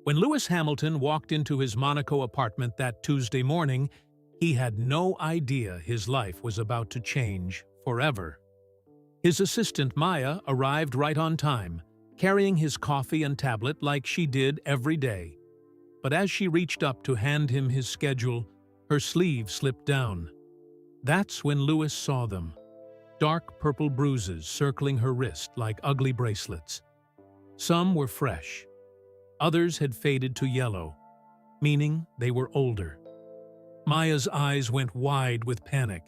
When Lewis Hamilton walked into his Monaco apartment that Tuesday morning, he had no idea his life was about to change forever. His assistant Maya arrived right on time, carrying his coffee and tablet like she did every day. But as she reached up to hand him his schedule, her sleeve slipped down. That's when Lewis saw them. Dark purple bruises circling her wrist like ugly bracelets. Some were fresh. Others had faded to yellow, meaning they were older. Maya's eyes went wide with panic.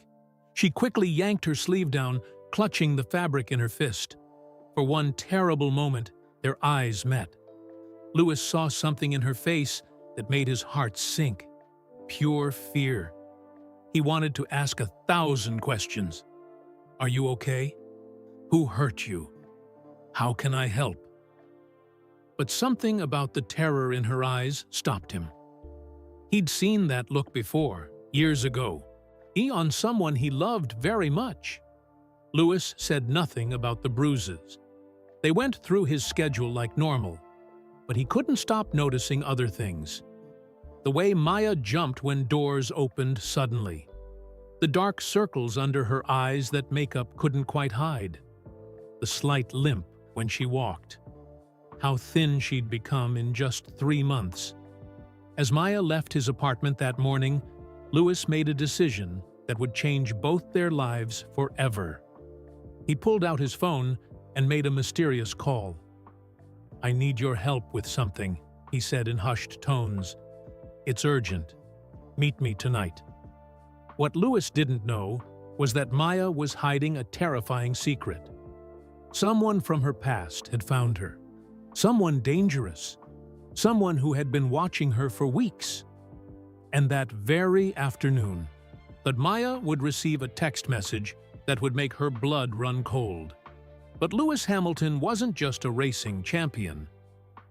She quickly yanked her sleeve down, clutching the fabric in her fist. For one terrible moment, their eyes met. Lewis saw something in her face that made his heart sink. Pure fear. He wanted to ask 1,000 questions. Are you okay? Who hurt you? How can I help? But something about the terror in her eyes stopped him. He'd seen that look before, years ago. On someone he loved very much. Lewis said nothing about the bruises. They went through his schedule like normal, but he couldn't stop noticing other things. The way Maya jumped when doors opened suddenly. The dark circles under her eyes that makeup couldn't quite hide. The slight limp when she walked. How thin she'd become in just 3 months. As Maya left his apartment that morning, Lewis made a decision that would change both their lives forever. He pulled out his phone and made a mysterious call. "I need your help with something," he said in hushed tones. "It's urgent. Meet me tonight." What Lewis didn't know was that Maya was hiding a terrifying secret. Someone from her past had found her. Someone dangerous. Someone who had been watching her for weeks. And that very afternoon, that Maya would receive a text message that would make her blood run cold. But Lewis Hamilton wasn't just a racing champion.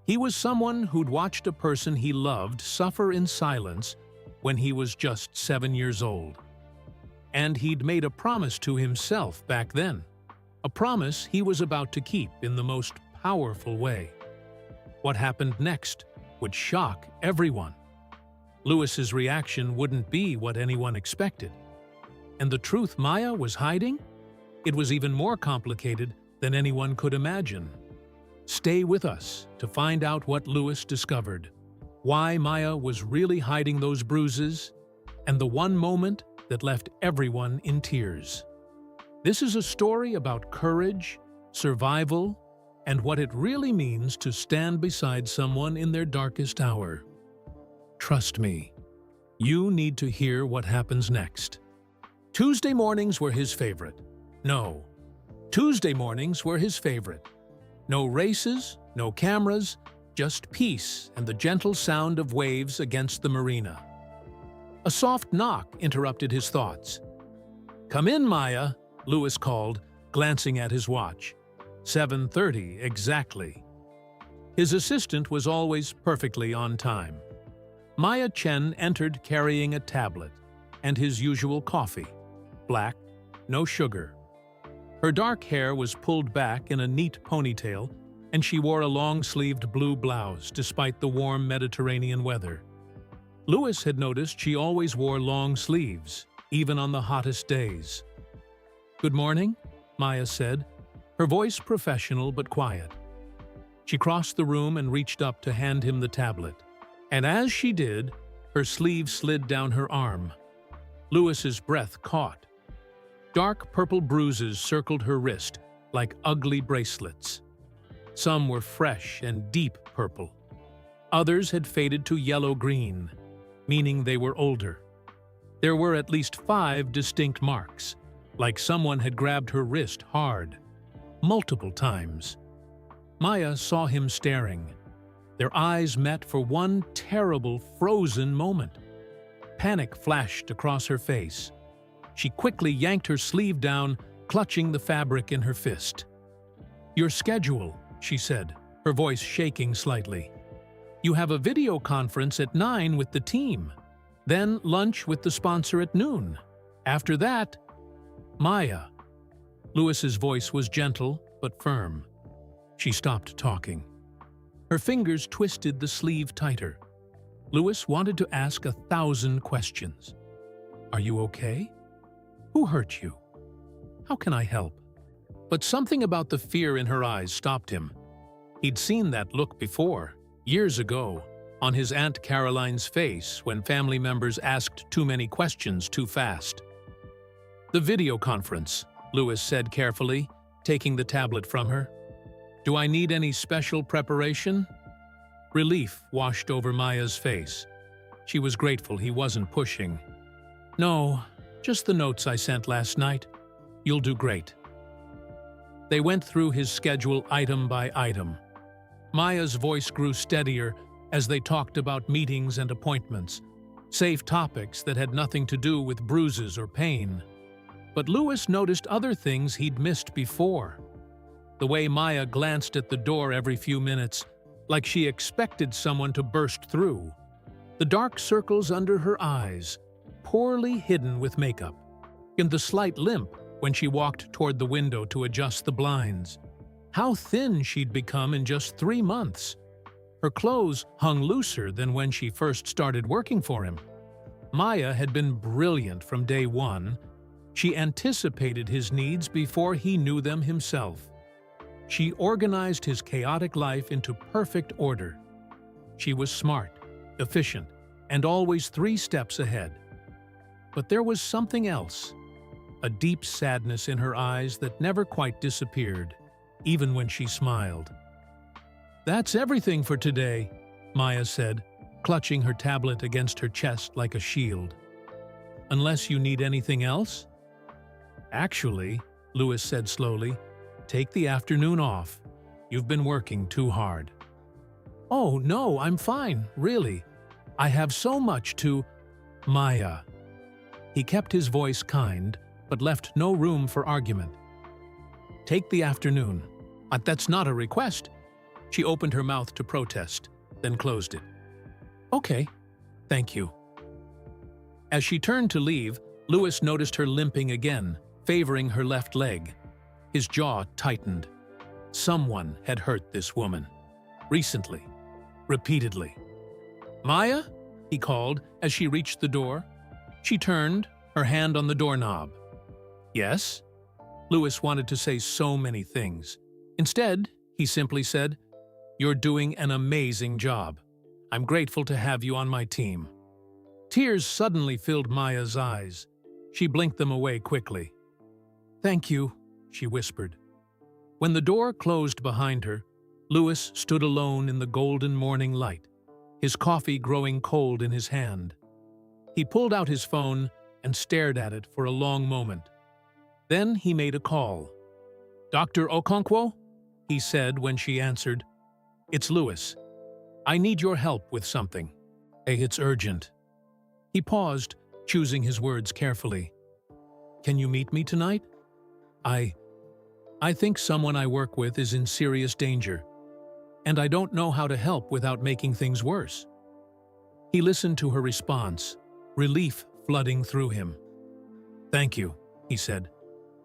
He was someone who'd watched a person he loved suffer in silence when he was just 7 years old. And he'd made a promise to himself back then. A promise he was about to keep in the most powerful way. What happened next would shock everyone. Lewis's reaction wouldn't be what anyone expected. And the truth Maya was hiding? It was even more complicated than anyone could imagine. Stay with us to find out what Lewis discovered, why Maya was really hiding those bruises, and the one moment that left everyone in tears. This is a story about courage, survival, and what it really means to stand beside someone in their darkest hour. Trust me, you need to hear what happens next. Tuesday mornings were his favorite. No, Tuesday mornings were his favorite. No races, no cameras, just peace and the gentle sound of waves against the marina. A soft knock interrupted his thoughts. "Come in, Maya," Lewis called, glancing at his watch. 7:30 exactly. His assistant was always perfectly on time. Maya Chen entered carrying a tablet and his usual coffee. Black, no sugar. Her dark hair was pulled back in a neat ponytail, and she wore a long-sleeved blue blouse despite the warm Mediterranean weather. Lewis had noticed she always wore long sleeves, even on the hottest days. "Good morning," Maya said, her voice professional but quiet. She crossed the room and reached up to hand him the tablet. And as she did, her sleeve slid down her arm. Lewis's breath caught. Dark purple bruises circled her wrist like ugly bracelets. Some were fresh and deep purple. Others had faded to yellow-green, meaning they were older. There were at least 5 distinct marks, like someone had grabbed her wrist hard, multiple times. Maya saw him staring. Their eyes met for one terrible, frozen moment. Panic flashed across her face. She quickly yanked her sleeve down, clutching the fabric in her fist. "Your schedule," she said, her voice shaking slightly. "You have a video conference at 9 with the team, then lunch with the sponsor at noon. After that, Maya." Lewis's voice was gentle but firm. She stopped talking. Her fingers twisted the sleeve tighter. Louis wanted to ask 1,000 questions. Are you okay? Who hurt you? How can I help? But something about the fear in her eyes stopped him. He'd seen that look before, years ago, on his Aunt Caroline's face when family members asked too many questions too fast. The video conference, Louis said carefully, taking the tablet from her. Do I need any special preparation? Relief washed over Maya's face. She was grateful he wasn't pushing. No, just the notes I sent last night. You'll do great. They went through his schedule item by item. Maya's voice grew steadier as they talked about meetings and appointments, safe topics that had nothing to do with bruises or pain. But Louis noticed other things he'd missed before. The way Maya glanced at the door every few minutes, like she expected someone to burst through. The dark circles under her eyes, poorly hidden with makeup, and the slight limp when she walked toward the window to adjust the blinds. How thin she'd become in just 3 months. Her clothes hung looser than when she first started working for him. Maya had been brilliant from day one. She anticipated his needs before he knew them himself. She organized his chaotic life into perfect order. She was smart, efficient, and always 3 steps ahead. But there was something else, a deep sadness in her eyes that never quite disappeared, even when she smiled. That's everything for today, Maya said, clutching her tablet against her chest like a shield. Unless you need anything else? Actually, Louis said slowly, take the afternoon off. You've been working too hard. Oh, no, I'm fine, really. I have so much to… Maya. He kept his voice kind, but left no room for argument. Take the afternoon. That's not a request. She opened her mouth to protest, then closed it. Okay, thank you. As she turned to leave, Louis noticed her limping again, favoring her left leg. His jaw tightened. Someone had hurt this woman. Recently. Repeatedly. Maya? He called as she reached the door. She turned, her hand on the doorknob. Yes? Louis wanted to say so many things. Instead, he simply said, You're doing an amazing job. I'm grateful to have you on my team. Tears suddenly filled Maya's eyes. She blinked them away quickly. Thank you, she whispered. When the door closed behind her, Louis stood alone in the golden morning light, his coffee growing cold in his hand. He pulled out his phone and stared at it for a long moment. Then he made a call. Dr. Okonkwo? He said when she answered. It's Louis. I need your help with something. It's urgent. He paused, choosing his words carefully. Can you meet me tonight? I think someone I work with is in serious danger, and I don't know how to help without making things worse. He listened to her response, relief flooding through him. Thank you, he said.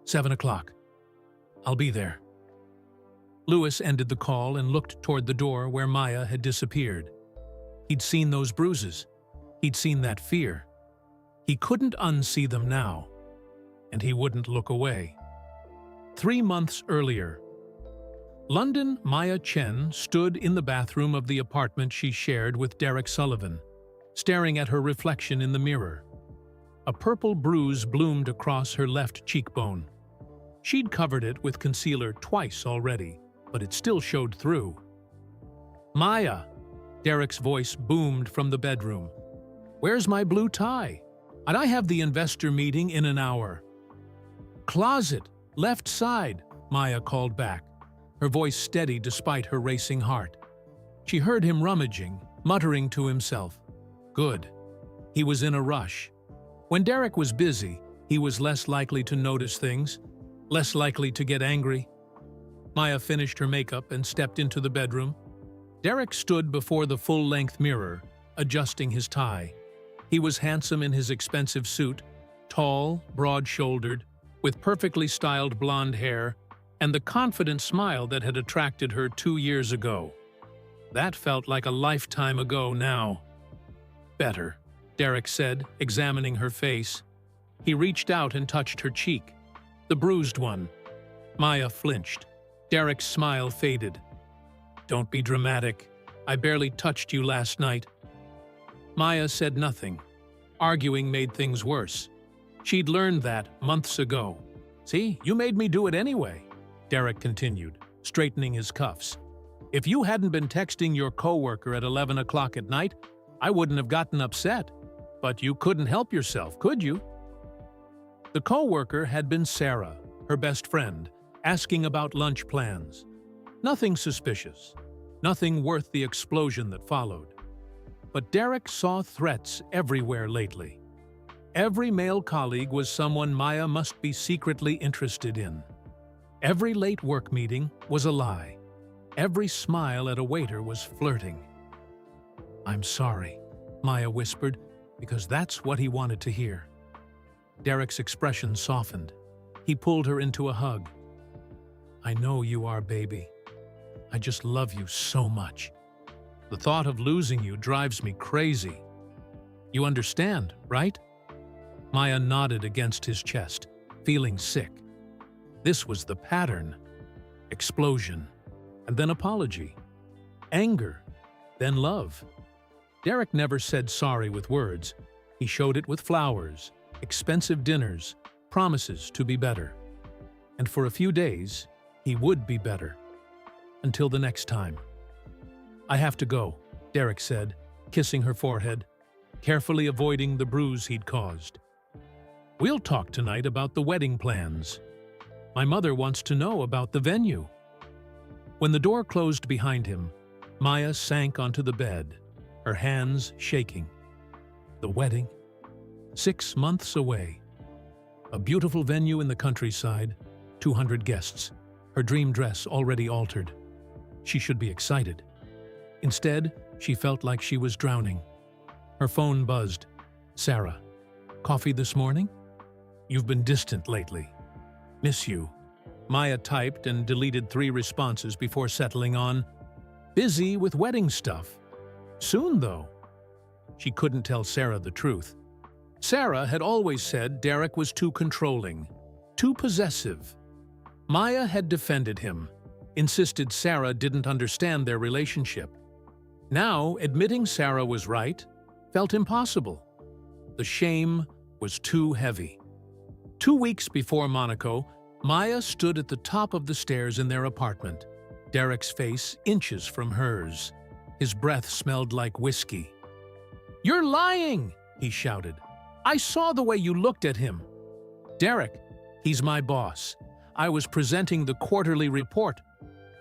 7 o'clock. I'll be there. Louis ended the call and looked toward the door where Maya had disappeared. He'd seen those bruises. He'd seen that fear. He couldn't unsee them now, and he wouldn't look away. 3 months earlier, London Maya Chen stood in the bathroom of the apartment she shared with Derek Sullivan, staring at her reflection in the mirror. A purple bruise bloomed across her left cheekbone. She'd covered it with concealer twice already, but it still showed through. Maya, Derek's voice boomed from the bedroom. Where's my blue tie? And I have the investor meeting in an hour. Closet, left side, Maya called back, her voice steady despite her racing heart. She heard him rummaging, muttering to himself. Good. He was in a rush. When Derek was busy, he was less likely to notice things, less likely to get angry. Maya finished her makeup and stepped into the bedroom. Derek stood before the full-length mirror, adjusting his tie. He was handsome in his expensive suit, tall, broad-shouldered, with perfectly styled blonde hair and the confident smile that had attracted her 2 years ago. That felt like a lifetime ago now. Better, Derek said, examining her face. He reached out and touched her cheek, the bruised one. Maya flinched. Derek's smile faded. Don't be dramatic. I barely touched you last night. Maya said nothing. Arguing made things worse. She'd learned that months ago. See, you made me do it anyway, Derek continued, straightening his cuffs. If you hadn't been texting your coworker at 11 o'clock at night, I wouldn't have gotten upset. But you couldn't help yourself, could you? The coworker had been Sarah, her best friend, asking about lunch plans. Nothing suspicious. Nothing worth the explosion that followed. But Derek saw threats everywhere lately. Every male colleague was someone Maya must be secretly interested in. Every late work meeting was a lie. Every smile at a waiter was flirting. I'm sorry, Maya whispered, because that's what he wanted to hear. Derek's expression softened. He pulled her into a hug. I know you are, baby. I just love you so much. The thought of losing you drives me crazy. You understand, right? Maya nodded against his chest, feeling sick. This was the pattern. Explosion, and then apology. Anger, then love. Derek never said sorry with words. He showed it with flowers, expensive dinners, promises to be better. And for a few days, he would be better. Until the next time. I have to go, Derek said, kissing her forehead, carefully avoiding the bruise he'd caused. We'll talk tonight about the wedding plans. My mother wants to know about the venue. When the door closed behind him, Maya sank onto the bed, her hands shaking. The wedding? 6 months away. A beautiful venue in the countryside, 200 guests, her dream dress already altered. She should be excited. Instead, she felt like she was drowning. Her phone buzzed. Sarah, coffee this morning? You've been distant lately. Miss you. Maya typed and deleted 3 responses before settling on, busy with wedding stuff. Soon, though. She couldn't tell Sarah the truth. Sarah had always said Derek was too controlling, too possessive. Maya had defended him, insisted Sarah didn't understand their relationship. Now, admitting Sarah was right felt impossible. The shame was too heavy. 2 weeks before Monaco, Maya stood at the top of the stairs in their apartment, Derek's face inches from hers. His breath smelled like whiskey. "You're lying!" he shouted. "I saw the way you looked at him." "Derek, he's my boss. I was presenting the quarterly report.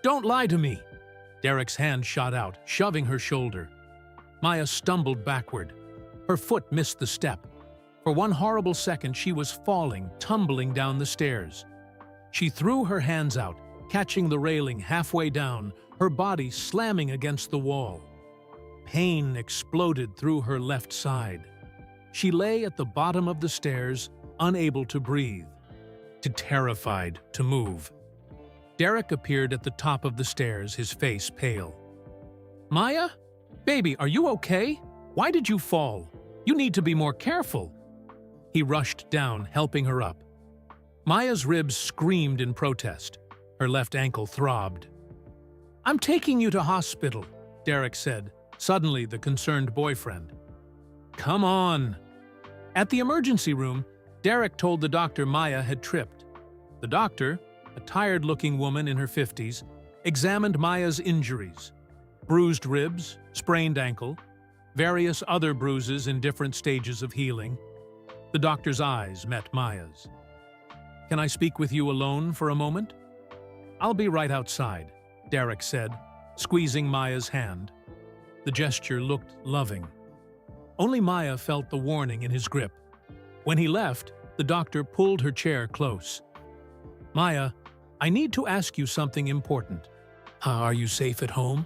Don't lie to me." Derek's hand shot out, shoving her shoulder. Maya stumbled backward. Her foot missed the step. For one horrible second, she was falling, tumbling down the stairs. She threw her hands out, catching the railing halfway down, her body slamming against the wall. Pain exploded through her left side. She lay at the bottom of the stairs, unable to breathe, too terrified to move. Derek appeared at the top of the stairs, his face pale. "Maya? Baby, are you okay? Why did you fall? You need to be more careful." He rushed down, helping her up. Maya's ribs screamed in protest. Her left ankle throbbed. "I'm taking you to hospital," Derek said, suddenly the concerned boyfriend. "Come on." At the emergency room, Derek told the doctor Maya had tripped. The doctor, a tired-looking woman in her 50s, examined Maya's injuries. Bruised ribs, sprained ankle, various other bruises in different stages of healing. The doctor's eyes met Maya's. "Can I speak with you alone for a moment?" "I'll be right outside," Derek said, squeezing Maya's hand. The gesture looked loving. Only Maya felt the warning in his grip. When he left, the doctor pulled her chair close. "Maya, I need to ask you something important. Are you safe at home?"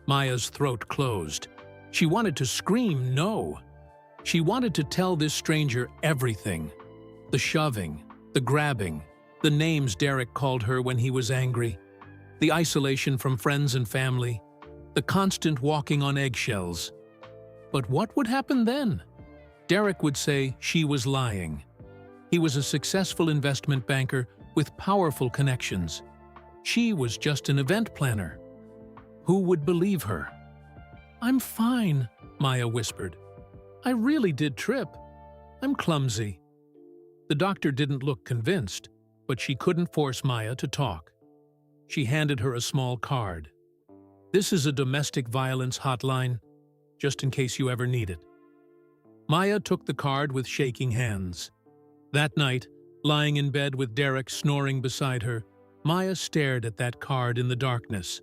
Maya's throat closed. She wanted to scream no. She wanted to tell this stranger everything. The shoving, the grabbing, the names Derek called her when he was angry, the isolation from friends and family, the constant walking on eggshells. But what would happen then? Derek would say she was lying. He was a successful investment banker with powerful connections. She was just an event planner. Who would believe her? "I'm fine," Maya whispered. "I really did trip. I'm clumsy." The doctor didn't look convinced, but she couldn't force Maya to talk. She handed her a small card. "This is a domestic violence hotline, just in case you ever need it." Maya took the card with shaking hands. That night, lying in bed with Derek snoring beside her, Maya stared at that card in the darkness.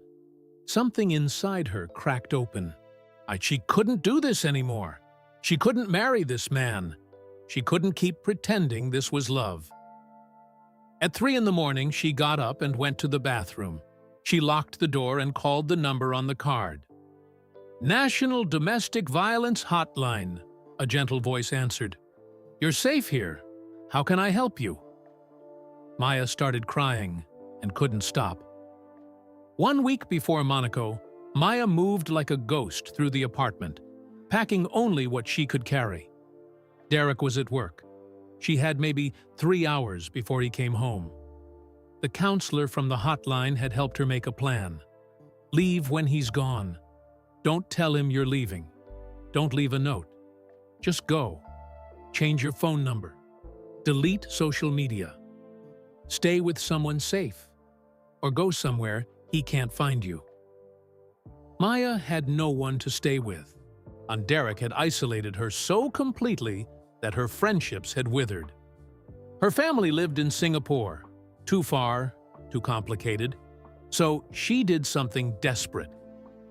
Something inside her cracked open. She couldn't do this anymore. She couldn't marry this man. She couldn't keep pretending this was love. At 3 in the morning, she got up and went to the bathroom. She locked the door and called the number on the card. "National Domestic Violence Hotline," a gentle voice answered. "You're safe here. How can I help you?" Maya started crying and couldn't stop. 1 week before Monaco, Maya moved like a ghost through the apartment, packing only what she could carry. Derek was at work. She had maybe 3 hours before he came home. The counselor from the hotline had helped her make a plan. Leave when he's gone. Don't tell him you're leaving. Don't leave a note. Just go. Change your phone number. Delete social media. Stay with someone safe. Or go somewhere he can't find you. Maya had no one to stay with, and Derek had isolated her so completely that her friendships had withered. Her family lived in Singapore, too far, too complicated, so she did something desperate.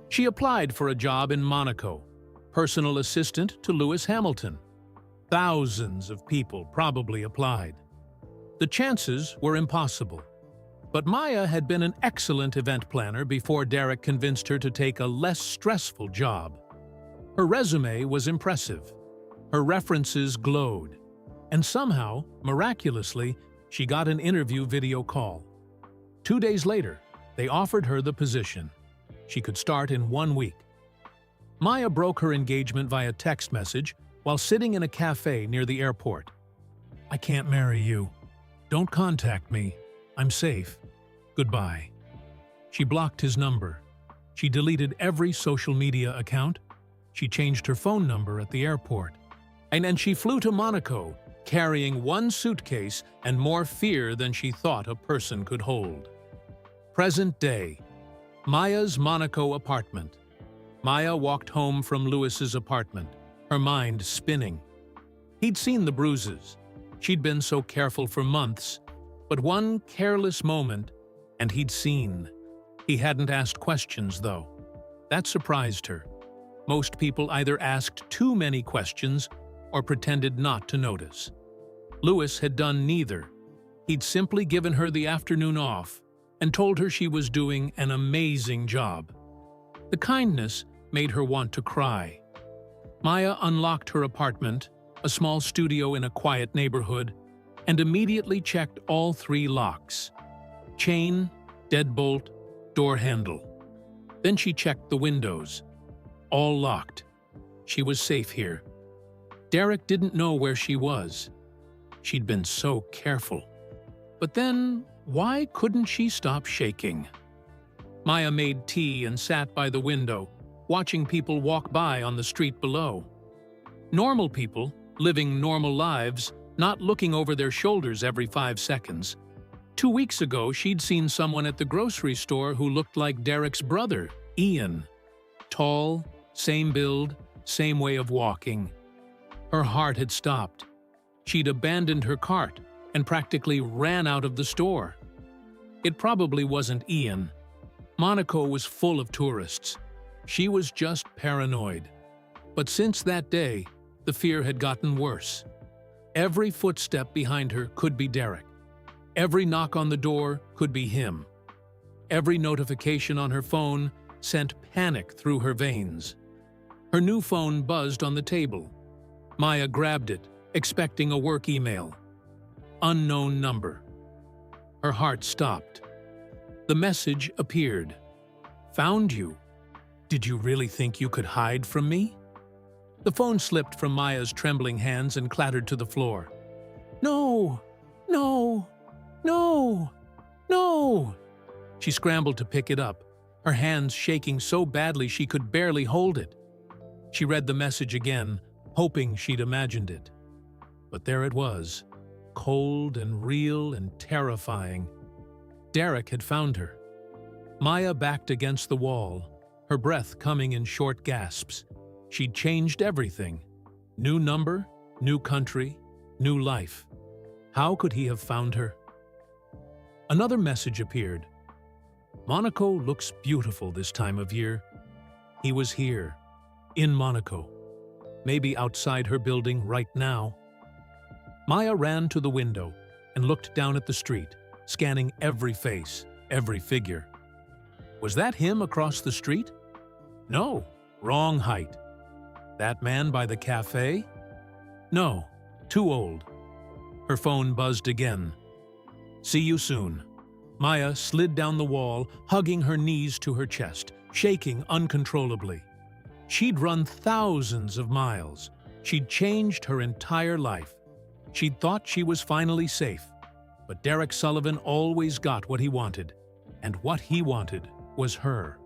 She applied for a job in Monaco, personal assistant to Lewis Hamilton. Thousands of people probably applied. The chances were impossible. But Maya had been an excellent event planner before Derek convinced her to take a less stressful job. Her resume was impressive. Her references glowed. And somehow, miraculously, she got an interview video call. 2 days later, they offered her the position. She could start in 1 week. Maya broke her engagement via text message while sitting in a cafe near the airport. "I can't marry you. Don't contact me. I'm safe. Goodbye." She blocked his number. She deleted every social media account. She changed her phone number at the airport. And then she flew to Monaco, carrying 1 suitcase and more fear than she thought a person could hold. Present day. Maya's Monaco apartment. Maya walked home from Lewis's apartment, her mind spinning. He'd seen the bruises. She'd been so careful for months, but one careless moment, and he'd seen. He hadn't asked questions, though. That surprised her. Most people either asked too many questions or pretended not to notice. Lewis had done neither. He'd simply given her the afternoon off and told her she was doing an amazing job. The kindness made her want to cry. Maya unlocked her apartment, a small studio in a quiet neighborhood, and immediately checked all 3 locks: chain, deadbolt, door handle. Then she checked the windows. All locked. She was safe here. Derek didn't know where she was. She'd been so careful. But then, why couldn't she stop shaking? Maya made tea and sat by the window, watching people walk by on the street below. Normal people, living normal lives, not looking over their shoulders every 5 seconds. 2 weeks ago, she'd seen someone at the grocery store who looked like Derek's brother, Ian. Tall, same build, same way of walking. Her heart had stopped. She'd abandoned her cart and practically ran out of the store. It probably wasn't Ian. Monaco was full of tourists. She was just paranoid. But since that day, the fear had gotten worse. Every footstep behind her could be Derek. Every knock on the door could be him. Every notification on her phone sent panic through her veins. Her new phone buzzed on the table. Maya grabbed it, expecting a work email. Unknown number. Her heart stopped. The message appeared. "Found you. Did you really think you could hide from me? The phone slipped from Maya's trembling hands and clattered to the floor. No! No! No! No! She scrambled to pick it up, her hands shaking so badly she could barely hold it. She read the message again, hoping she'd imagined it. But there it was, cold and real and terrifying. Derek had found her. Maya backed against the wall, her breath coming in short gasps. She'd changed everything. New number, new country, new life. How could he have found her? Another message appeared. Monaco looks beautiful this time of year. He was here, in Monaco, maybe outside her building right now. Maya ran to the window and looked down at the street, scanning every face, every figure. Was that him across the street? No, wrong height. That man by the cafe? No, too old. Her phone buzzed again. See you soon. Maya slid down the wall, hugging her knees to her chest, shaking uncontrollably. She'd run thousands of miles. She'd changed her entire life. She'd thought she was finally safe. But Derek Sullivan always got what he wanted. And what he wanted was her.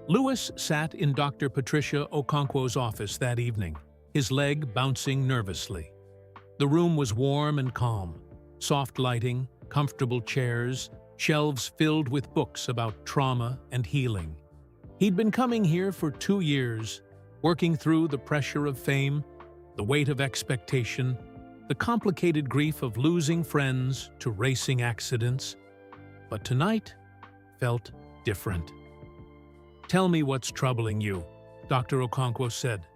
Lewis sat in Dr. Patricia Okonkwo's office that evening, his leg bouncing nervously. The room was warm and calm, soft lighting, comfortable chairs, shelves filled with books about trauma and healing. He'd been coming here for 2 years, working through the pressure of fame, the weight of expectation, the complicated grief of losing friends to racing accidents. But tonight felt different. Tell me what's troubling you, Dr. Okonkwo said.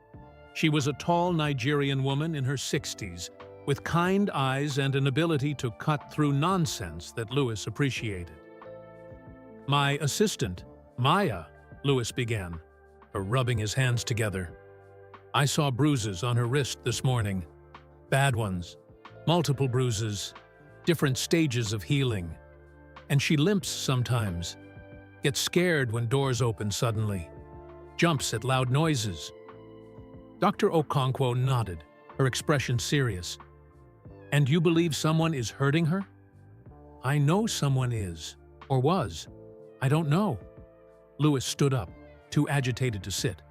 She was a tall Nigerian woman in her 60s, with kind eyes and an ability to cut through nonsense that Lewis appreciated. My assistant, Maya, Lewis began, rubbing his hands together. I saw bruises on her wrist this morning. Bad ones, multiple bruises, different stages of healing. And she limps sometimes, gets scared when doors open suddenly, jumps at loud noises. Dr. Okonkwo nodded, her expression serious. And you believe someone is hurting her? I know someone is, or was. I don't know. Lewis stood up, too agitated to sit.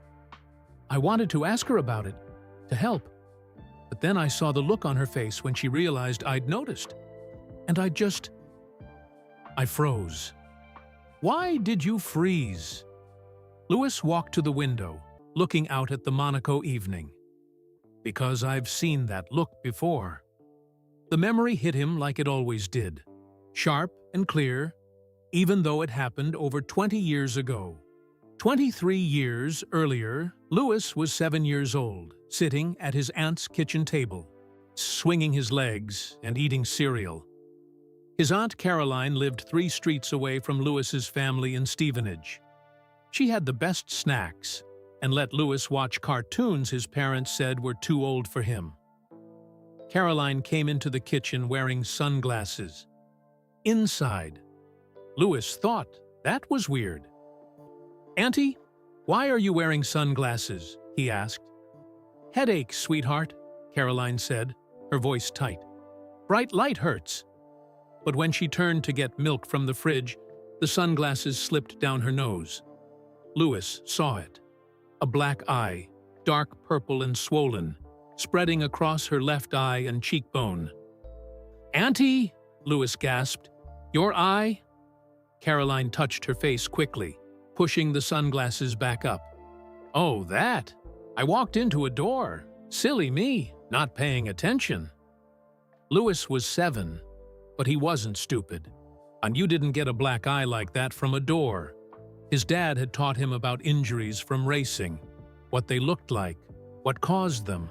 I wanted to ask her about it, to help. But then I saw the look on her face when she realized I'd noticed. And I froze. Why did you freeze? Lewis walked to the window, looking out at the Monaco evening. Because I've seen that look before. The memory hit him like it always did, sharp and clear, even though it happened over 20 years ago. 23 years earlier, Lewis was 7 years old, sitting at his aunt's kitchen table, swinging his legs and eating cereal. His Aunt Caroline lived 3 streets away from Lewis's family in Stevenage. She had the best snacks and let Lewis watch cartoons his parents said were too old for him. Caroline came into the kitchen wearing sunglasses. Inside, Lewis thought that was weird. Auntie, why are you wearing sunglasses? He asked. Headache, sweetheart, Caroline said, her voice tight. Bright light hurts. But when she turned to get milk from the fridge, the sunglasses slipped down her nose. Lewis saw it. A black eye, dark purple and swollen, spreading across her left eye and cheekbone. Auntie, Lewis gasped. Your eye? Caroline touched her face quickly, pushing the sunglasses back up. Oh, that? I walked into a door. Silly me, not paying attention. Lewis was 7, but he wasn't stupid. And you didn't get a black eye like that from a door. His dad had taught him about injuries from racing, what they looked like, what caused them.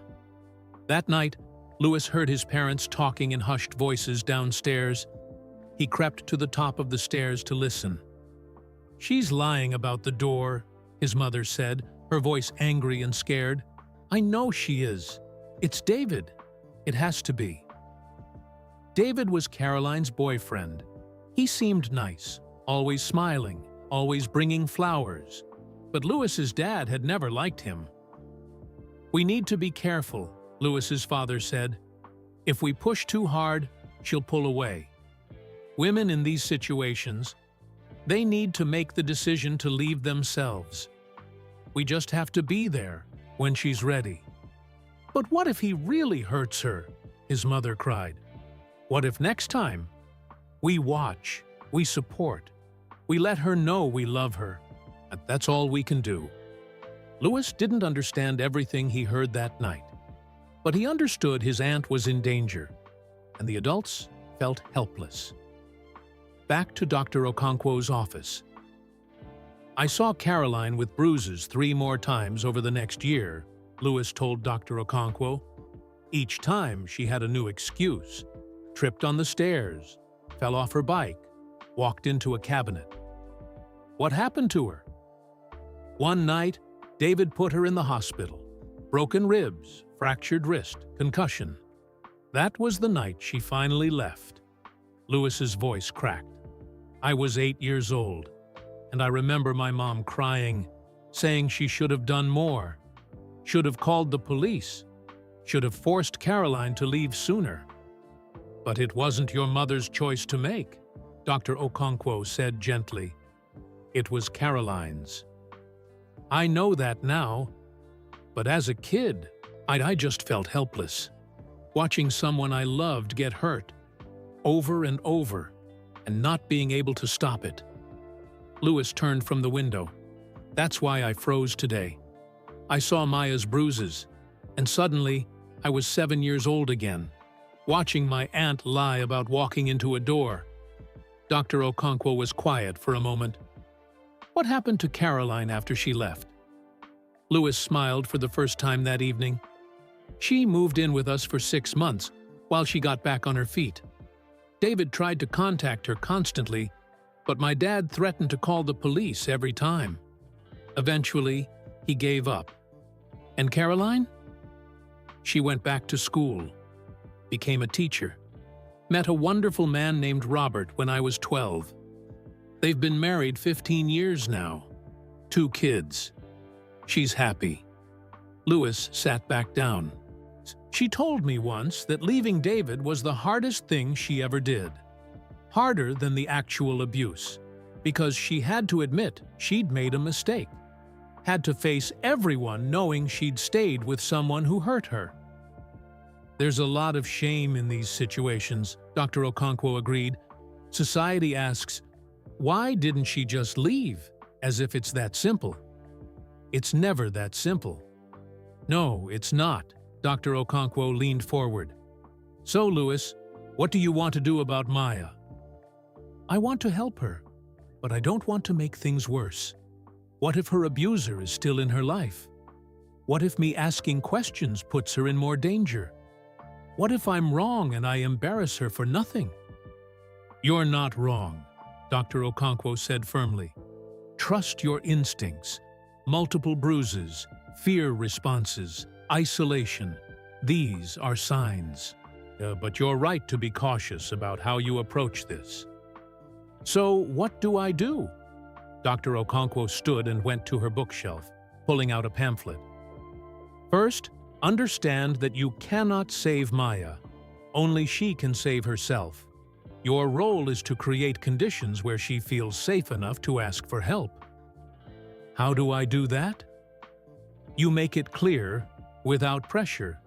That night, Lewis heard his parents talking in hushed voices downstairs. He crept to the top of the stairs to listen. She's lying about the door, his mother said, her voice angry and scared. I know she is. It's David. It has to be. David was Caroline's boyfriend. He seemed nice, always smiling, always bringing flowers. but Lewis's dad had never liked him. "We need to be careful," Lewis's father said. "If we push too hard, she'll pull away." Women in these situations, they need to make the decision to leave themselves. We just have to be there when she's ready. "But what if he really hurts her?" his mother cried. "What if next time? We watch, we support, we let her know we love her, and that's all we can do." Lewis didn't understand everything he heard that night, but he understood his aunt was in danger, and the adults felt helpless. Back to Dr. Okonkwo's office. "I saw Caroline with bruises 3 more times over the next year," Lewis told Dr. Okonkwo. "Each time she had a new excuse. Tripped on the stairs, fell off her bike, walked into a cabinet. What happened to her? One night, David put her in the hospital. Broken ribs, fractured wrist, concussion. That was the night she finally left." Lewis's voice cracked. "I was 8 years old, and I remember my mom crying, saying she should have done more, should have called the police, should have forced Caroline to leave sooner." "But it wasn't your mother's choice to make," Dr. Okonkwo said gently. "It was Caroline's. I know that now, but as a kid, I just felt helpless, watching someone I loved get hurt, over and over, and not being able to stop it." Lewis turned from the window. "That's why I froze today. I saw Maya's bruises, and suddenly I was 7 years old again, watching my aunt lie about walking into a door." Dr. Okonkwo was quiet for a moment. "What happened to Caroline after she left?" Lewis smiled for the first time that evening. "She moved in with us for 6 months while she got back on her feet. David tried to contact her constantly, but my dad threatened to call the police every time. Eventually, he gave up. And Caroline? She went back to school, became a teacher, met a wonderful man named Robert when I was 12. They've been married 15 years now. 2 kids. She's happy." Lewis sat back down. "She told me once that leaving David was the hardest thing she ever did. Harder than the actual abuse, because she had to admit she'd made a mistake. Had to face everyone knowing she'd stayed with someone who hurt her." "There's a lot of shame in these situations," Dr. Okonkwo agreed. "Society asks, why didn't she just leave, as if it's that simple? It's never that simple." "No, it's not." Dr. Okonkwo leaned forward. "So, Lewis, what do you want to do about Maya?" "I want to help her, but I don't want to make things worse. What if her abuser is still in her life? What if me asking questions puts her in more danger? What if I'm wrong and I embarrass her for nothing?" "You're not wrong," Dr. Okonkwo said firmly. "Trust your instincts. Multiple bruises, fear responses, isolation. These are signs. But you're right to be cautious about how you approach this." "So what do I do?" Dr. Okonkwo stood and went to her bookshelf, pulling out a pamphlet. "First, understand that you cannot save Maya. Only she can save herself. Your role is to create conditions where she feels safe enough to ask for help." "How do I do that?" "You make it clear, without pressure,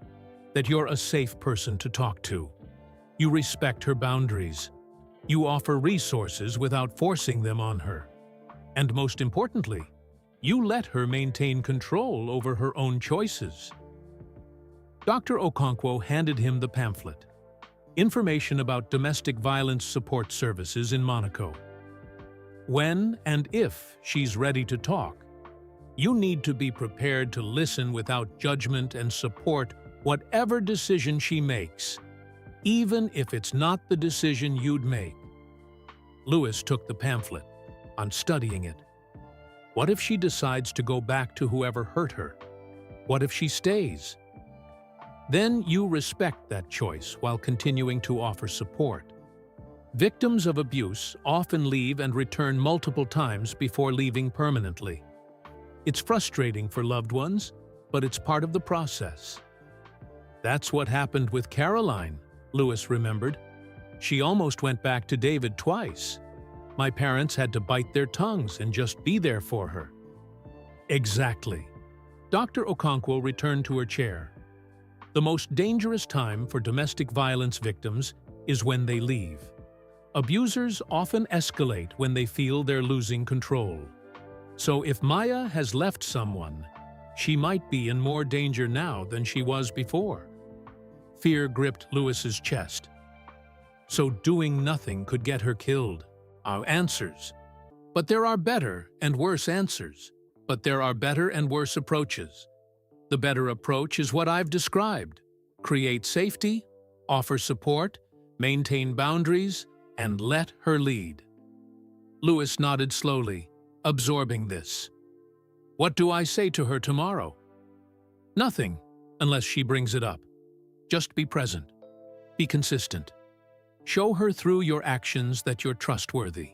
that you're a safe person to talk to. You respect her boundaries. You offer resources without forcing them on her. And most importantly, you let her maintain control over her own choices." Dr. Okonkwo handed him the pamphlet. Information about domestic violence support services in Monaco. When and if she's ready to talk, you need to be prepared to listen without judgment and support whatever decision she makes, even if it's not the decision you'd make. Lewis took the pamphlet. On studying it. What if she decides to go back to whoever hurt her? What if she stays? Then you respect that choice while continuing to offer support. Victims of abuse often leave and return multiple times before leaving permanently. It's frustrating for loved ones, but it's part of the process. That's what happened with Caroline, Lewis remembered. She almost went back to David twice. My parents had to bite their tongues and just be there for her. Exactly. Dr. Okonkwo returned to her chair. The most dangerous time for domestic violence victims is when they leave. Abusers often escalate when they feel they're losing control. So if Maya has left someone, she might be in more danger now than she was before. Fear gripped Lewis's chest. So doing nothing could get her killed. Our answers. But there are better and worse answers. But there are better and worse approaches. The better approach is what I've described. Create safety, offer support, maintain boundaries, and let her lead. Lewis nodded slowly, absorbing this. What do I say to her tomorrow? Nothing, unless she brings it up. Just be present. Be consistent. Show her through your actions that you're trustworthy.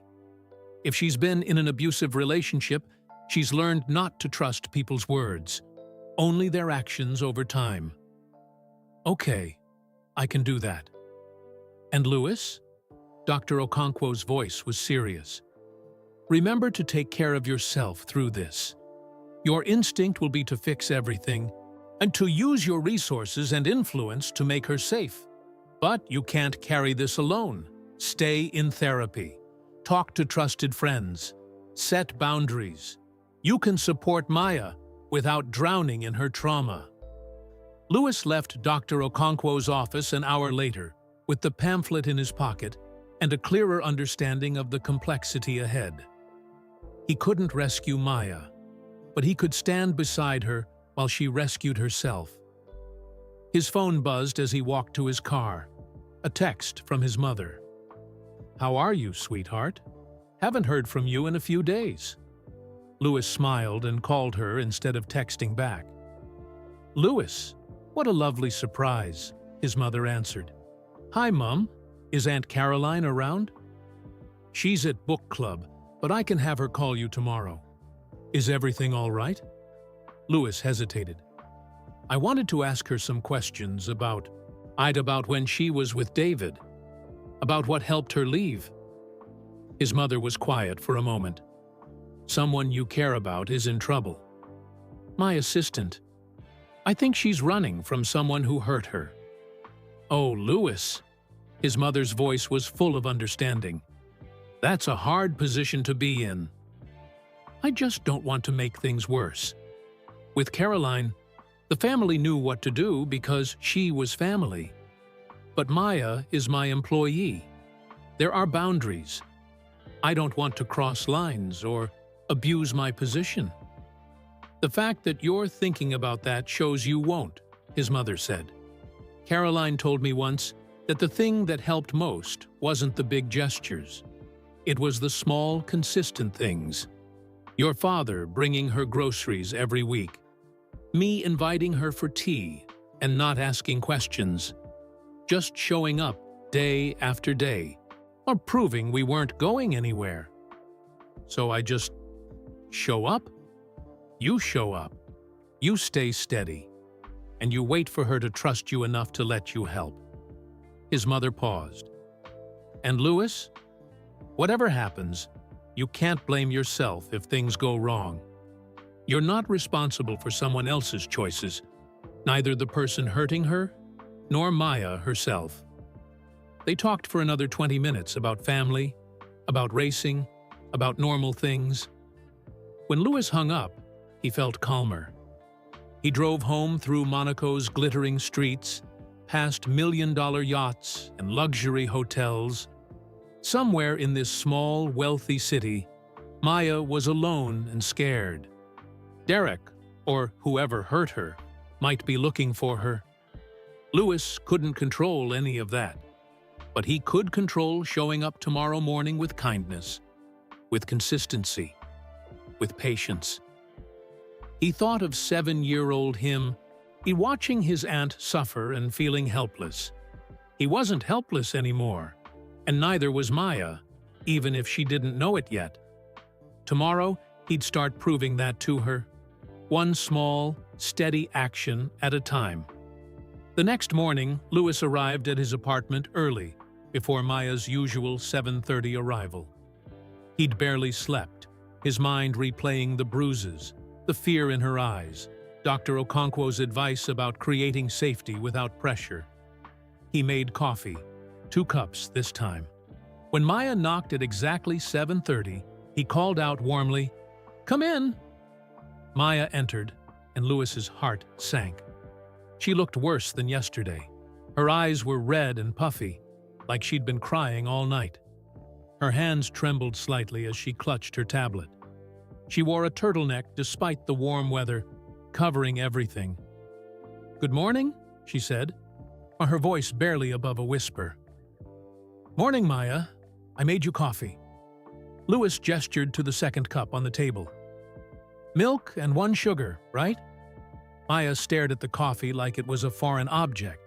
If she's been in an abusive relationship, she's learned not to trust people's words, only their actions over time. Okay, I can do that. And Lewis? Dr. Okonkwo's voice was serious. Remember to take care of yourself through this. Your instinct will be to fix everything and to use your resources and influence to make her safe. But you can't carry this alone. Stay in therapy. Talk to trusted friends. Set boundaries. You can support Maya without drowning in her trauma. Lewis left Dr. Okonkwo's office an hour later with the pamphlet in his pocket and a clearer understanding of the complexity ahead. He couldn't rescue Maya, but he could stand beside her while she rescued herself. His phone buzzed as he walked to his car. A text from his mother. How are you, sweetheart? Haven't heard from you in a few days. Lewis smiled and called her instead of texting back. Lewis, what a lovely surprise, his mother answered. Hi, Mum. Is Aunt Caroline around? She's at book club, but I can have her call you tomorrow. Is everything all right? Lewis hesitated. I wanted to ask her some questions about when she was with David, about what helped her leave. His mother was quiet for a moment. Someone you care about is in trouble. My assistant. I think she's running from someone who hurt her. Oh, Lewis. His mother's voice was full of understanding. That's a hard position to be in. I just don't want to make things worse. With Caroline, the family knew what to do because she was family. But Maya is my employee. There are boundaries. I don't want to cross lines or abuse my position. The fact that you're thinking about that shows you won't, his mother said. Caroline told me once that the thing that helped most wasn't the big gestures. It was the small, consistent things. Your father bringing her groceries every week. Me inviting her for tea and not asking questions. Just showing up day after day, or proving we weren't going anywhere. So I just show up? You show up. You stay steady. And you wait for her to trust you enough to let you help. His mother paused. And Lewis? Whatever happens, you can't blame yourself if things go wrong. You're not responsible for someone else's choices, neither the person hurting her, nor Maya herself. They talked for another 20 minutes about family, about racing, about normal things. When Lewis hung up, he felt calmer. He drove home through Monaco's glittering streets, past million-dollar yachts and luxury hotels. Somewhere in this small, wealthy city, Maya was alone and scared. Derek, or whoever hurt her, might be looking for her. Lewis couldn't control any of that, but he could control showing up tomorrow morning with kindness, with consistency, with patience. He thought of 7-year-old him, watching his aunt suffer and feeling helpless. He wasn't helpless anymore, and neither was Maya, even if she didn't know it yet. Tomorrow, he'd start proving that to her, one small, steady action at a time. The next morning, Louis arrived at his apartment early, before Maya's usual 7:30 arrival. He'd barely slept, his mind replaying the bruises, the fear in her eyes, Dr. Okonkwo's advice about creating safety without pressure. He made coffee, 2 cups this time. When Maya knocked at exactly 7:30, he called out warmly, "Come in!" Maya entered, and Louis's heart sank. She looked worse than yesterday. Her eyes were red and puffy, like she'd been crying all night. Her hands trembled slightly as she clutched her tablet. She wore a turtleneck despite the warm weather, covering everything. "Good morning," she said, her voice barely above a whisper. "Morning, Maya. I made you coffee." Louis gestured to the second cup on the table. "Milk and 1 sugar, right?" Maya stared at the coffee like it was a foreign object.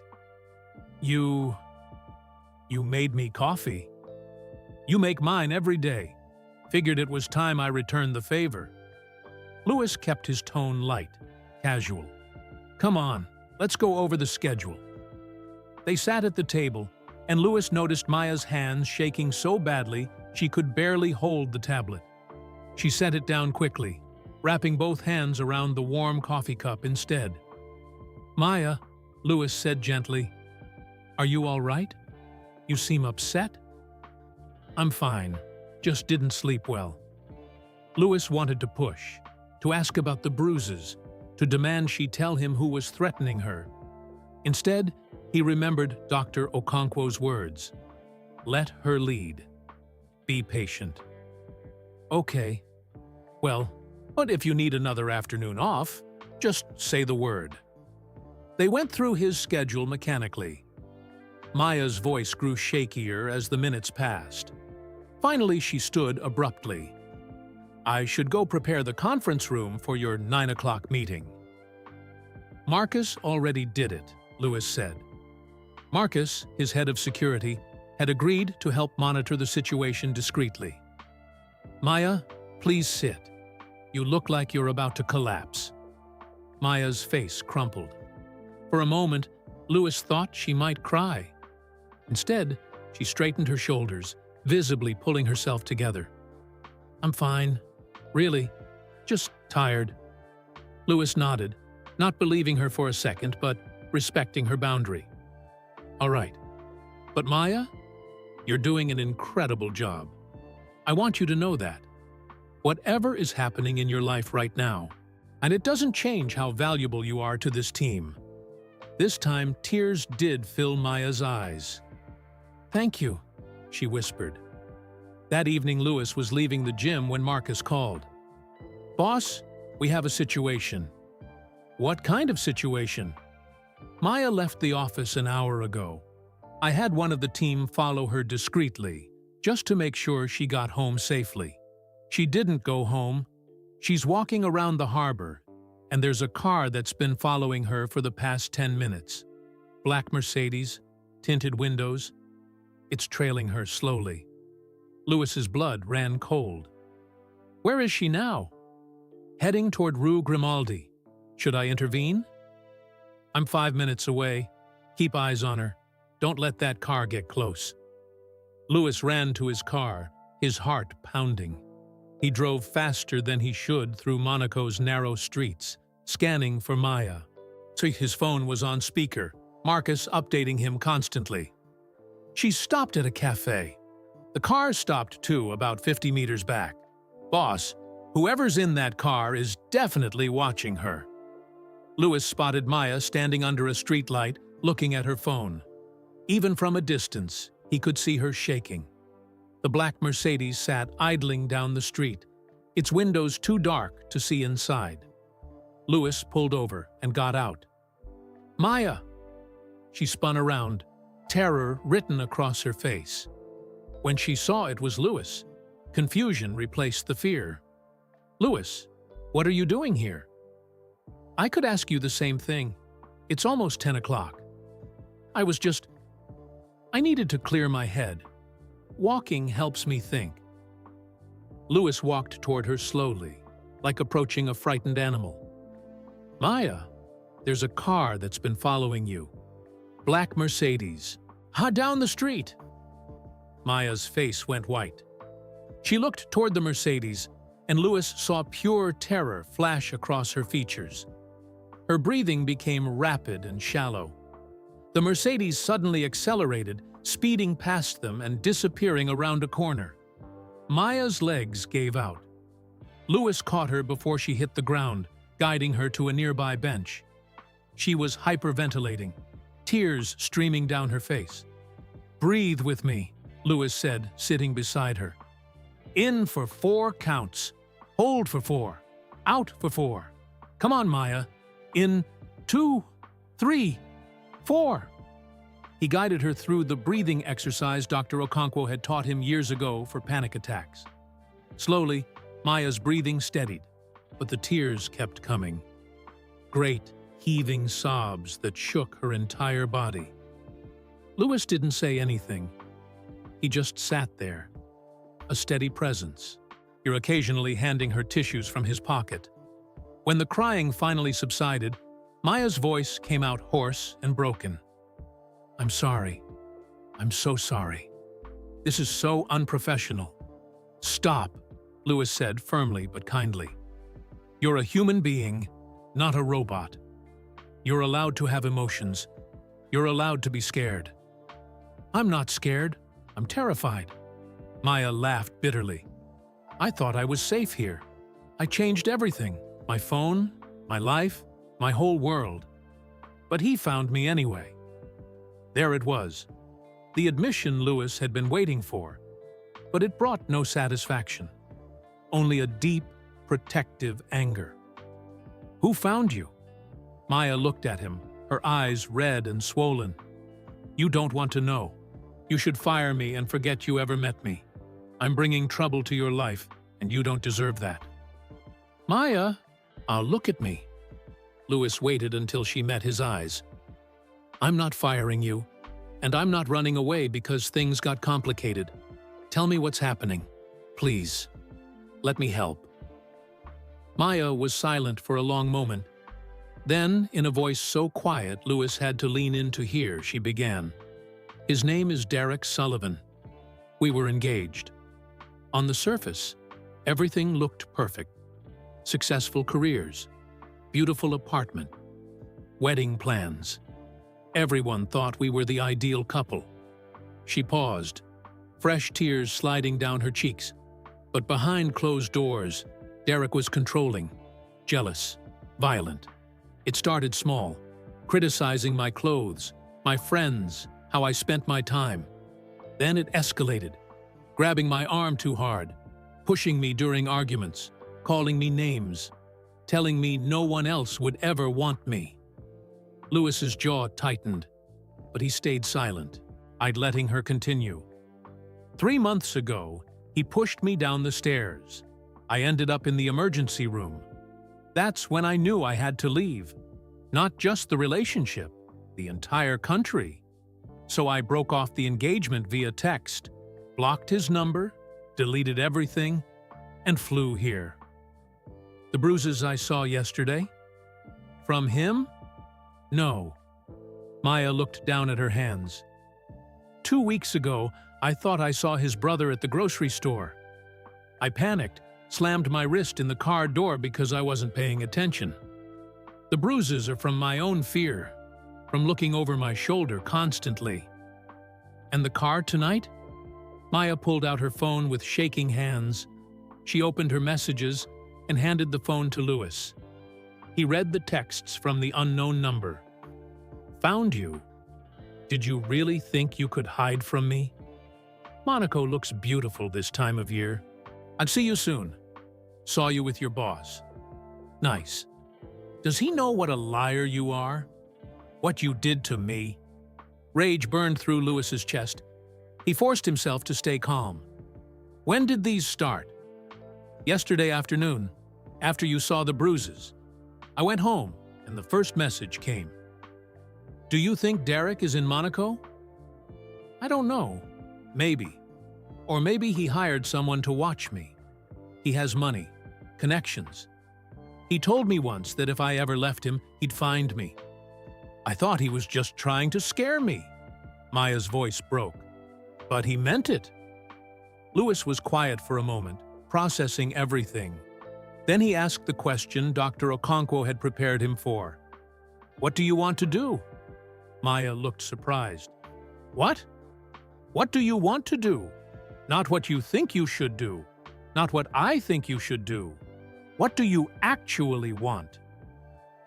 You made me coffee. You make mine every day. Figured it was time I returned the favor." Louis kept his tone light, casual. "Come on, let's go over the schedule." They sat at the table, and Louis noticed Maya's hands shaking so badly she could barely hold the tablet. She set it down quickly, wrapping both hands around the warm coffee cup instead. "Maya," Louis said gently, "are you all right? You seem upset." "I'm fine, just didn't sleep well." Louis wanted to push, to ask about the bruises, to demand she tell him who was threatening her. Instead, he remembered Dr. Okonkwo's words. Let her lead. Be patient. "Okay. Well, but if you need another afternoon off, just say the word." They went through his schedule mechanically. Maya's voice grew shakier as the minutes passed. Finally, she stood abruptly. "I should go prepare the conference room for your 9 o'clock meeting." "Marcus already did it," Louis said. Marcus, his head of security, had agreed to help monitor the situation discreetly. "Maya, please sit. You look like you're about to collapse." Maya's face crumpled. For a moment, Louis thought she might cry. Instead, she straightened her shoulders, visibly pulling herself together. "I'm fine. Really. Just tired." Louis nodded, not believing her for a second, but respecting her boundary. "All right. But Maya, you're doing an incredible job. I want you to know that. Whatever is happening in your life right now, and it doesn't change how valuable you are to this team." This time, tears did fill Maya's eyes. "Thank you," she whispered. That evening, Louis was leaving the gym when Marcus called. "Boss, we have a situation." "What kind of situation?" "Maya left the office an hour ago. I had one of the team follow her discreetly, just to make sure she got home safely. She didn't go home. She's walking around the harbor, and there's a car that's been following her for the past 10 minutes. Black Mercedes, tinted windows. It's trailing her slowly." Louis's blood ran cold. "Where is she now?" "Heading toward Rue Grimaldi. Should I intervene?" "I'm 5 minutes away. Keep eyes on her. Don't let that car get close." Louis ran to his car, his heart pounding. He drove faster than he should through Monaco's narrow streets, scanning for Maya. So his phone was on speaker, Marcus updating him constantly. "She stopped at a cafe. The car stopped too, about 50 meters back. Boss, whoever's in that car is definitely watching her." Louis spotted Maya standing under a streetlight, looking at her phone. Even from a distance, he could see her shaking. The black Mercedes sat idling down the street, its windows too dark to see inside. Louis pulled over and got out. "Maya!" She spun around, terror written across her face. When she saw it was Louis, confusion replaced the fear. "Louis, what are you doing here?" "I could ask you the same thing. It's almost 10 o'clock. I needed to clear my head. Walking helps me think." Louis walked toward her slowly, like approaching a frightened animal. Maya, there's a car that's been following you. Black Mercedes. Down the street. Maya's face went white. She looked toward the Mercedes, and Louis saw pure terror flash across her features. Her breathing became rapid and shallow. The Mercedes suddenly accelerated, speeding past them and disappearing around a corner. Maya's legs gave out. Louis caught her before she hit the ground, guiding her to a nearby bench. She was hyperventilating, tears streaming down her face. "Breathe with me," Louis said, sitting beside her. "In for 4 counts. Hold for 4. Out for 4. Come on, Maya. In 2, 3, 4. He guided her through the breathing exercise Dr. Okonkwo had taught him years ago for panic attacks. Slowly, Maya's breathing steadied, but the tears kept coming. Great, heaving sobs that shook her entire body. Louis didn't say anything. He just sat there, a steady presence, occasionally handing her tissues from his pocket. When the crying finally subsided, Maya's voice came out hoarse and broken. "I'm sorry. I'm so sorry. This is so unprofessional." "Stop," Louis said firmly but kindly. "You're a human being, not a robot. You're allowed to have emotions. You're allowed to be scared." "I'm not scared. I'm terrified." Maya laughed bitterly. "I thought I was safe here. I changed everything. My phone, my life, my whole world. But he found me anyway." There it was. The admission Louis had been waiting for. But it brought no satisfaction. Only a deep, protective anger. "Who found you?" Maya looked at him, her eyes red and swollen. "You don't want to know. You should fire me and forget you ever met me. I'm bringing trouble to your life, and you don't deserve that." "Maya, look at me." Louis waited until she met his eyes. "I'm not firing you, and I'm not running away because things got complicated. Tell me what's happening. Please. Let me help." Maya was silent for a long moment. Then, in a voice so quiet Louis had to lean in to hear, she began. "His name is Derek Sullivan. We were engaged. On the surface, everything looked perfect. Successful careers, beautiful apartment, wedding plans. Everyone thought we were the ideal couple." She paused, fresh tears sliding down her cheeks. But behind closed doors, Derek was controlling, jealous, violent. It started small, criticizing my clothes, my friends, how I spent my time. Then it escalated, grabbing my arm too hard, pushing me during arguments, calling me names, telling me no one else would ever want me. Louis's jaw tightened, but he stayed silent. I'd letting her continue. 3 months ago, he pushed me down the stairs. I ended up in the emergency room. That's when I knew I had to leave. Not just the relationship, the entire country. So I broke off the engagement via text, blocked his number, deleted everything, and flew here. The bruises I saw yesterday? From him? No. Maya looked down at her hands. 2 weeks ago, I thought I saw his brother at the grocery store. I panicked, slammed my wrist in the car door because I wasn't paying attention. The bruises are from my own fear, from looking over my shoulder constantly. And the car tonight? Maya pulled out her phone with shaking hands. She opened her messages and handed the phone to Louis. He read the texts from the unknown number. Found you? Did you really think you could hide from me? Monaco looks beautiful this time of year. I'd see you soon. Saw you with your boss. Nice. Does he know what a liar you are? What you did to me? Rage burned through Louis's chest. He forced himself to stay calm. When did these start? Yesterday afternoon, after you saw the bruises. I went home, and the first message came. Do you think Derek is in Monaco? I don't know. Maybe. Or maybe he hired someone to watch me. He has money, connections. He told me once that if I ever left him, he'd find me. I thought he was just trying to scare me. Maya's voice broke. But he meant it. Louis was quiet for a moment, processing everything. Then he asked the question Dr. Okonkwo had prepared him for. "What do you want to do?" Maya looked surprised. "What? What do you want to do? Not what you think you should do. Not what I think you should do. What do you actually want?"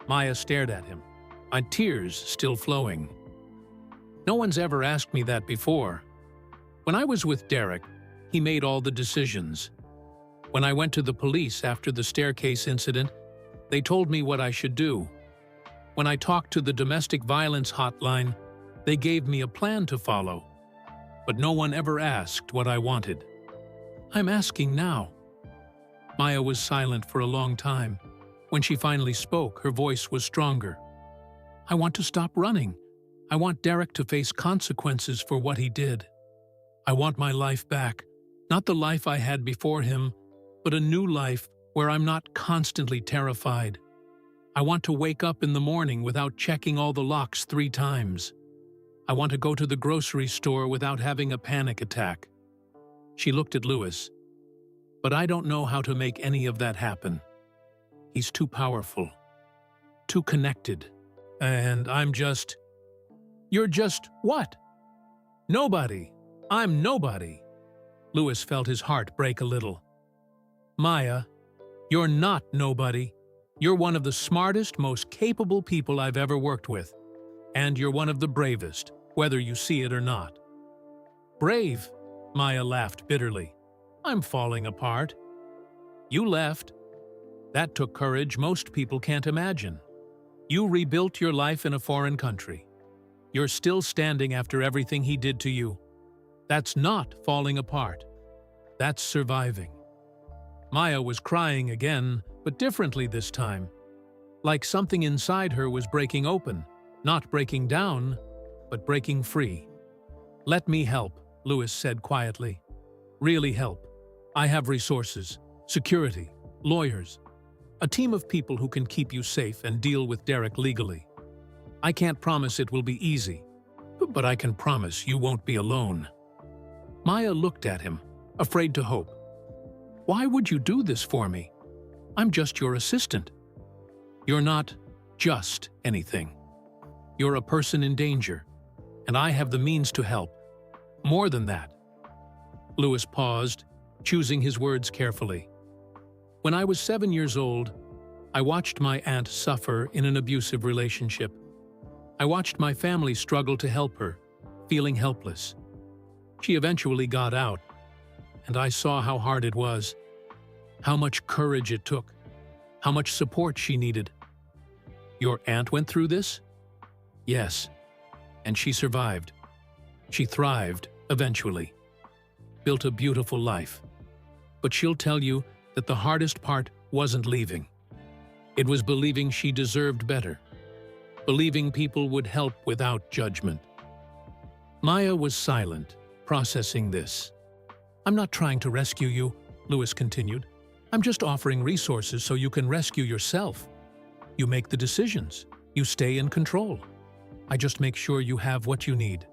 Maya stared at him, my tears still flowing. "No one's ever asked me that before. When I was with Derek, he made all the decisions. When I went to the police after the staircase incident, they told me what I should do. When I talked to the domestic violence hotline, they gave me a plan to follow. But no one ever asked what I wanted. I'm asking now." Maya was silent for a long time. When she finally spoke, her voice was stronger. "I want to stop running. I want Derek to face consequences for what he did. I want my life back, not the life I had before him, but a new life where I'm not constantly terrified. I want to wake up in the morning without checking all the locks 3 times. I want to go to the grocery store without having a panic attack." She looked at Louis. "But I don't know how to make any of that happen. He's too powerful, too connected, and I'm just—" "You're just what?" "Nobody. I'm nobody." Louis felt his heart break a little. "Maya, you're not nobody. You're one of the smartest, most capable people I've ever worked with. And you're one of the bravest, whether you see it or not." "Brave?" Maya laughed bitterly. "I'm falling apart. You left. That took courage most people can't imagine. You rebuilt your life in a foreign country. You're still standing after everything he did to you. That's not falling apart. That's surviving." Maya was crying again, but differently this time. Like something inside her was breaking open, not breaking down, but breaking free. "Let me help," Louis said quietly. "Really help. I have resources, security, lawyers, a team of people who can keep you safe and deal with Derek legally. I can't promise it will be easy, but I can promise you won't be alone." Maya looked at him, afraid to hope. "Why would you do this for me? I'm just your assistant." "You're not just anything. You're a person in danger, and I have the means to help. More than that." Louis paused, choosing his words carefully. "When I was 7 years old, I watched my aunt suffer in an abusive relationship. I watched my family struggle to help her, feeling helpless. She eventually got out, and I saw how hard it was, how much courage it took, how much support she needed." "Your aunt went through this?" "Yes, and she survived. She thrived, eventually. Built a beautiful life. But she'll tell you that the hardest part wasn't leaving. It was believing she deserved better. Believing people would help without judgment." Maya was silent, processing this. "I'm not trying to rescue you," Louis continued. "I'm just offering resources so you can rescue yourself. You make the decisions. You stay in control. I just make sure you have what you need."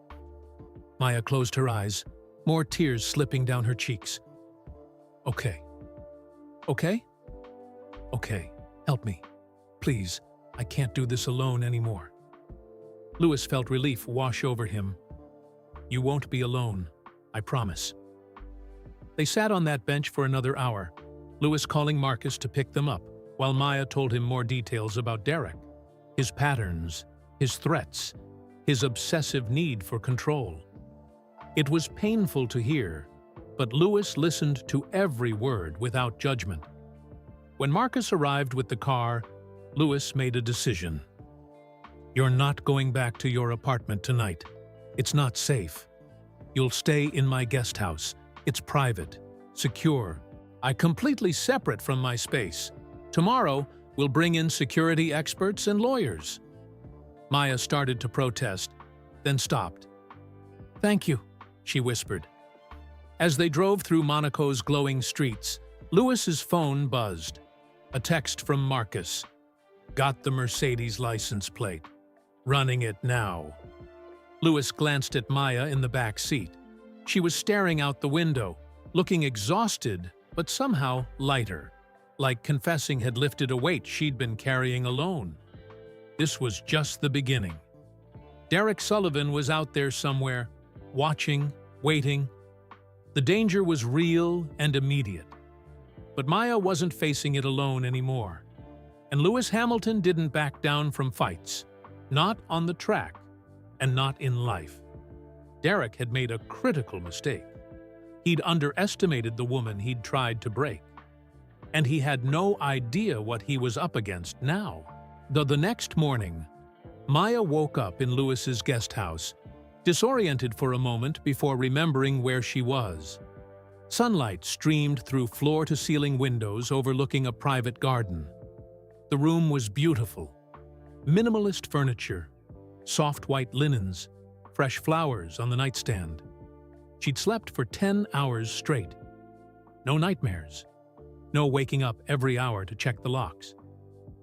Maya closed her eyes, more tears slipping down her cheeks. "Okay. Okay? Okay, help me. Please, I can't do this alone anymore." Louis felt relief wash over him. "You won't be alone, I promise." They sat on that bench for another hour, Louis calling Marcus to pick them up, while Maya told him more details about Derek, his patterns, his threats, his obsessive need for control. It was painful to hear, but Louis listened to every word without judgment. When Marcus arrived with the car, Louis made a decision. "You're not going back to your apartment tonight. It's not safe. You'll stay in my guest house. It's private, secure, completely separate from my space. Tomorrow, we'll bring in security experts and lawyers." Maya started to protest, then stopped. "Thank you," she whispered. As they drove through Monaco's glowing streets, Louis's phone buzzed. A text from Marcus. Got the Mercedes license plate. Running it now. Louis glanced at Maya in the back seat. She was staring out the window, looking exhausted, but somehow lighter, like confessing had lifted a weight she'd been carrying alone. This was just the beginning. Derek Sullivan was out there somewhere, watching, waiting. The danger was real and immediate. But Maya wasn't facing it alone anymore. And Lewis Hamilton didn't back down from fights. Not on the track, and not in life. Derek had made a critical mistake. He'd underestimated the woman he'd tried to break. And he had no idea what he was up against now. The next morning, Maya woke up in Lewis's guest house, disoriented for a moment before remembering where she was. Sunlight streamed through floor-to-ceiling windows overlooking a private garden. The room was beautiful. Minimalist furniture, soft white linens, fresh flowers on the nightstand. She'd slept for 10 hours straight. No nightmares. No waking up every hour to check the locks.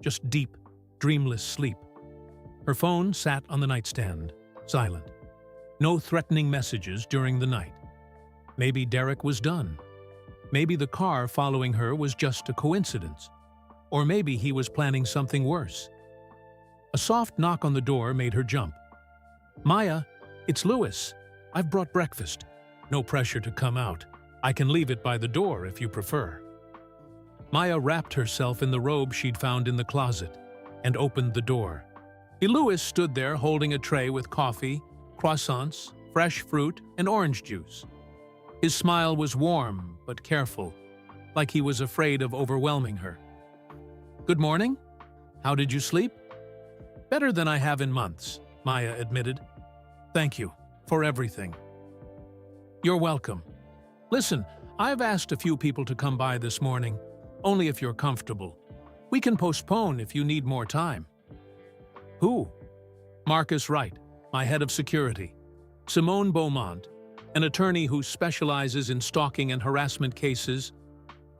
Just deep, dreamless sleep. Her phone sat on the nightstand, silent. No threatening messages during the night. Maybe Derek was done. Maybe the car following her was just a coincidence. Or maybe he was planning something worse. A soft knock on the door made her jump. Maya, it's Louis. I've brought breakfast. No pressure to come out. I can leave it by the door if you prefer. Maya wrapped herself in the robe she'd found in the closet and opened the door. Louis stood there holding a tray with coffee, croissants, fresh fruit, and orange juice. His smile was warm but careful, like he was afraid of overwhelming her. Good morning. How did you sleep? Better than I have in months, Maya admitted. Thank you for everything. You're welcome. Listen, I've asked a few people to come by this morning, only if you're comfortable. We can postpone if you need more time. Who? Marcus Wright, my head of security. Simone Beaumont, an attorney who specializes in stalking and harassment cases,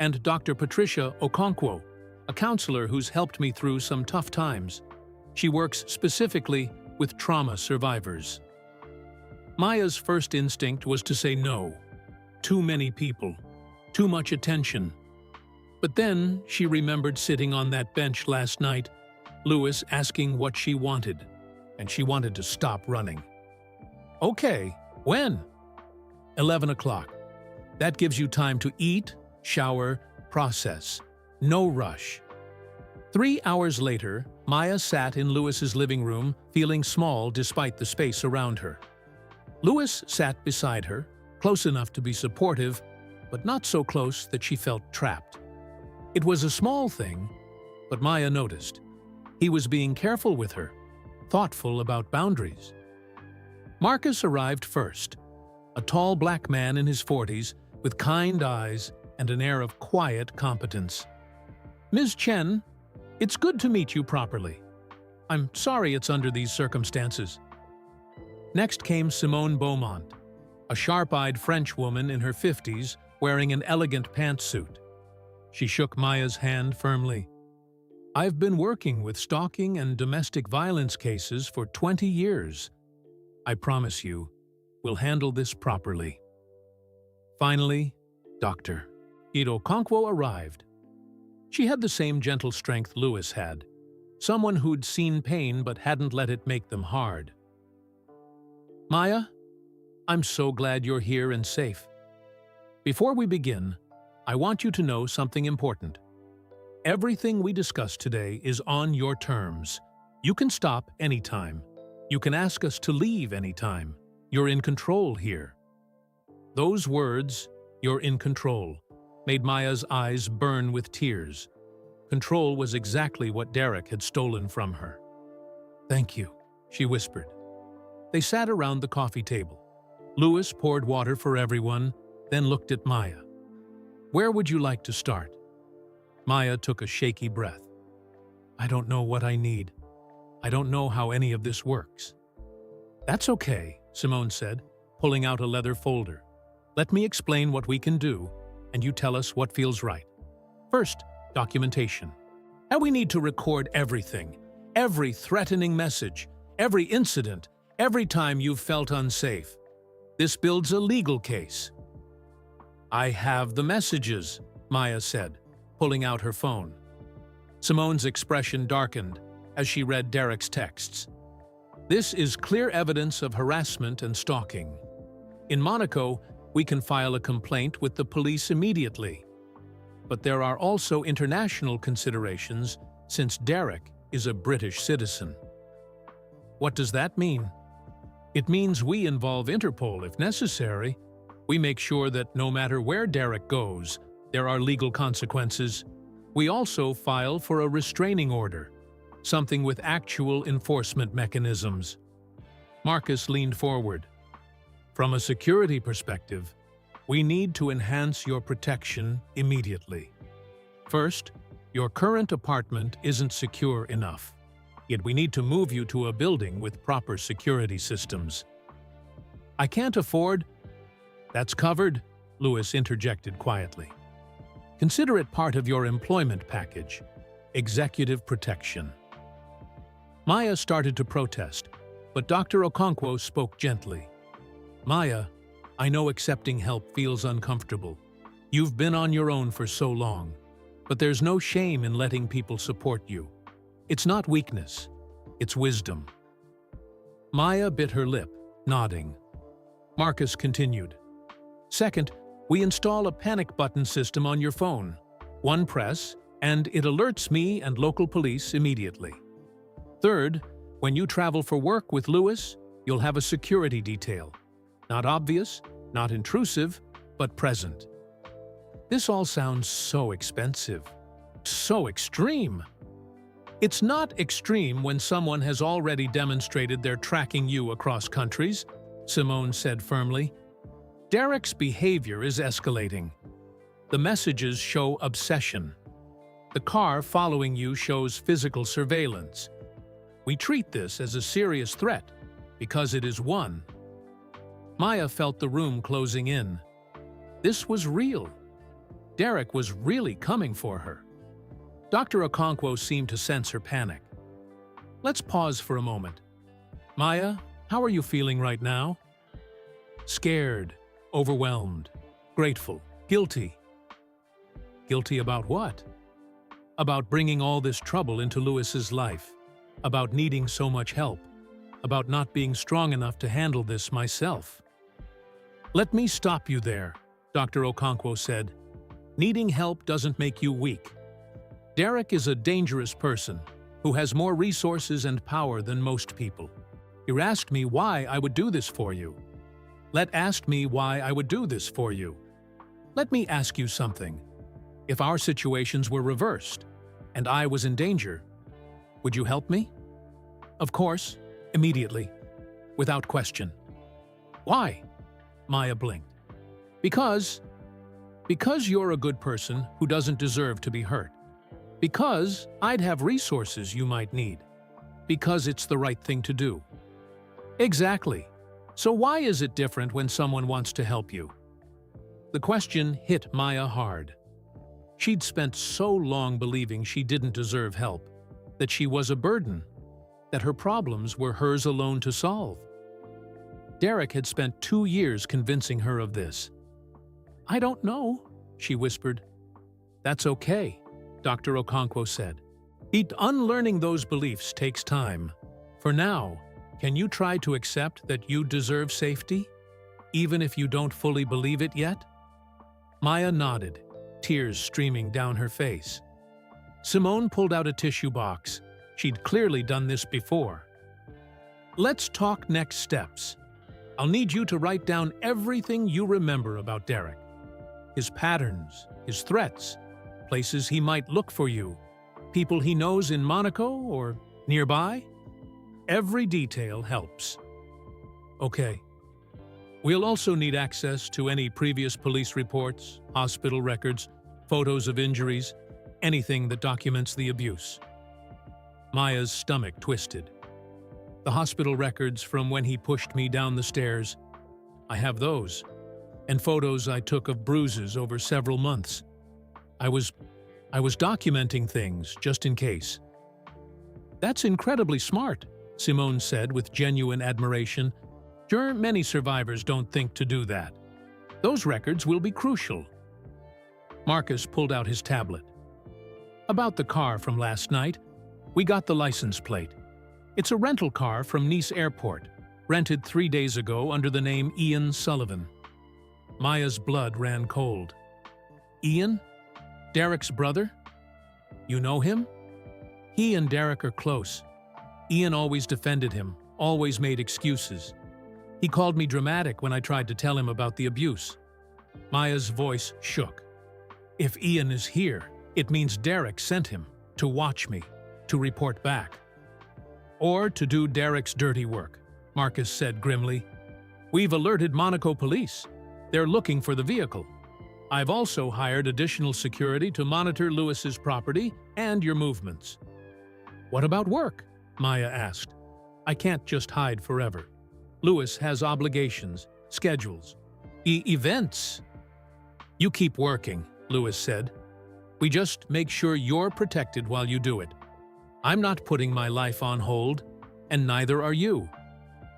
and Dr. Patricia Okonkwo, a counselor who's helped me through some tough times. She works specifically with trauma survivors. Maya's first instinct was to say no. Too many people. Too much attention. But then she remembered sitting on that bench last night, Louis asking what she wanted, and she wanted to stop running. Okay, when? 11 o'clock. That gives you time to eat, shower, process. No rush. 3 hours later, Maya sat in Louis's living room, feeling small despite the space around her. Louis sat beside her, close enough to be supportive, but not so close that she felt trapped. It was a small thing, but Maya noticed. He was being careful with her, thoughtful about boundaries. Marcus arrived first, a tall black man in his 40s with kind eyes and an air of quiet competence. Ms. Chen, it's good to meet you properly. I'm sorry it's under these circumstances. Next came Simone Beaumont, a sharp-eyed French woman in her 50s wearing an elegant pantsuit. She shook Maya's hand firmly. I've been working with stalking and domestic violence cases for 20 years. I promise you, we'll handle this properly. Finally, Dr. Okonkwo arrived. She had the same gentle strength Louis had, someone who'd seen pain but hadn't let it make them hard. Maya, I'm so glad you're here and safe. Before we begin, I want you to know something important. Everything we discuss today is on your terms. You can stop anytime. You can ask us to leave anytime. You're in control here. Those words, you're in control, made Maya's eyes burn with tears. Control was exactly what Derek had stolen from her. Thank you, she whispered. They sat around the coffee table. Louis poured water for everyone, then looked at Maya. Where would you like to start? Maya took a shaky breath. I don't know what I need. I don't know how any of this works. That's okay, Simone said, pulling out a leather folder. Let me explain what we can do, and you tell us what feels right. First, documentation. And we need to record everything, every threatening message, every incident, every time you've felt unsafe. This builds a legal case. I have the messages, Maya said, pulling out her phone. Simone's expression darkened as she read Derek's texts. This is clear evidence of harassment and stalking. In Monaco, we can file a complaint with the police immediately. But there are also international considerations since Derek is a British citizen. What does that mean? It means we involve Interpol if necessary. We make sure that no matter where Derek goes, there are legal consequences. We also file for a restraining order, something with actual enforcement mechanisms. Marcus leaned forward. From a security perspective, we need to enhance your protection immediately. First, your current apartment isn't secure enough, yet we need to move you to a building with proper security systems. I can't afford... That's covered, Lewis interjected quietly. Consider it part of your employment package, executive protection. Maya started to protest, but Dr. Okonkwo spoke gently. Maya, I know accepting help feels uncomfortable. You've been on your own for so long, but there's no shame in letting people support you. It's not weakness, it's wisdom. Maya bit her lip, nodding. Marcus continued. Second, we install a panic button system on your phone. One press, and it alerts me and local police immediately. Third, when you travel for work with Lewis, you'll have a security detail. Not obvious, not intrusive, but present. This all sounds so expensive, so extreme. It's not extreme when someone has already demonstrated they're tracking you across countries, Simone said firmly. Derek's behavior is escalating. The messages show obsession. The car following you shows physical surveillance. We treat this as a serious threat because it is one. Maya felt the room closing in. This was real. Derek was really coming for her. Dr. Okonkwo seemed to sense her panic. Let's pause for a moment. Maya, how are you feeling right now? Scared, overwhelmed, grateful, guilty. Guilty about what? About bringing all this trouble into Lewis's life, about needing so much help, about not being strong enough to handle this myself. Let me stop you there, Dr. Okonkwo said. Needing help doesn't make you weak. Derek is a dangerous person who has more resources and power than most people. You asked me why I would do this for you. Let me ask you something. If our situations were reversed, and I was in danger, would you help me? Of course, immediately, without question. Why? Maya blinked. Because you're a good person who doesn't deserve to be hurt. Because I'd have resources you might need. Because it's the right thing to do. Exactly. So why is it different when someone wants to help you? The question hit Maya hard. She'd spent so long believing she didn't deserve help, that she was a burden, that her problems were hers alone to solve. Derek had spent 2 years convincing her of this. I don't know, she whispered. That's okay, Dr. Okonkwo said. Unlearning those beliefs takes time. For now, can you try to accept that you deserve safety, even if you don't fully believe it yet? Maya nodded, tears streaming down her face. Simone pulled out a tissue box. She'd clearly done this before. Let's talk next steps. I'll need you to write down everything you remember about Derek. His patterns, his threats, places he might look for you, people he knows in Monaco or nearby. Every detail helps. Okay. We'll also need access to any previous police reports, hospital records, photos of injuries, anything that documents the abuse. Maya's stomach twisted. The hospital records from when he pushed me down the stairs, I have those, and photos I took of bruises over several months. I was I was documenting things, just in case. That's incredibly smart, Simone said with genuine admiration. Sure, many survivors don't think to do that. Those records will be crucial. Marcus pulled out his tablet. About the car from last night, we got the license plate. It's a rental car from Nice Airport, rented 3 days ago under the name Ian Sullivan. Maya's blood ran cold. Ian? Derek's brother? You know him? He and Derek are close. Ian always defended him, always made excuses. He called me dramatic when I tried to tell him about the abuse. Maya's voice shook. If Ian is here, it means Derek sent him to watch me, to report back. Or to do Derek's dirty work, Marcus said grimly. We've alerted Monaco police. They're looking for the vehicle. I've also hired additional security to monitor Lewis's property and your movements. What about work? Maya asked. I can't just hide forever. Lewis has obligations, schedules, events. You keep working, Lewis said. We just make sure you're protected while you do it. I'm not putting my life on hold, and neither are you.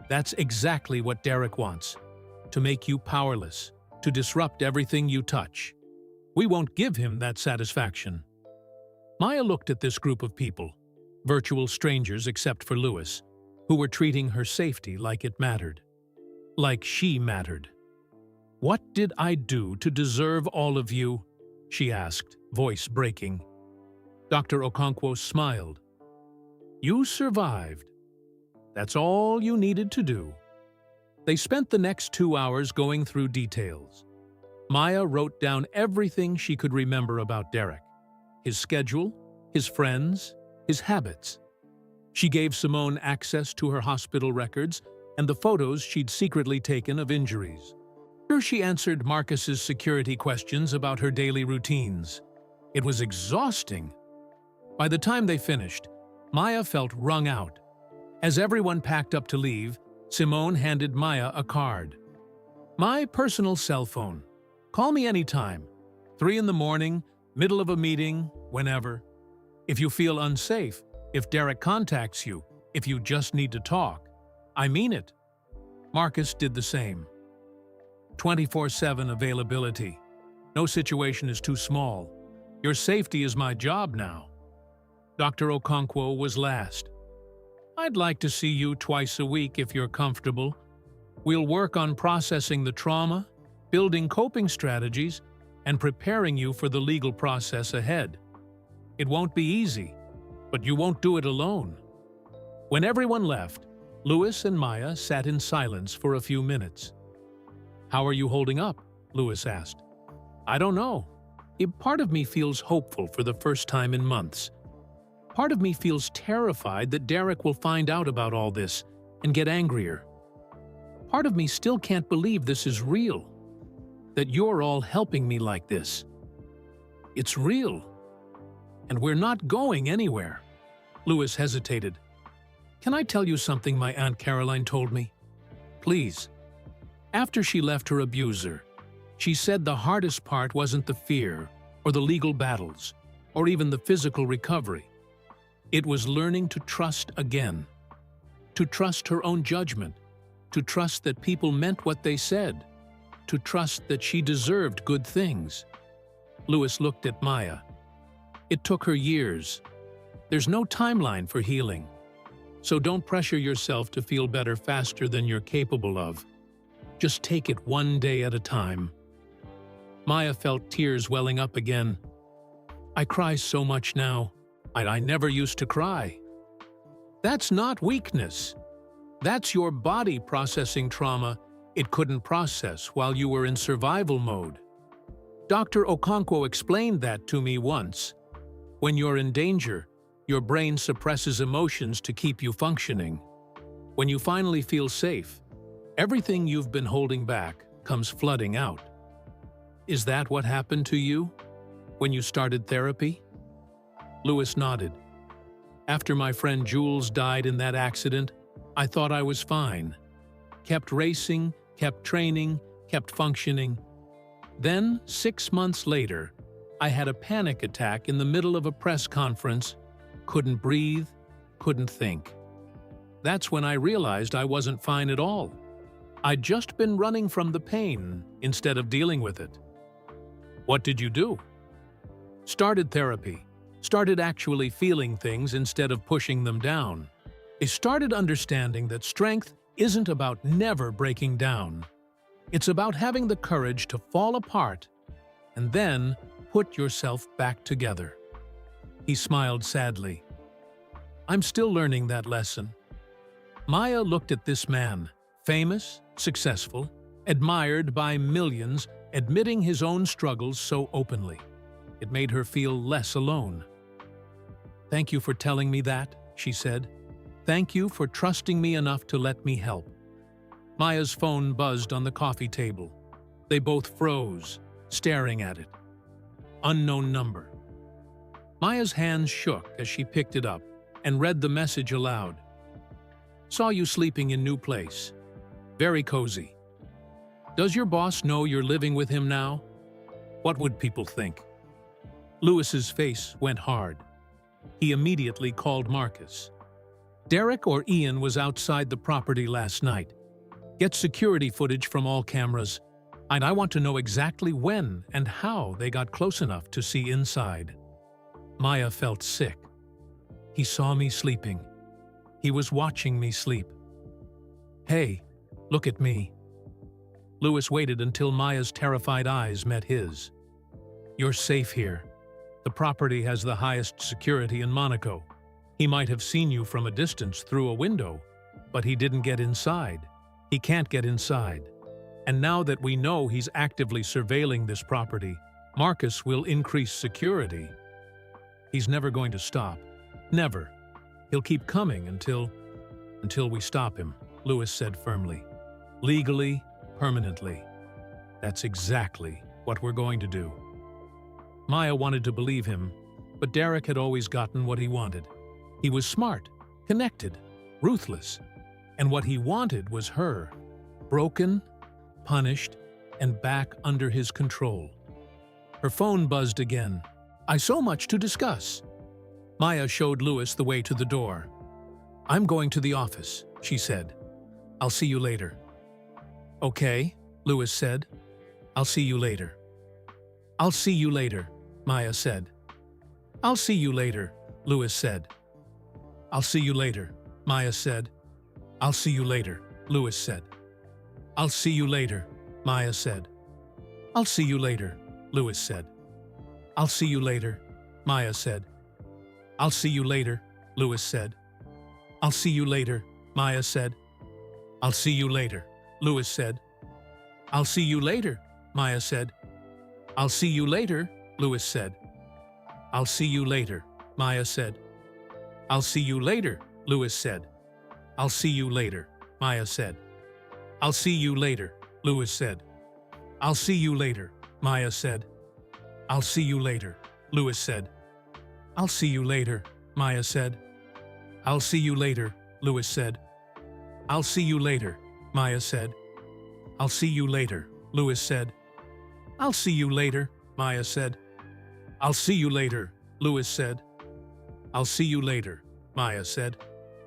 That's exactly what Derek wants, to make you powerless, to disrupt everything you touch. We won't give him that satisfaction. Maya looked at this group of people, virtual strangers except for Lewis, who were treating her safety like it mattered. Like she mattered. What did I do to deserve all of you? She asked, voice breaking. Dr. Okonkwo smiled. You survived. That's all you needed to do. They spent the next 2 hours going through details. Maya wrote down everything she could remember about Derek. His schedule, his friends, his habits. She gave Simone access to her hospital records and the photos she'd secretly taken of injuries. Sure, she answered Marcus's security questions about her daily routines. It was exhausting. By the time they finished, Maya felt wrung out. As everyone packed up to leave, Simone handed Maya a card. My personal cell phone. Call me anytime. 3 in the morning, middle of a meeting, whenever. If you feel unsafe, if Derek contacts you, if you just need to talk. I mean it. Marcus did the same. 24/7 availability. No situation is too small. Your safety is my job now. Dr. Okonkwo was last. I'd like to see you twice a week if you're comfortable. We'll work on processing the trauma, building coping strategies, and preparing you for the legal process ahead. It won't be easy, but you won't do it alone. When everyone left, Lewis and Maya sat in silence for a few minutes. How are you holding up? Lewis asked. I don't know. A part of me feels hopeful for the first time in months. Part of me feels terrified that Derek will find out about all this and get angrier. Part of me still can't believe this is real, that you're all helping me like this. It's real, and we're not going anywhere. Lewis hesitated. Can I tell you something my Aunt Caroline told me? Please. After she left her abuser, she said the hardest part wasn't the fear or the legal battles or even the physical recovery. It was learning to trust again, to trust her own judgment, to trust that people meant what they said, to trust that she deserved good things. Lewis looked at Maya. It took her years. There's no timeline for healing, so don't pressure yourself to feel better faster than you're capable of. Just take it one day at a time. Maya felt tears welling up again. I cry so much now. I never used to cry. That's not weakness. That's your body processing trauma it couldn't process while you were in survival mode. Dr. Okonkwo explained that to me once. When you're in danger, your brain suppresses emotions to keep you functioning. When you finally feel safe, everything you've been holding back comes flooding out. Is that what happened to you when you started therapy? Lewis nodded. After my friend Jules died in that accident, I thought I was fine. Kept racing, kept training, kept functioning. Then, 6 months later, I had a panic attack in the middle of a press conference, couldn't breathe, couldn't think. That's when I realized I wasn't fine at all. I'd just been running from the pain instead of dealing with it. What did you do? Started therapy. Started actually feeling things instead of pushing them down. I started understanding that strength isn't about never breaking down. It's about having the courage to fall apart and then put yourself back together. He smiled sadly. I'm still learning that lesson. Maya looked at this man, famous, successful, admired by millions, admitting his own struggles so openly. It made her feel less alone. Thank you for telling me that, she said. Thank you for trusting me enough to let me help. Maya's phone buzzed on the coffee table. They both froze, staring at it. Unknown number. Maya's hands shook as she picked it up and read the message aloud. Saw you sleeping in new place. Very cozy. Does your boss know you're living with him now? What would people think? Lewis's face went hard. He immediately called Marcus. Derek or Ian was outside the property last night. Get security footage from all cameras, and I want to know exactly when and how they got close enough to see inside. Maya felt sick. He saw me sleeping. He was watching me sleep. Hey, look at me. Lewis waited until Maya's terrified eyes met his. You're safe here. The property has the highest security in Monaco. He might have seen you from a distance through a window, but he didn't get inside. He can't get inside. And now that we know he's actively surveilling this property, Marcus will increase security. He's never going to stop. Never. He'll keep coming until we stop him, Lewis said firmly. Legally, permanently. That's exactly what we're going to do. Maya wanted to believe him, but Derek had always gotten what he wanted. He was smart, connected, ruthless, and what he wanted was her, broken, punished, and back under his control. Her phone buzzed again. I so much to discuss. Maya showed Lewis the way to the door. I'm going to the office, she said. I'll see you later. Okay, Lewis said. I'll see you later. I'll see you later, Maya said. I'll see you later, Lewis said. I'll see you later, Maya said. I'll see you later, Lewis said. I'll see you later, Maya said. I'll see you later, Lewis said. I'll see you later, Maya said. I'll see you later, Lewis said. I'll see you later, Maya said. I'll see you later, Lewis said. I'll see you later, Maya said. I'll see you later, Lewis said. I'll see you later, Maya said. I'll see you later, Lewis said. I'll see you later, Maya said. I'll see you later, Lewis said. I'll see you later, Maya said. I'll see you later, Lewis said. I'll see you later, Maya said. I'll see you later, Lewis said. I'll see you later, Maya said. I'll see you later, Lewis said. I'll see you later, Maya said. I'll see you later, Lewis said. I'll see you later, Maya said.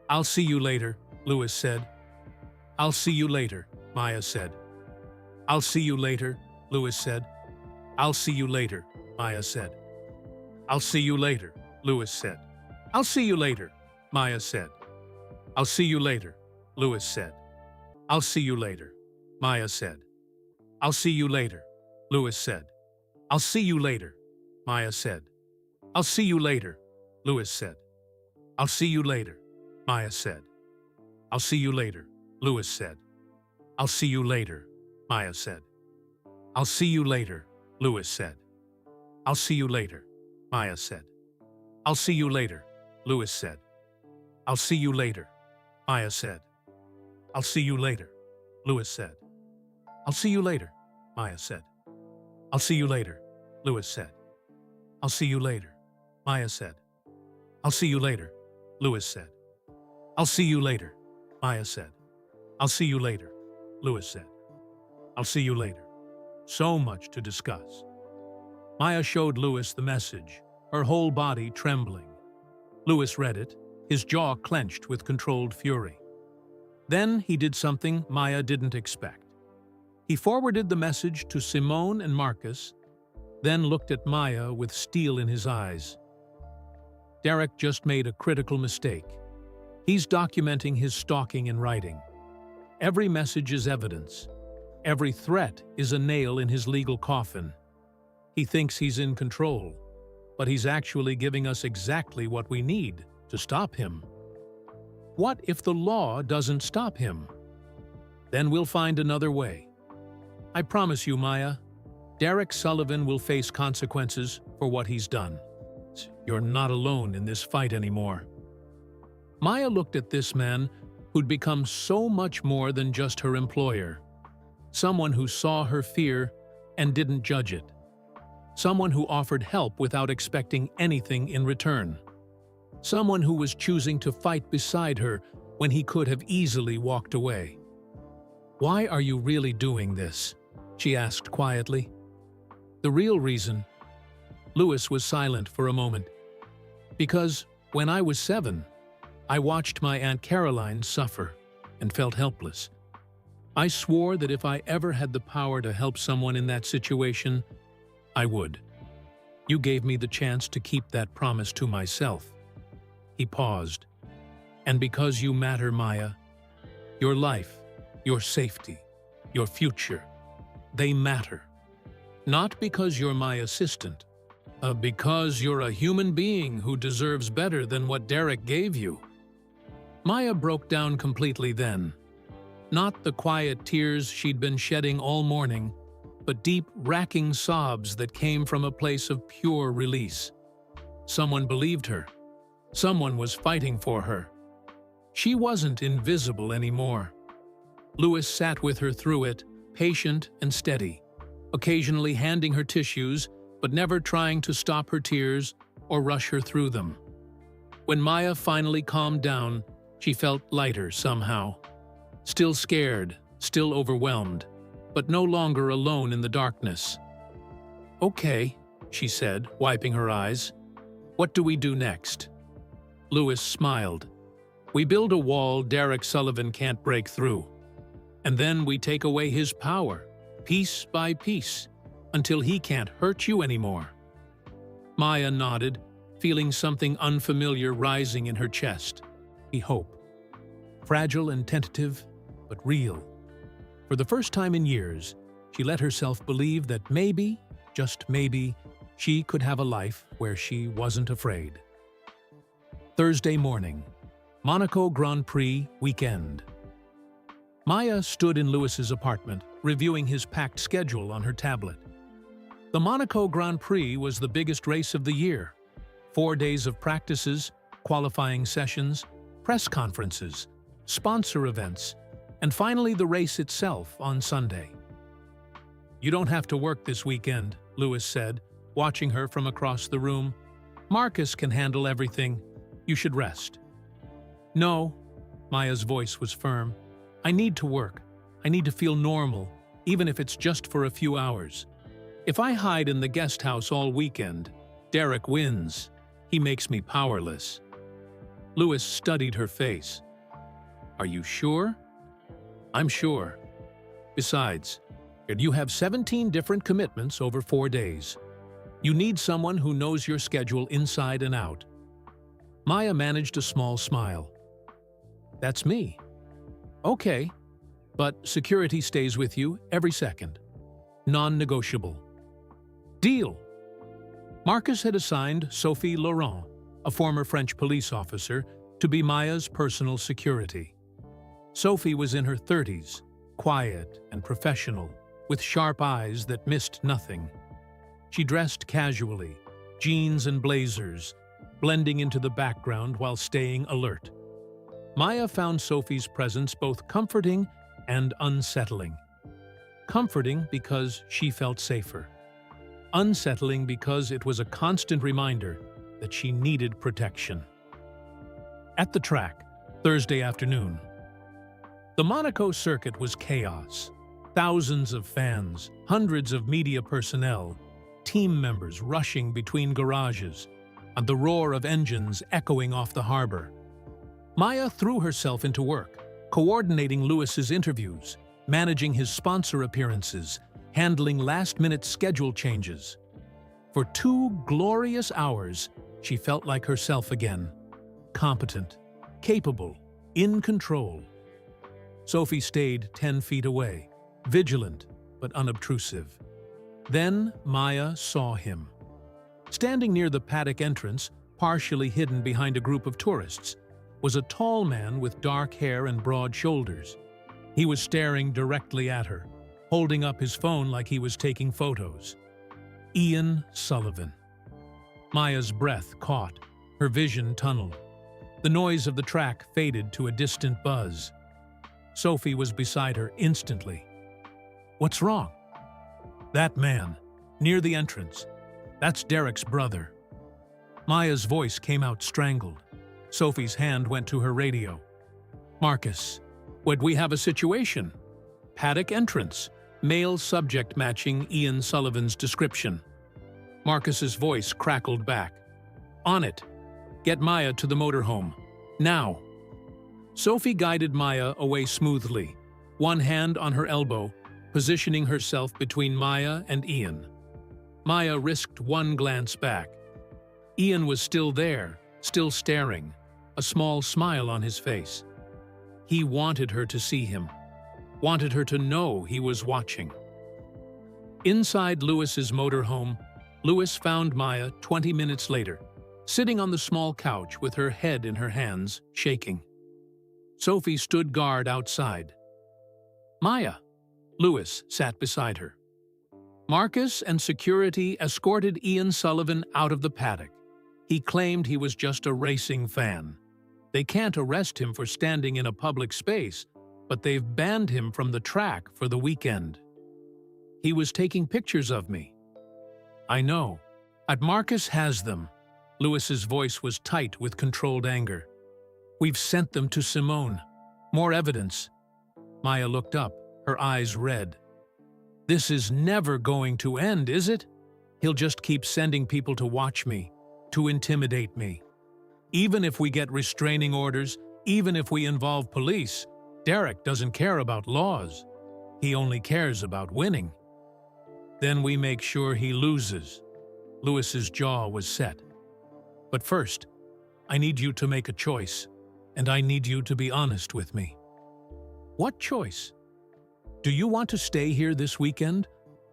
I'll see you later, Lewis said. I'll see you later, Maya said. I'll see you later, Lewis said. I'll see you later, Maya said. I'll see you later, Lewis said. I'll see you later, Maya said. I'll see you later, Lewis said. I'll see you later, Maya said. I'll see you later, Lewis said. I'll see you later, Maya said. I'll see you later, Lewis said. I'll see you later, Maya said. I'll see you later, Lewis said. I'll see you later, Maya said. I'll see you later, Lewis said. I'll see you later, Maya said. I'll see you later, Lewis said. I'll see you later, Maya said. I'll see you later, Lewis said. I'll see you later, Maya said. I'll see you later, Lewis said. I'll see you later, Maya said. I'll see you later, Lewis said. I'll see you later, Maya said. I'll see you later, Lewis said. I'll see you later. So much to discuss. Maya showed Louis the message, her whole body trembling. Louis read it, his jaw clenched with controlled fury. Then he did something Maya didn't expect. He forwarded the message to Simone and Marcus, then looked at Maya with steel in his eyes. Derek just made a critical mistake. He's documenting his stalking in writing. Every message is evidence. Every threat is a nail in his legal coffin. He thinks he's in control, but he's actually giving us exactly what we need to stop him. What if the law doesn't stop him? Then we'll find another way. I promise you, Maya, Derek Sullivan will face consequences for what he's done. You're not alone in this fight anymore. Maya looked at this man who'd become so much more than just her employer. Someone who saw her fear and didn't judge it. Someone who offered help without expecting anything in return. Someone who was choosing to fight beside her when he could have easily walked away. "Why are you really doing this?" she asked quietly. The real reason. Louis was silent for a moment. Because when I was 7, I watched my Aunt Caroline suffer and felt helpless. I swore that if I ever had the power to help someone in that situation, I would. You gave me the chance to keep that promise to myself. He paused. And because you matter, Maya, your life, your safety, your future, they matter. Not because you're my assistant, because you're a human being who deserves better than what Derek gave you. Maya broke down completely then. Not the quiet tears she'd been shedding all morning, but deep, racking sobs that came from a place of pure release. Someone believed her. Someone was fighting for her. She wasn't invisible anymore. Louis sat with her through it, patient and steady, occasionally handing her tissues, but never trying to stop her tears or rush her through them. When Maya finally calmed down, she felt lighter somehow. Still scared, still overwhelmed, but no longer alone in the darkness. "Okay," she said, wiping her eyes. "What do we do next?" Louis smiled. "We build a wall Derek Sullivan can't break through. And then we take away his power, piece by piece, until he can't hurt you anymore." Maya nodded, feeling something unfamiliar rising in her chest. Hope. Fragile and tentative, but real. For the first time in years, she let herself believe that maybe, just maybe, she could have a life where she wasn't afraid. Thursday morning, Monaco Grand Prix weekend. Maya stood in Louis's apartment, reviewing his packed schedule on her tablet. The Monaco Grand Prix was the biggest race of the year. 4 days of practices, qualifying sessions, press conferences, sponsor events, and finally the race itself on Sunday. "You don't have to work this weekend," Louis said, watching her from across the room. "Marcus can handle everything. You should rest." "No," Maya's voice was firm. "I need to work. I need to feel normal, even if it's just for a few hours. If I hide in the guest house all weekend, Derek wins. He makes me powerless." Louis studied her face. "Are you sure?" "I'm sure. Besides, you have 17 different commitments over 4 days. You need someone who knows your schedule inside and out." Maya managed a small smile. "That's me." "Okay, but security stays with you every second. Non-negotiable." "Deal." Marcus had assigned Sophie Laurent, a former French police officer, to be Maya's personal security. Sophie was in her 30s, quiet and professional, with sharp eyes that missed nothing. She dressed casually, jeans and blazers, blending into the background while staying alert. Maya found Sophie's presence both comforting and unsettling. Comforting because she felt safer. Unsettling because it was a constant reminder that she needed protection. At the track, Thursday afternoon. The Monaco circuit was chaos. Thousands of fans, hundreds of media personnel, team members rushing between garages, and the roar of engines echoing off the harbor. Maya threw herself into work, coordinating Lewis's interviews, managing his sponsor appearances, handling last-minute schedule changes. For 2 glorious hours, she felt like herself again, competent, capable, in control. Sophie stayed 10 feet away, vigilant but unobtrusive. Then Maya saw him. Standing near the paddock entrance, partially hidden behind a group of tourists, was a tall man with dark hair and broad shoulders. He was staring directly at her, holding up his phone like he was taking photos. Ian Sullivan. Maya's breath caught, her vision tunneled. The noise of the track faded to a distant buzz. Sophie was beside her instantly. "What's wrong?" "That man, near the entrance. That's Derek's brother." Maya's voice came out strangled. Sophie's hand went to her radio. "Marcus, would we have a situation? Paddock entrance, male subject matching Ian Sullivan's description." Marcus's voice crackled back. "On it. Get Maya to the motorhome. Now." Sophie guided Maya away smoothly, one hand on her elbow, positioning herself between Maya and Ian. Maya risked one glance back. Ian was still there, still staring, a small smile on his face. He wanted her to see him, wanted her to know he was watching. Inside Lewis's motorhome, Lewis found Maya 20 minutes later, sitting on the small couch with her head in her hands, shaking. Sophie stood guard outside. "Maya." Lewis sat beside her. Marcus and security escorted Ian Sullivan out of the paddock. He claimed he was just a racing fan. They can't arrest him for standing in a public space, but they've banned him from the track for the weekend. "He was taking pictures of me." "I know. Marcus has them." Lewis's voice was tight with controlled anger. "We've sent them to Simone. More evidence." Maya looked up, her eyes red. "This is never going to end, is it? He'll just keep sending people to watch me, to intimidate me. Even if we get restraining orders, even if we involve police, Derek doesn't care about laws. He only cares about winning. Then we make sure he loses." Lewis's jaw was set. "But first, I need you to make a choice, and I need you to be honest with me." "What choice? Do you want to stay here this weekend,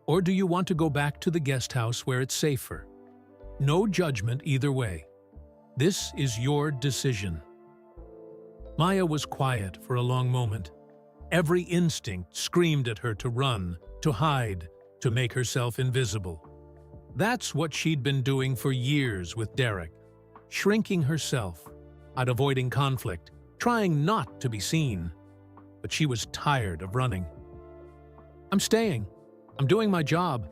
or do you want to go back to the guest house where it's safer? No judgment either way. This is your decision." Maya was quiet for a long moment. Every instinct screamed at her to run, to hide, to make herself invisible. That's what she'd been doing for years with Derek, shrinking herself, out avoiding conflict, trying not to be seen. But she was tired of running. "I'm staying. I'm doing my job.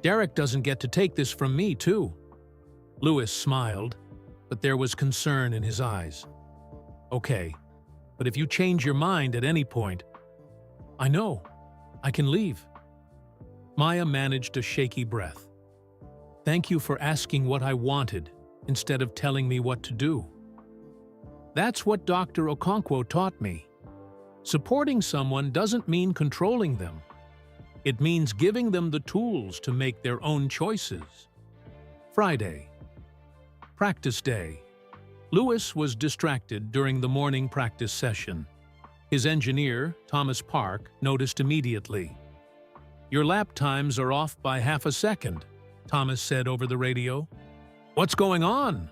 Derek doesn't get to take this from me, too." Lewis smiled, but there was concern in his eyes. "Okay, but if you change your mind at any point..." "I know. I can leave." Maya managed a shaky breath. "Thank you for asking what I wanted instead of telling me what to do. That's what Dr. Okonkwo taught me. Supporting someone doesn't mean controlling them. It means giving them the tools to make their own choices." Friday. Practice day. Lewis was distracted during the morning practice session. His engineer, Thomas Park, noticed immediately. "Your lap times are off by half a second," Thomas said over the radio. "What's going on?"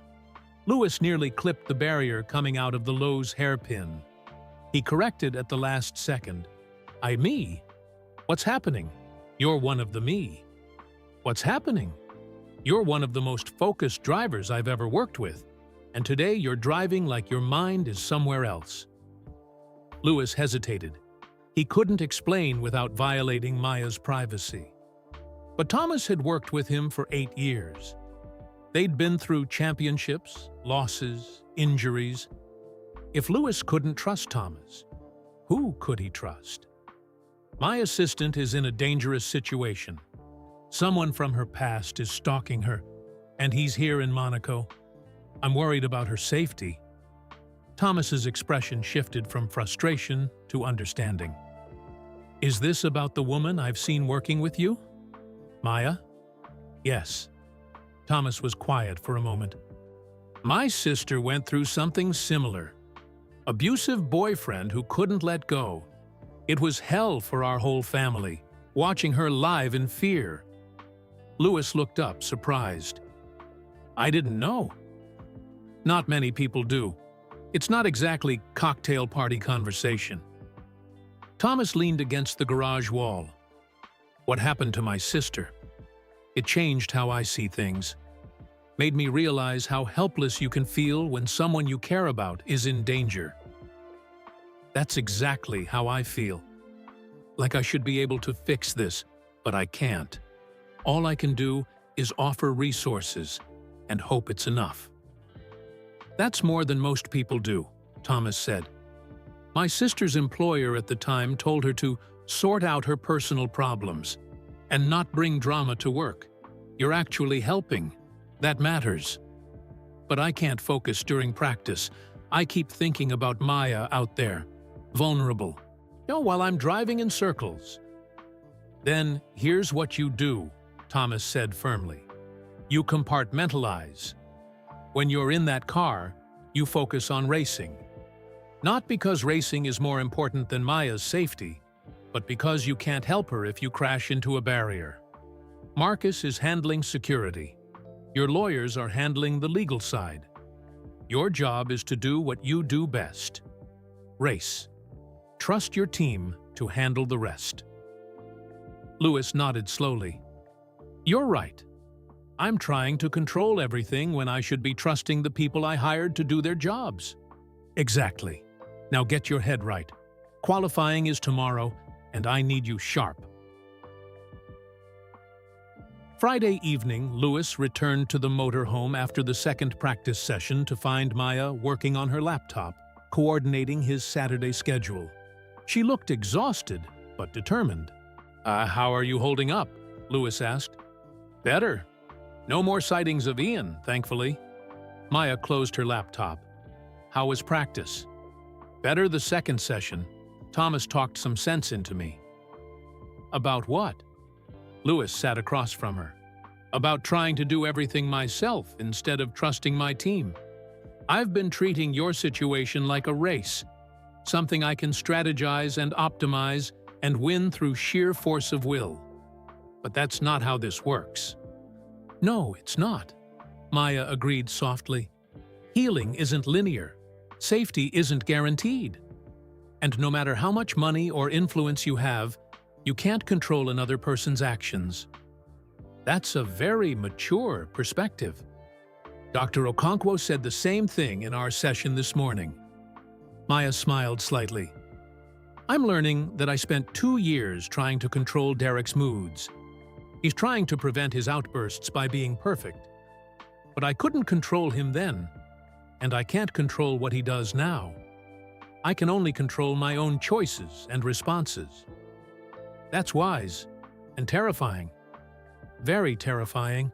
Lewis nearly clipped the barrier coming out of the Lowe's hairpin. He corrected at the last second. Me? What's happening?" "You're one of the me." "What's happening?" "You're one of the most focused drivers I've ever worked with, and today you're driving like your mind is somewhere else." Lewis hesitated. He couldn't explain without violating Maya's privacy. But Thomas had worked with him for 8 years. They'd been through championships, losses, injuries. If Lewis couldn't trust Thomas, who could he trust? "My assistant is in a dangerous situation. Someone from her past is stalking her, and he's here in Monaco. I'm worried about her safety." Thomas's expression shifted from frustration to understanding. "Is this about the woman I've seen working with you? Maya?" "Yes." Thomas was quiet for a moment. "My sister went through something similar. Abusive boyfriend who couldn't let go. It was hell for our whole family, watching her live in fear." Louis looked up, surprised. "I didn't know." "Not many people do. It's not exactly cocktail party conversation." Thomas leaned against the garage wall. "What happened to my sister? It changed how I see things. Made me realize how helpless you can feel when someone you care about is in danger. That's exactly how I feel. Like I should be able to fix this, but I can't. All I can do is offer resources and hope it's enough." "That's more than most people do," Thomas said. "My sister's employer at the time told her to sort out her personal problems and not bring drama to work. You're actually helping. That matters. But I can't focus during practice. I keep thinking about Maya out there, vulnerable, while I'm driving in circles." "Then here's what you do," Thomas said firmly. "You compartmentalize. When you're in that car, you focus on racing. Not because racing is more important than Maya's safety, but because you can't help her if you crash into a barrier. Marcus is handling security. Your lawyers are handling the legal side. Your job is to do what you do best. Race. Trust your team to handle the rest." Louis nodded slowly. "You're right. I'm trying to control everything when I should be trusting the people I hired to do their jobs." "Exactly. Now get your head right. Qualifying is tomorrow, and I need you sharp." Friday evening, Louis returned to the motorhome after the second practice session to find Maya working on her laptop, coordinating his Saturday schedule. She looked exhausted, but determined. How are you holding up?" Louis asked. "Better. No more sightings of Ian, thankfully." Maya closed her laptop. "How was practice?" "Better the second session. Thomas talked some sense into me." "About what?" Louis sat across from her. "About trying to do everything myself instead of trusting my team. I've been treating your situation like a race, something I can strategize and optimize and win through sheer force of will. But that's not how this works." "No, it's not," Maya agreed softly. "Healing isn't linear. Safety isn't guaranteed. And no matter how much money or influence you have, you can't control another person's actions." "That's a very mature perspective. Dr. Okonkwo said the same thing in our session this morning." Maya smiled slightly. "I'm learning that I spent 2 years trying to control Derek's moods. He's trying to prevent his outbursts by being perfect. But I couldn't control him then, and I can't control what he does now. I can only control my own choices and responses." "That's wise and terrifying." "Very terrifying,"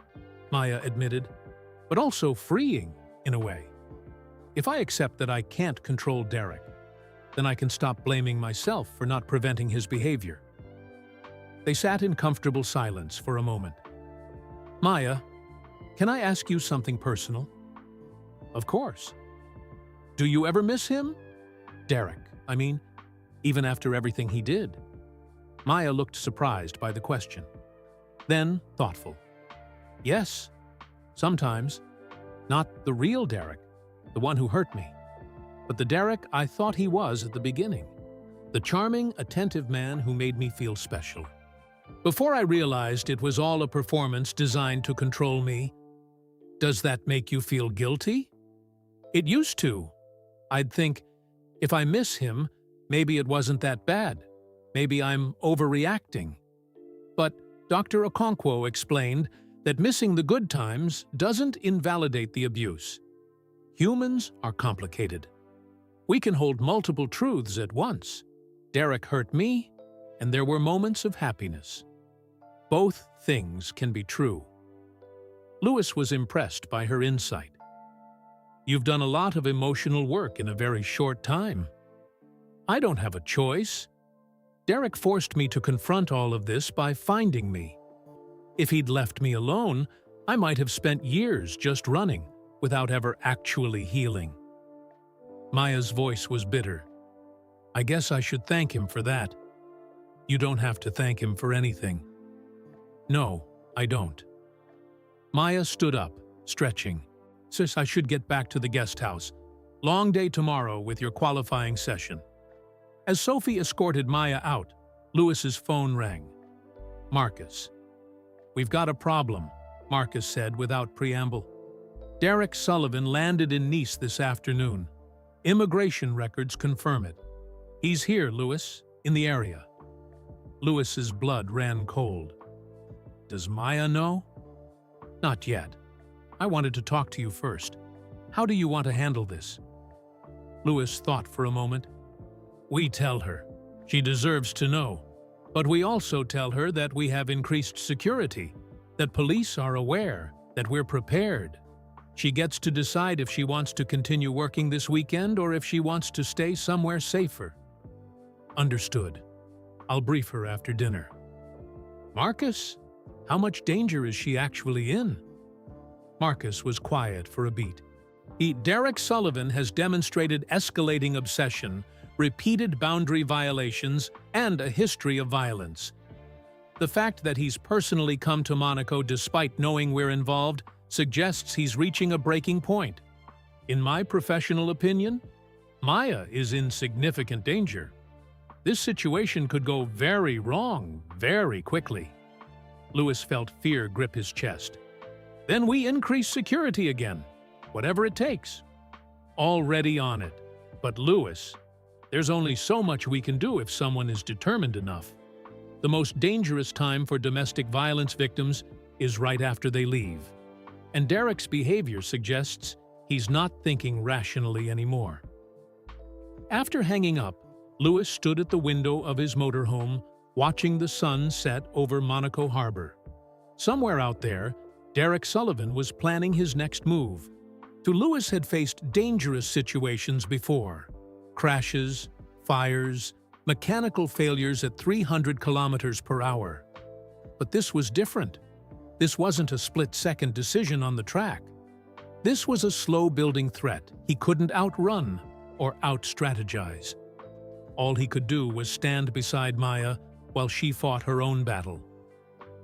Maya admitted, "but also freeing in a way. If I accept that I can't control Derek, then I can stop blaming myself for not preventing his behavior." They sat in comfortable silence for a moment. "Maya, can I ask you something personal?" "Of course." "Do you ever miss him? Derek, I mean, even after everything he did?" Maya looked surprised by the question. Then thoughtful. "Yes, sometimes. Not the real Derek, the one who hurt me, but the Derek I thought he was at the beginning. The charming, attentive man who made me feel special. Before I realized it was all a performance designed to control me." "Does that make you feel guilty?" "It used to. I'd think, if I miss him, maybe it wasn't that bad. Maybe I'm overreacting." But Dr. Okonkwo explained that missing the good times doesn't invalidate the abuse. Humans are complicated. We can hold multiple truths at once. Derek hurt me, and there were moments of happiness. Both things can be true. Lewis was impressed by her insight. You've done a lot of emotional work in a very short time. I don't have a choice. Derek forced me to confront all of this by finding me. If he'd left me alone, I might have spent years just running, without ever actually healing. Maya's voice was bitter. I guess I should thank him for that. You don't have to thank him for anything. No, I don't. Maya stood up, stretching. Sis, I should get back to the guest house. Long day tomorrow with your qualifying session. As Sophie escorted Maya out, Lewis's phone rang. Marcus. We've got a problem, Marcus said without preamble. Derek Sullivan landed in Nice this afternoon. Immigration records confirm it. He's here, Lewis, in the area. Lewis's blood ran cold. Does Maya know? Not yet. I wanted to talk to you first. How do you want to handle this? Lewis thought for a moment. We tell her. She deserves to know. But we also tell her that we have increased security, that police are aware, that we're prepared. She gets to decide if she wants to continue working this weekend or if she wants to stay somewhere safer. Understood. I'll brief her after dinner. Marcus? How much danger is she actually in? Marcus was quiet for a beat. Derek Sullivan has demonstrated escalating obsession, repeated boundary violations, and a history of violence. The fact that he's personally come to Monaco despite knowing we're involved suggests he's reaching a breaking point. In my professional opinion, Maya is in significant danger. This situation could go very wrong very quickly. Lewis felt fear grip his chest. Then we increase security again, whatever it takes. Already on it. But Lewis, there's only so much we can do if someone is determined enough. The most dangerous time for domestic violence victims is right after they leave. And Derek's behavior suggests he's not thinking rationally anymore. After hanging up, Lewis stood at the window of his motorhome, watching the sun set over Monaco Harbor. Somewhere out there, Derek Sullivan was planning his next move. Lewis had faced dangerous situations before. Crashes, fires, mechanical failures at 300 kilometers per hour. But this was different. This wasn't a split-second decision on the track. This was a slow-building threat he couldn't outrun or out-strategize. All he could do was stand beside Maya while she fought her own battle,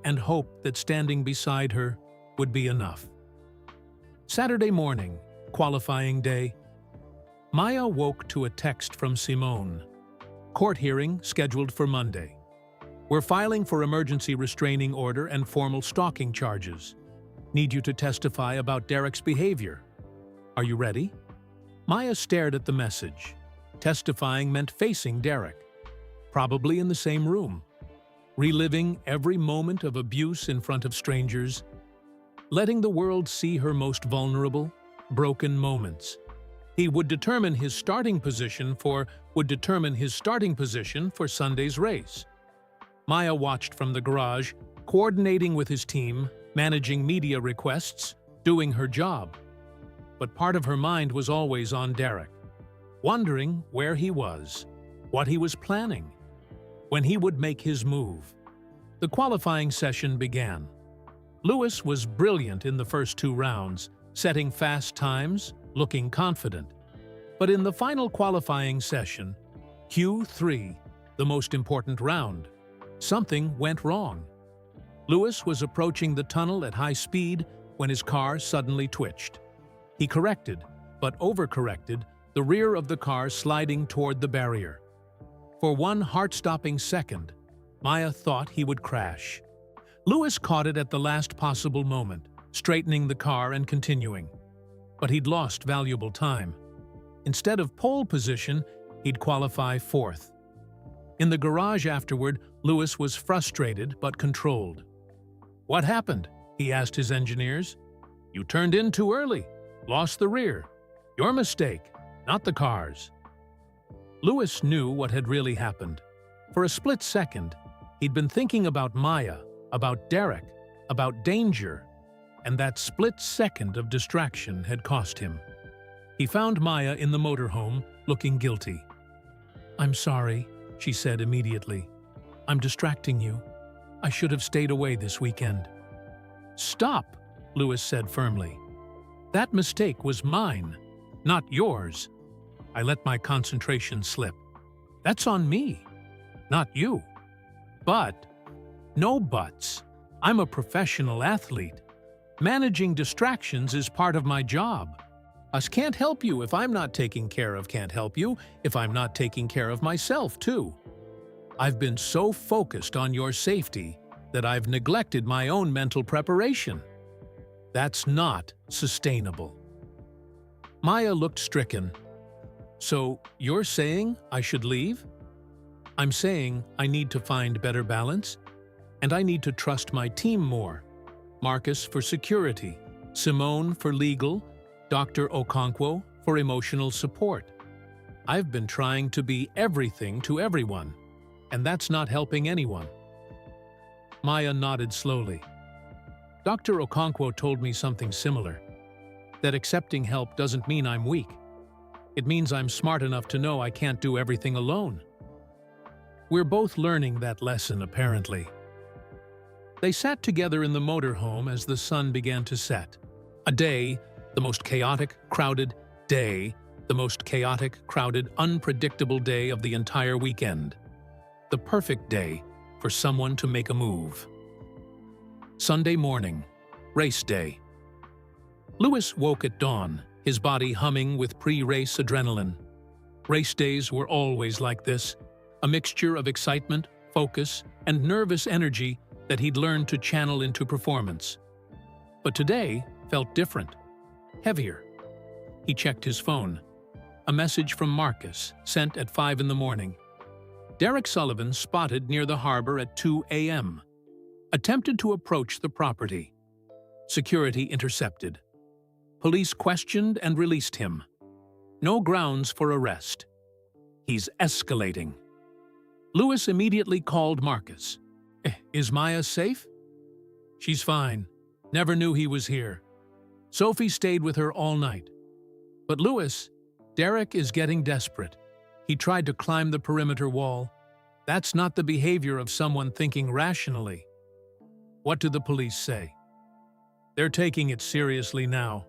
and hope that standing beside her would be enough. Saturday morning, qualifying day, Maya woke to a text from Simone. Court hearing scheduled for Monday. We're filing for emergency restraining order and formal stalking charges. Need you to testify about Derek's behavior. Are you ready? Maya stared at the message. Testifying meant facing Derek, probably in the same room, reliving every moment of abuse in front of strangers, letting the world see her most vulnerable, broken moments. He would determine his starting position for Sunday's race. Maya watched from the garage, coordinating with his team, managing media requests, doing her job. But part of her mind was always on Derek, wondering where he was, what he was planning, when he would make his move. The qualifying session began. Lewis was brilliant in the first 2 rounds, setting fast times, looking confident. But in the final qualifying session, Q3, the most important round, something went wrong. Lewis was approaching the tunnel at high speed when his car suddenly twitched. He corrected, but overcorrected, the rear of the car sliding toward the barrier. For one heart-stopping second, Maya thought he would crash. Lewis caught it at the last possible moment, straightening the car and continuing. But he'd lost valuable time. Instead of pole position, he'd qualify 4th. In the garage afterward, Lewis was frustrated but controlled. What happened? He asked his engineers. You turned in too early, lost the rear. Your mistake, not the car's. Lewis knew what had really happened. For a split second, he'd been thinking about Maya, about Derek, about danger, and that split second of distraction had cost him. He found Maya in the motorhome, looking guilty. "I'm sorry," she said immediately. "I'm distracting you. I should have stayed away this weekend." "Stop," Lewis said firmly. "That mistake was mine, not yours. I let my concentration slip. That's on me, not you. But, no buts. I'm a professional athlete. Managing distractions is part of my job. Us can't help you if I'm not taking care of can't help you if I'm not taking care of myself, too. I've been so focused on your safety that I've neglected my own mental preparation. That's not sustainable." Maya looked stricken. "So, you're saying I should leave?" "I'm saying I need to find better balance, and I need to trust my team more. Marcus for security, Simone for legal, Dr. Okonkwo for emotional support. I've been trying to be everything to everyone, and that's not helping anyone." Maya nodded slowly. "Dr. Okonkwo told me something similar, that accepting help doesn't mean I'm weak. It means I'm smart enough to know I can't do everything alone." We're both learning that lesson, apparently. They sat together in the motorhome as the sun began to set. A day, the most chaotic, crowded day, the most chaotic, crowded, unpredictable day of the entire weekend. The perfect day for someone to make a move. Sunday morning, race day. Lewis woke at dawn, his body humming with pre-race adrenaline. Race days were always like this, a mixture of excitement, focus, and nervous energy that he'd learned to channel into performance. But today felt different, heavier. He checked his phone. A message from Marcus, sent at 5 in the morning. Derek Sullivan spotted near the harbor at 2 a.m. Attempted to approach the property. Security intercepted. Police questioned and released him. No grounds for arrest. He's escalating. Lewis immediately called Marcus. "Is Maya safe?" "She's fine. Never knew he was here. Sophie stayed with her all night." "But Lewis, Derek is getting desperate. He tried to climb the perimeter wall. That's not the behavior of someone thinking rationally." "What do the police say?" "They're taking it seriously now.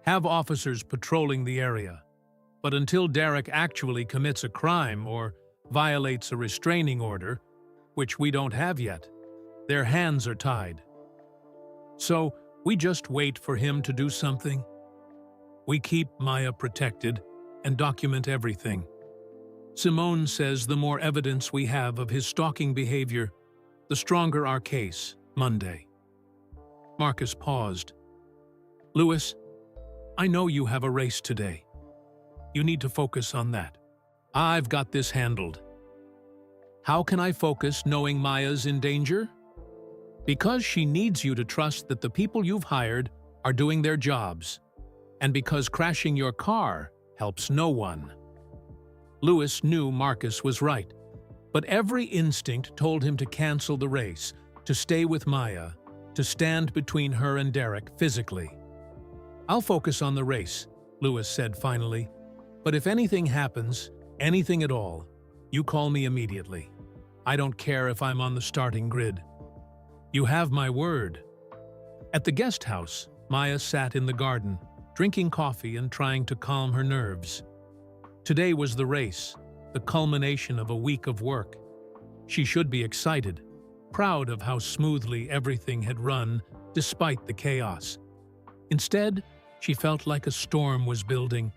Have officers patrolling the area. But until Derek actually commits a crime or violates a restraining order, which we don't have yet, their hands are tied. So we just wait for him to do something. We keep Maya protected and document everything. Simone says the more evidence we have of his stalking behavior, the stronger our case, Monday." Marcus paused. "Lewis, I know you have a race today. You need to focus on that. I've got this handled." "How can I focus knowing Maya's in danger?" "Because she needs you to trust that the people you've hired are doing their jobs, and because crashing your car helps no one." Lewis knew Marcus was right, but every instinct told him to cancel the race, to stay with Maya, to stand between her and Derek physically. "I'll focus on the race," Lewis said finally. "But if anything happens, anything at all, you call me immediately. I don't care if I'm on the starting grid. You have my word." At the guest house, Maya sat in the garden, drinking coffee and trying to calm her nerves. Today was the race, the culmination of a week of work. She should be excited, proud of how smoothly everything had run despite the chaos. Instead, she felt like a storm was building,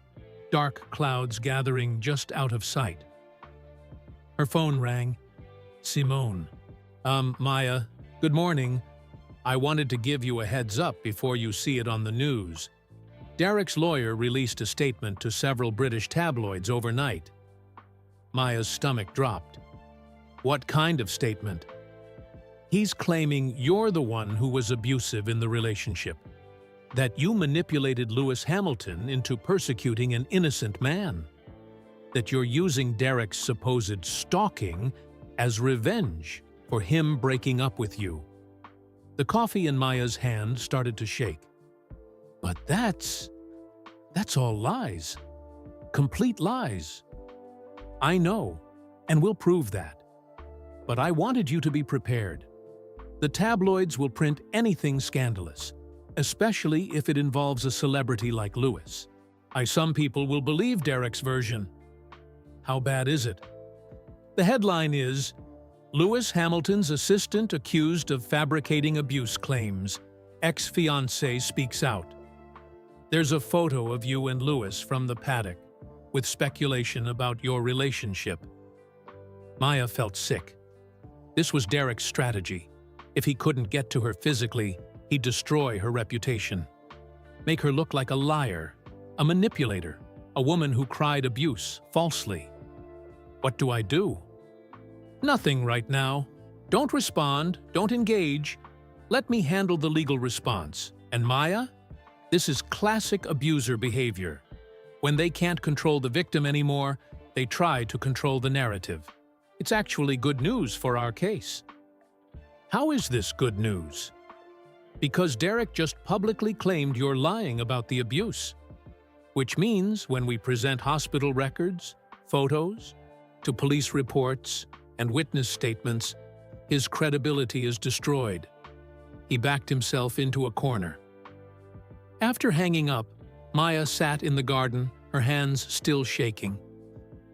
dark clouds gathering just out of sight. Her phone rang. Simone. Maya, good morning. I wanted to give you a heads up before you see it on the news. Derek's lawyer released a statement to several British tabloids overnight." Maya's stomach dropped. "What kind of statement?" "He's claiming you're the one who was abusive in the relationship. That you manipulated Lewis Hamilton into persecuting an innocent man. That you're using Derek's supposed stalking as revenge for him breaking up with you. The coffee in Maya's hand started to shake. But that's all lies. Complete lies. I know, and we'll prove that. But I wanted you to be prepared. The tabloids will print anything scandalous, especially if it involves a celebrity like Lewis. Some people will believe Derek's version. How bad is it? The headline is, Lewis Hamilton's assistant accused of fabricating abuse claims. Ex-fiancé speaks out. There's a photo of you and Lewis from the paddock, with speculation about your relationship. Maya felt sick. This was Derek's strategy. If he couldn't get to her physically, he'd destroy her reputation. Make her look like a liar, a manipulator, a woman who cried abuse falsely. What do I do? Nothing right now. Don't respond, don't engage. Let me handle the legal response. And Maya? This is classic abuser behavior. When they can't control the victim anymore, they try to control the narrative. It's actually good news for our case. How is this good news? Because Derek just publicly claimed you're lying about the abuse. Which means when we present hospital records, photos, to police reports, and witness statements, his credibility is destroyed. He backed himself into a corner. After hanging up, Maya sat in the garden, her hands still shaking.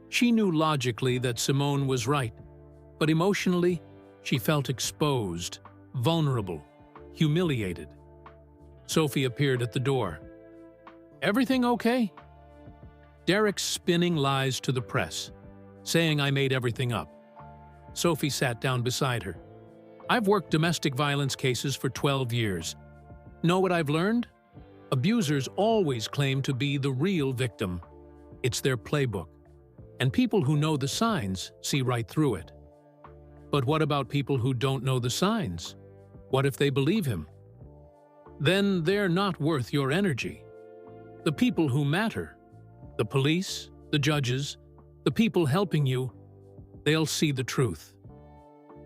She knew logically that Simone was right, but emotionally, she felt exposed, vulnerable, humiliated. Sophie appeared at the door. Everything okay? Derek's spinning lies to the press, saying I made everything up. Sophie sat down beside her. I've worked domestic violence cases for 12 years. Know what I've learned? Abusers always claim to be the real victim. It's their playbook. And people who know the signs see right through it. But what about people who don't know the signs? What if they believe him? Then they're not worth your energy. The people who matter, the police, the judges, the people helping you, they'll see the truth.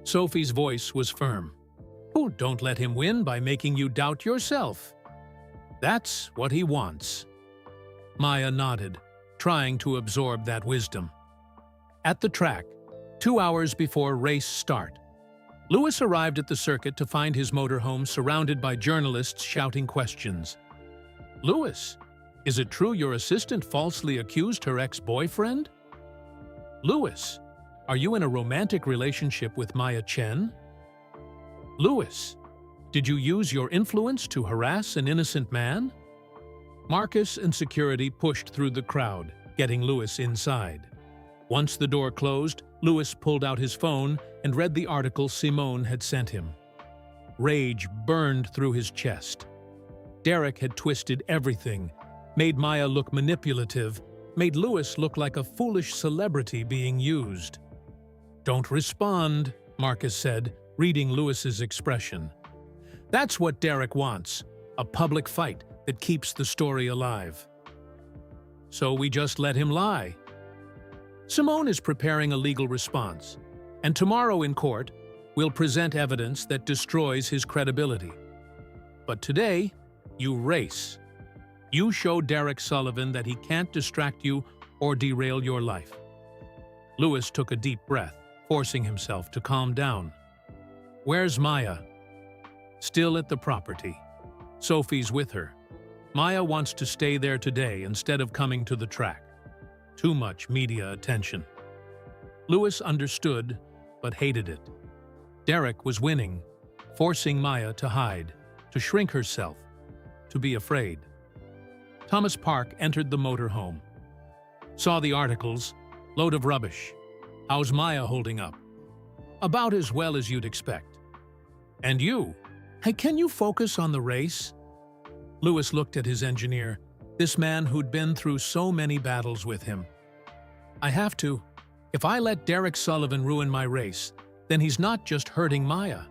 Sophie's voice was firm. Oh, don't let him win by making you doubt yourself. That's what he wants. Maya nodded, trying to absorb that wisdom. At the track, 2 hours before race start, Lewis arrived at the circuit to find his motorhome surrounded by journalists shouting questions. Lewis, is it true your assistant falsely accused her ex-boyfriend? Lewis, are you in a romantic relationship with Maya Chen? Lewis, did you use your influence to harass an innocent man? Marcus and security pushed through the crowd, getting Lewis inside. Once the door closed, Lewis pulled out his phone and read the article Simone had sent him. Rage burned through his chest. Derek had twisted everything, made Maya look manipulative, made Lewis look like a foolish celebrity being used. Don't respond, Marcus said, reading Lewis's expression. That's what Derek wants, a public fight that keeps the story alive. So we just let him lie. Simone is preparing a legal response, and tomorrow in court, we'll present evidence that destroys his credibility. But today, you race. You show Derek Sullivan that he can't distract you or derail your life. Lewis took a deep breath, forcing himself to calm down. Where's Maya? Still at the property. Sophie's with her. Maya wants to stay there today instead of coming to the track. Too much media attention. Lewis understood, but hated it. Derek was winning, forcing Maya to hide, to shrink herself, to be afraid. Thomas Park entered the motorhome. Saw the articles, load of rubbish. How's Maya holding up? About as well as you'd expect. And you? Hey, can you focus on the race? Lewis looked at his engineer, this man who'd been through so many battles with him. I have to. If I let Derek Sullivan ruin my race, then he's not just hurting Maya.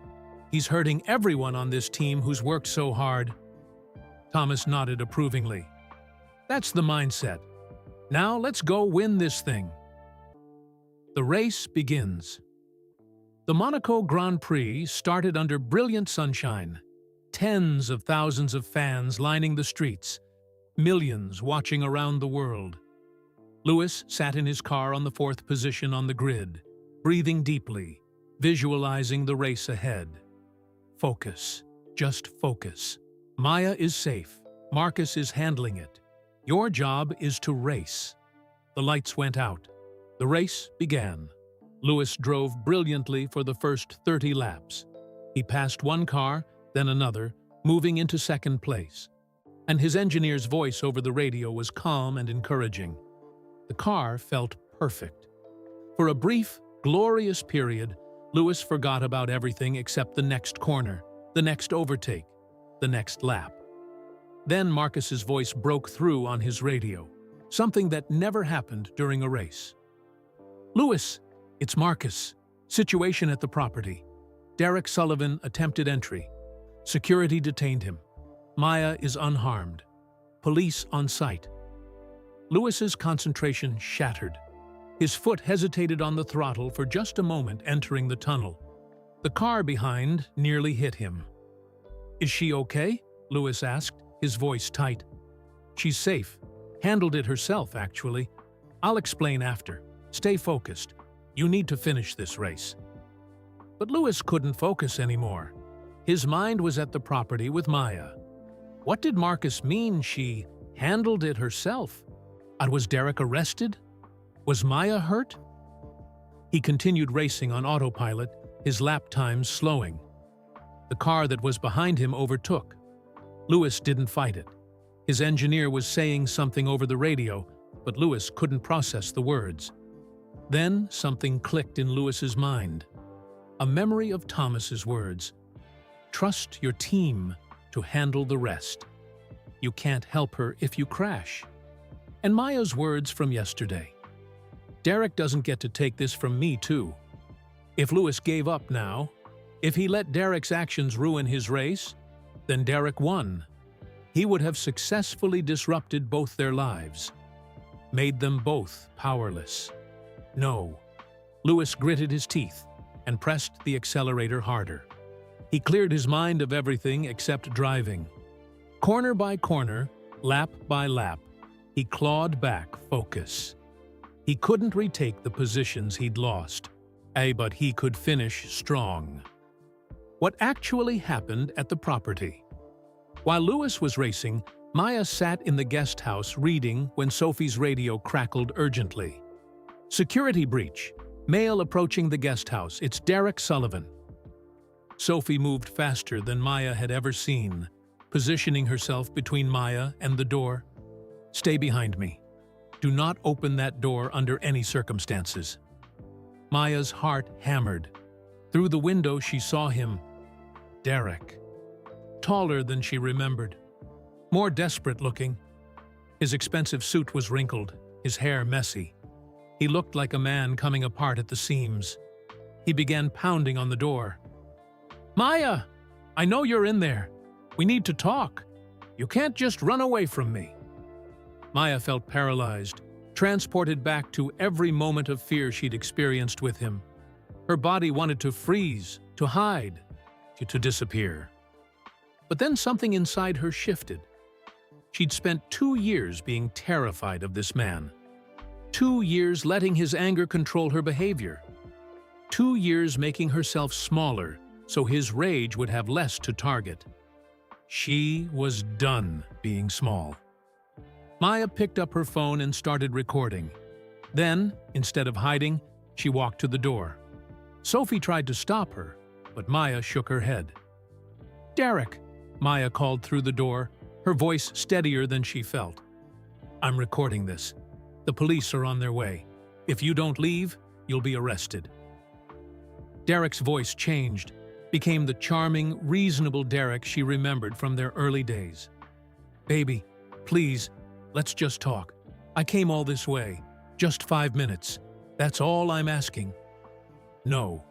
He's hurting everyone on this team who's worked so hard. Thomas nodded approvingly. That's the mindset. Now let's go win this thing. The race begins. The Monaco Grand Prix started under brilliant sunshine. Tens of thousands of fans lining the streets, millions watching around the world. Lewis sat in his car on the fourth position on the grid, breathing deeply, visualizing the race ahead. Focus. Just focus. Maya is safe. Marcus is handling it. Your job is to race. The lights went out. The race began. Lewis drove brilliantly for the first 30 laps. He passed one car, then another, moving into second place. And his engineer's voice over the radio was calm and encouraging. The car felt perfect. For a brief, glorious period, Lewis forgot about everything except the next corner, the next overtake, the next lap. Then Marcus's voice broke through on his radio, something that never happened during a race. "Lewis, it's Marcus. Situation at the property. Derek Sullivan attempted entry. Security detained him. Maya is unharmed. Police on site." Lewis's concentration shattered. His foot hesitated on the throttle for just a moment entering the tunnel. The car behind nearly hit him. "Is she okay?" Lewis asked, his voice tight. "She's safe. Handled it herself, actually. I'll explain after. Stay focused. You need to finish this race." But Lewis couldn't focus anymore. His mind was at the property with Maya. What did Marcus mean she handled it herself? And was Derek arrested? Was Maya hurt? He continued racing on autopilot, his lap times slowing. The car that was behind him overtook. Lewis didn't fight it. His engineer was saying something over the radio, but Lewis couldn't process the words. Then something clicked in Lewis's mind. A memory of Thomas's words. "Trust your team to handle the rest. You can't help her if you crash." And Maya's words from yesterday. "Derek doesn't get to take this from me, too." If Lewis gave up now, if he let Derek's actions ruin his race, then Derek won. He would have successfully disrupted both their lives, made them both powerless. No. Lewis gritted his teeth and pressed the accelerator harder. He cleared his mind of everything except driving. Corner by corner, lap by lap, he clawed back focus. He couldn't retake the positions he'd lost, but he could finish strong. What actually happened at the property? While Lewis was racing, Maya sat in the guest house reading when Sophie's radio crackled urgently. "Security breach. Male approaching the guest house. It's Derek Sullivan." Sophie moved faster than Maya had ever seen, positioning herself between Maya and the door. "Stay behind me. Do not open that door under any circumstances." Maya's heart hammered. Through the window she saw him. Derek. Taller than she remembered. More desperate looking. His expensive suit was wrinkled, his hair messy. He looked like a man coming apart at the seams. He began pounding on the door. "Maya! I know you're in there. We need to talk. You can't just run away from me." Maya felt paralyzed, transported back to every moment of fear she'd experienced with him. Her body wanted to freeze, to hide, to disappear. But then something inside her shifted. She'd spent 2 years being terrified of this man. 2 years letting his anger control her behavior. 2 years making herself smaller so his rage would have less to target. She was done being small. Maya picked up her phone and started recording. Then, instead of hiding, she walked to the door. Sophie tried to stop her, but Maya shook her head. "Derek," Maya called through the door, her voice steadier than she felt. "I'm recording this. The police are on their way. If you don't leave, you'll be arrested." Derek's voice changed, became the charming, reasonable Derek she remembered from their early days. "Baby, please, let's just talk. I came all this way. Just 5 minutes. That's all I'm asking." "No.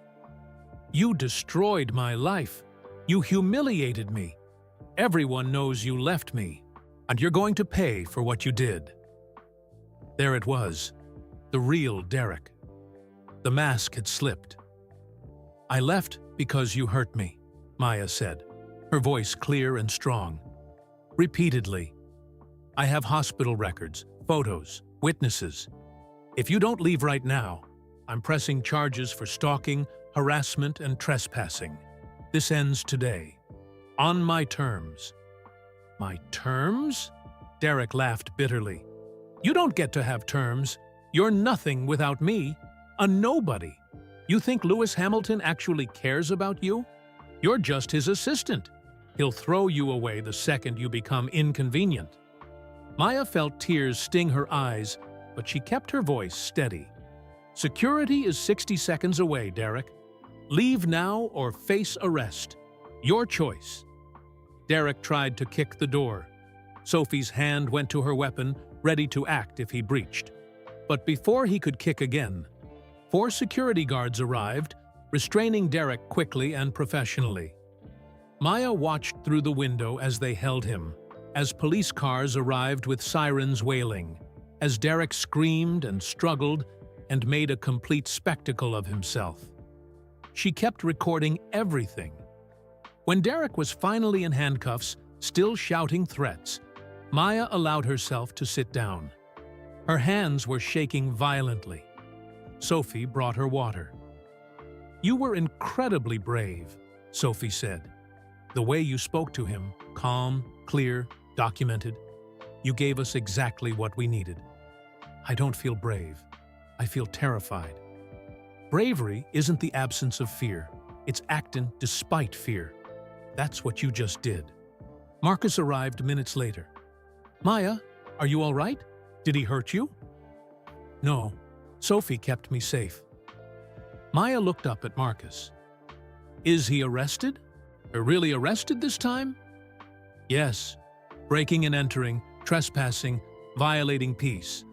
You destroyed my life. You humiliated me. Everyone knows you left me, and you're going to pay for what you did." There it was, the real Derek. The mask had slipped. I left because you hurt me, Maya said, her voice clear and strong. Repeatedly. I have hospital records, photos, witnesses. If you don't leave right now, I'm pressing charges for stalking, harassment, and trespassing. This ends today. On my terms. My terms? Derek laughed bitterly. You don't get to have terms. You're nothing without me. A nobody. You think Lewis Hamilton actually cares about you? You're just his assistant. He'll throw you away the second you become inconvenient. Maya felt tears sting her eyes, but she kept her voice steady. Security is 60 seconds away, Derek. Leave now or face arrest. Your choice. Derek tried to kick the door. Sophie's hand went to her weapon, ready to act if he breached. But before he could kick again, 4 security guards arrived, restraining Derek quickly and professionally. Maya watched through the window as they held him, as police cars arrived with sirens wailing, as Derek screamed and struggled and made a complete spectacle of himself. She kept recording everything. When Derek was finally in handcuffs, still shouting threats, Maya allowed herself to sit down. Her hands were shaking violently. Sophie brought her water. You were incredibly brave, Sophie said. The way you spoke to him, calm, clear, documented. You gave us exactly what we needed. I don't feel brave. I feel terrified. Bravery isn't the absence of fear. It's acting despite fear. That's what you just did. Marcus arrived minutes later. Maya, are you all right? Did he hurt you? No. Sophie kept me safe. Maya looked up at Marcus. Is he arrested? Or really arrested this time? Yes. Breaking and entering, trespassing, violating peace.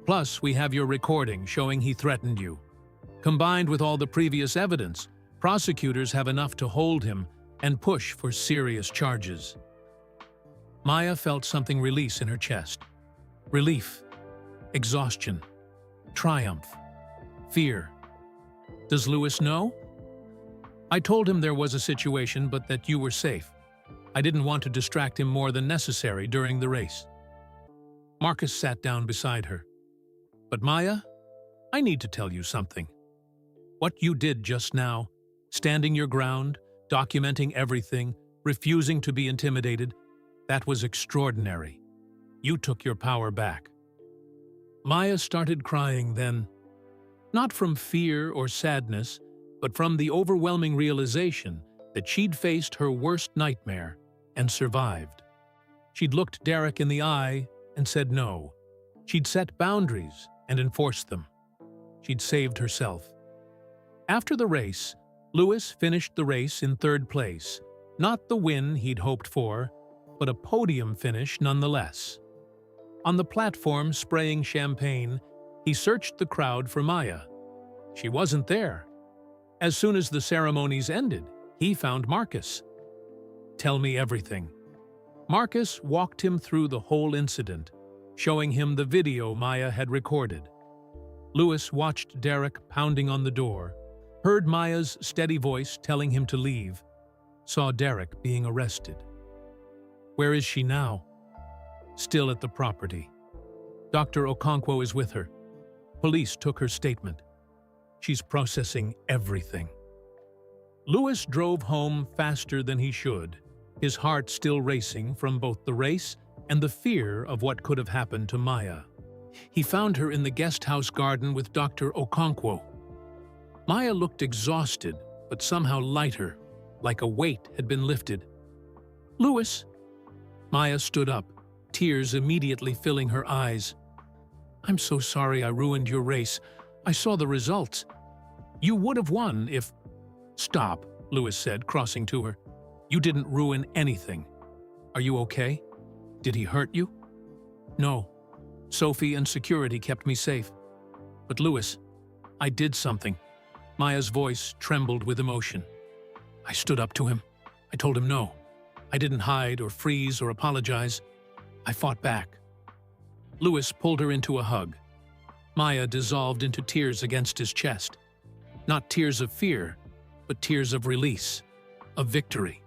Plus, we have your recording showing he threatened you. Combined with all the previous evidence, prosecutors have enough to hold him and push for serious charges. Maya felt something release in her chest. Relief, exhaustion, triumph, fear. Does Lewis know? I told him there was a situation, but that you were safe. I didn't want to distract him more than necessary during the race. Marcus sat down beside her. But Maya, I need to tell you something. What you did just now, standing your ground, documenting everything, refusing to be intimidated, that was extraordinary. You took your power back. Maya started crying then, not from fear or sadness, but from the overwhelming realization that she'd faced her worst nightmare and survived. She'd looked Derek in the eye and said no. She'd set boundaries and enforced them. She'd saved herself. After the race, Lewis finished the race in 3rd place, not the win he'd hoped for, but a podium finish nonetheless. On the platform spraying champagne, he searched the crowd for Maya. She wasn't there. As soon as the ceremonies ended, he found Marcus. Tell me everything. Marcus walked him through the whole incident, showing him the video Maya had recorded. Lewis watched Derek pounding on the door, heard Maya's steady voice telling him to leave, saw Derek being arrested. Where is she now? Still at the property. Dr. Okonkwo is with her. Police took her statement. She's processing everything. Lewis drove home faster than he should, his heart still racing from both the race and the fear of what could have happened to Maya. He found her in the guest house garden with Dr. Okonkwo. Maya looked exhausted, but somehow lighter, like a weight had been lifted. Lewis! Maya stood up, tears immediately filling her eyes. I'm so sorry I ruined your race. I saw the results. You would have won if... Stop, Lewis said, crossing to her. You didn't ruin anything. Are you okay? Did he hurt you? No. Sophie and security kept me safe. But Lewis, I did something. Maya's voice trembled with emotion. I stood up to him. I told him no. I didn't hide or freeze or apologize. I fought back. Lewis pulled her into a hug. Maya dissolved into tears against his chest. Not tears of fear, but tears of release, of victory,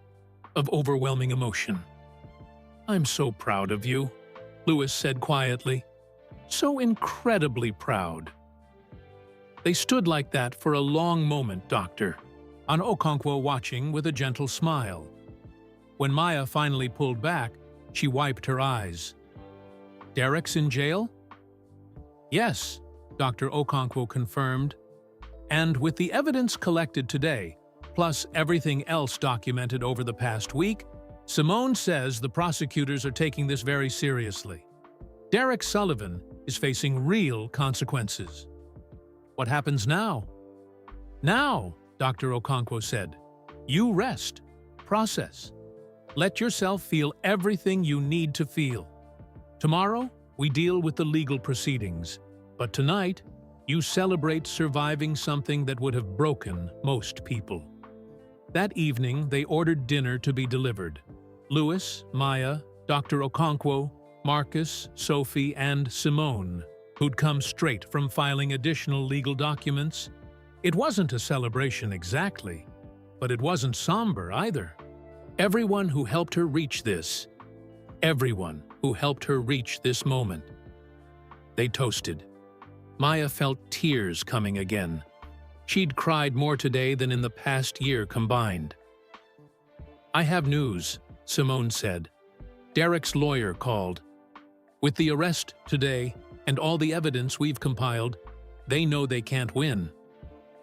of overwhelming emotion. "I'm so proud of you," Lewis said quietly. "So incredibly proud." They stood like that for a long moment, Doctor, on Okonkwo watching with a gentle smile. When Maya finally pulled back, she wiped her eyes. "Derek's in jail?" "Yes," Dr. Okonkwo confirmed. "And with the evidence collected today, plus everything else documented over the past week, Simone says the prosecutors are taking this very seriously. Derek Sullivan is facing real consequences." "What happens now?" "Now," Dr. Okonkwo said, "you rest, process. Let yourself feel everything you need to feel. Tomorrow, we deal with the legal proceedings, but tonight, you celebrate surviving something that would have broken most people." That evening, they ordered dinner to be delivered. Lewis, Maya, Dr. Okonkwo, Marcus, Sophie, and Simone, who'd come straight from filing additional legal documents. It wasn't a celebration exactly, but it wasn't somber either. Everyone who helped her reach this. Everyone who helped her reach this moment. They toasted. Maya felt tears coming again. She'd cried more today than in the past year combined. "I have news," Simone said. "Derek's lawyer called. With the arrest today and all the evidence we've compiled, they know they can't win.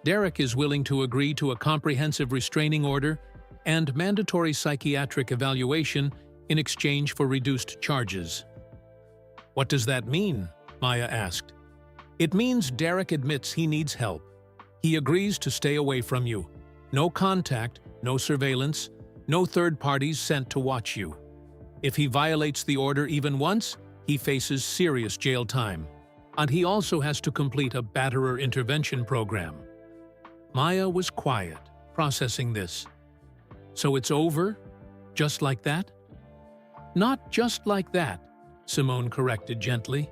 Derek is willing to agree to a comprehensive restraining order and mandatory psychiatric evaluation in exchange for reduced charges." "What does that mean?" Maya asked. "It means Derek admits he needs help. He agrees to stay away from you. No contact, no surveillance, no third parties sent to watch you. If he violates the order even once, he faces serious jail time. And he also has to complete a batterer intervention program." Maya was quiet, processing this. "So it's over? Just like that?" "Not just like that," Simone corrected gently.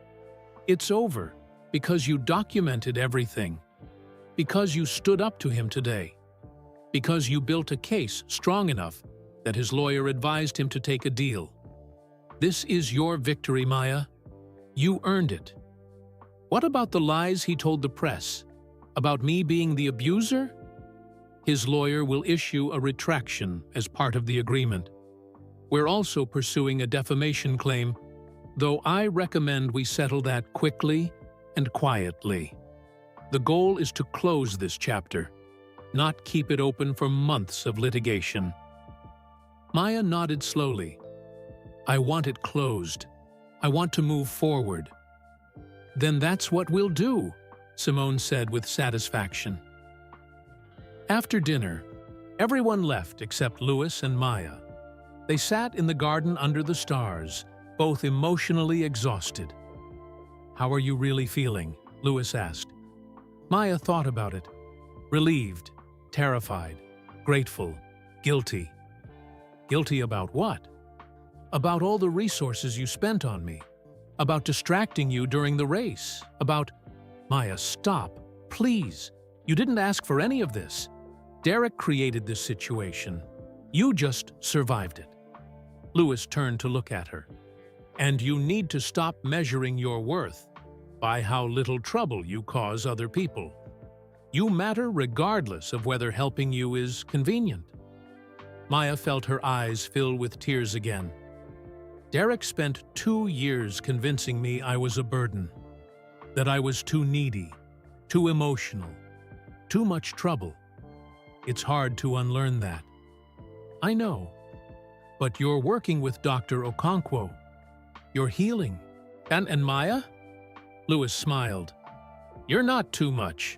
"It's over because you documented everything. Because you stood up to him today. Because you built a case strong enough that his lawyer advised him to take a deal. This is your victory, Maya. You earned it. What about the lies he told the press? About me being the abuser? His lawyer will issue a retraction as part of the agreement. We're also pursuing a defamation claim, though I recommend we settle that quickly and quietly. The goal is to close this chapter, not keep it open for months of litigation." Maya nodded slowly. "I want it closed. I want to move forward." "Then that's what we'll do," Simone said with satisfaction. After dinner, everyone left except Lewis and Maya. They sat in the garden under the stars, both emotionally exhausted. "How are you really feeling?" Lewis asked. Maya thought about it. Relieved, terrified, grateful, guilty. Guilty about what? About all the resources you spent on me. About distracting you during the race. About... Maya, stop. Please. You didn't ask for any of this. Derek created this situation. You just survived it. Lewis turned to look at her. And you need to stop measuring your worth by how little trouble you cause other people. You matter regardless of whether helping you is convenient. Maya felt her eyes fill with tears again. Derek spent 2 years convincing me I was a burden, that I was too needy, too emotional, too much trouble. It's hard to unlearn that. I know. But you're working with Dr. Okonkwo. You're healing. And Maya? Lewis smiled. You're not too much.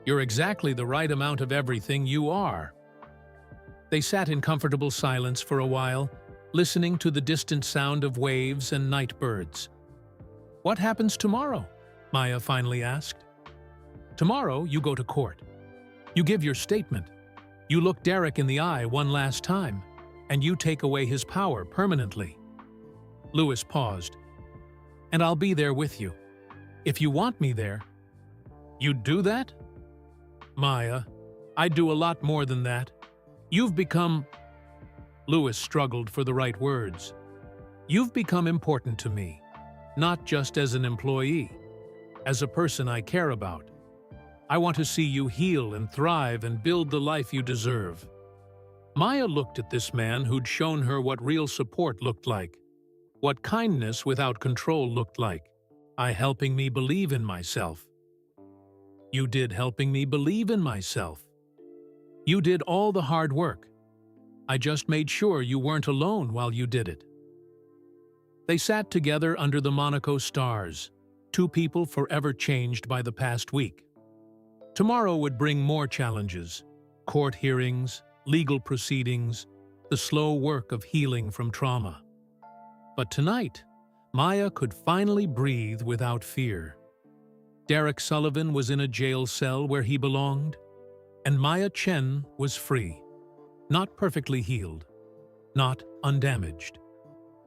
You're exactly the right amount of everything you are. They sat in comfortable silence for a while, listening to the distant sound of waves and night birds. What happens tomorrow? Maya finally asked. Tomorrow you go to court. You give your statement. You look Derek in the eye one last time, and you take away his power permanently. Lewis paused. And I'll be there with you. If you want me there. You'd do that? Maya, I do a lot more than that. You've become—" Lewis struggled for the right words. "You've become important to me, not just as an employee, as a person I care about. I want to see you heal and thrive and build the life you deserve." Maya looked at this man who'd shown her what real support looked like, what kindness without control looked like. "I helping me believe in myself." "You did helping me believe in myself. You did all the hard work. I just made sure you weren't alone while you did it." They sat together under the Monaco stars, two people forever changed by the past week. Tomorrow would bring more challenges: court hearings, legal proceedings, the slow work of healing from trauma. But tonight, Maya could finally breathe without fear. Derek Sullivan was in a jail cell where he belonged, and Maya Chen was free. Not perfectly healed, not undamaged,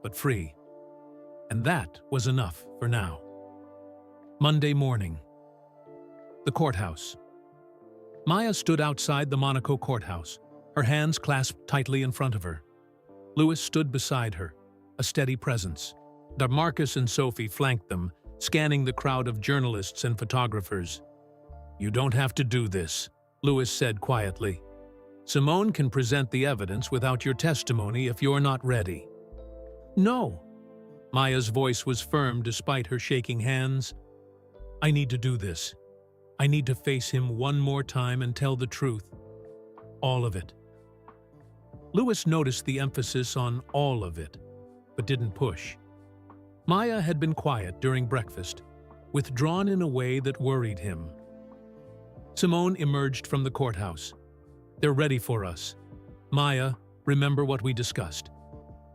but free. And that was enough for now. Monday morning. The courthouse. Maya stood outside the Monaco courthouse, her hands clasped tightly in front of her. Lewis stood beside her, a steady presence. Marcus and Sophie flanked them, scanning the crowd of journalists and photographers. "You don't have to do this," Lewis said quietly. "Simone can present the evidence without your testimony if you're not ready." "No." Maya's voice was firm despite her shaking hands. "I need to do this. I need to face him one more time and tell the truth. All of it." Lewis noticed the emphasis on "all of it," but didn't push. Maya had been quiet during breakfast, withdrawn in a way that worried him. Simone emerged from the courthouse. "They're ready for us. Maya, remember what we discussed.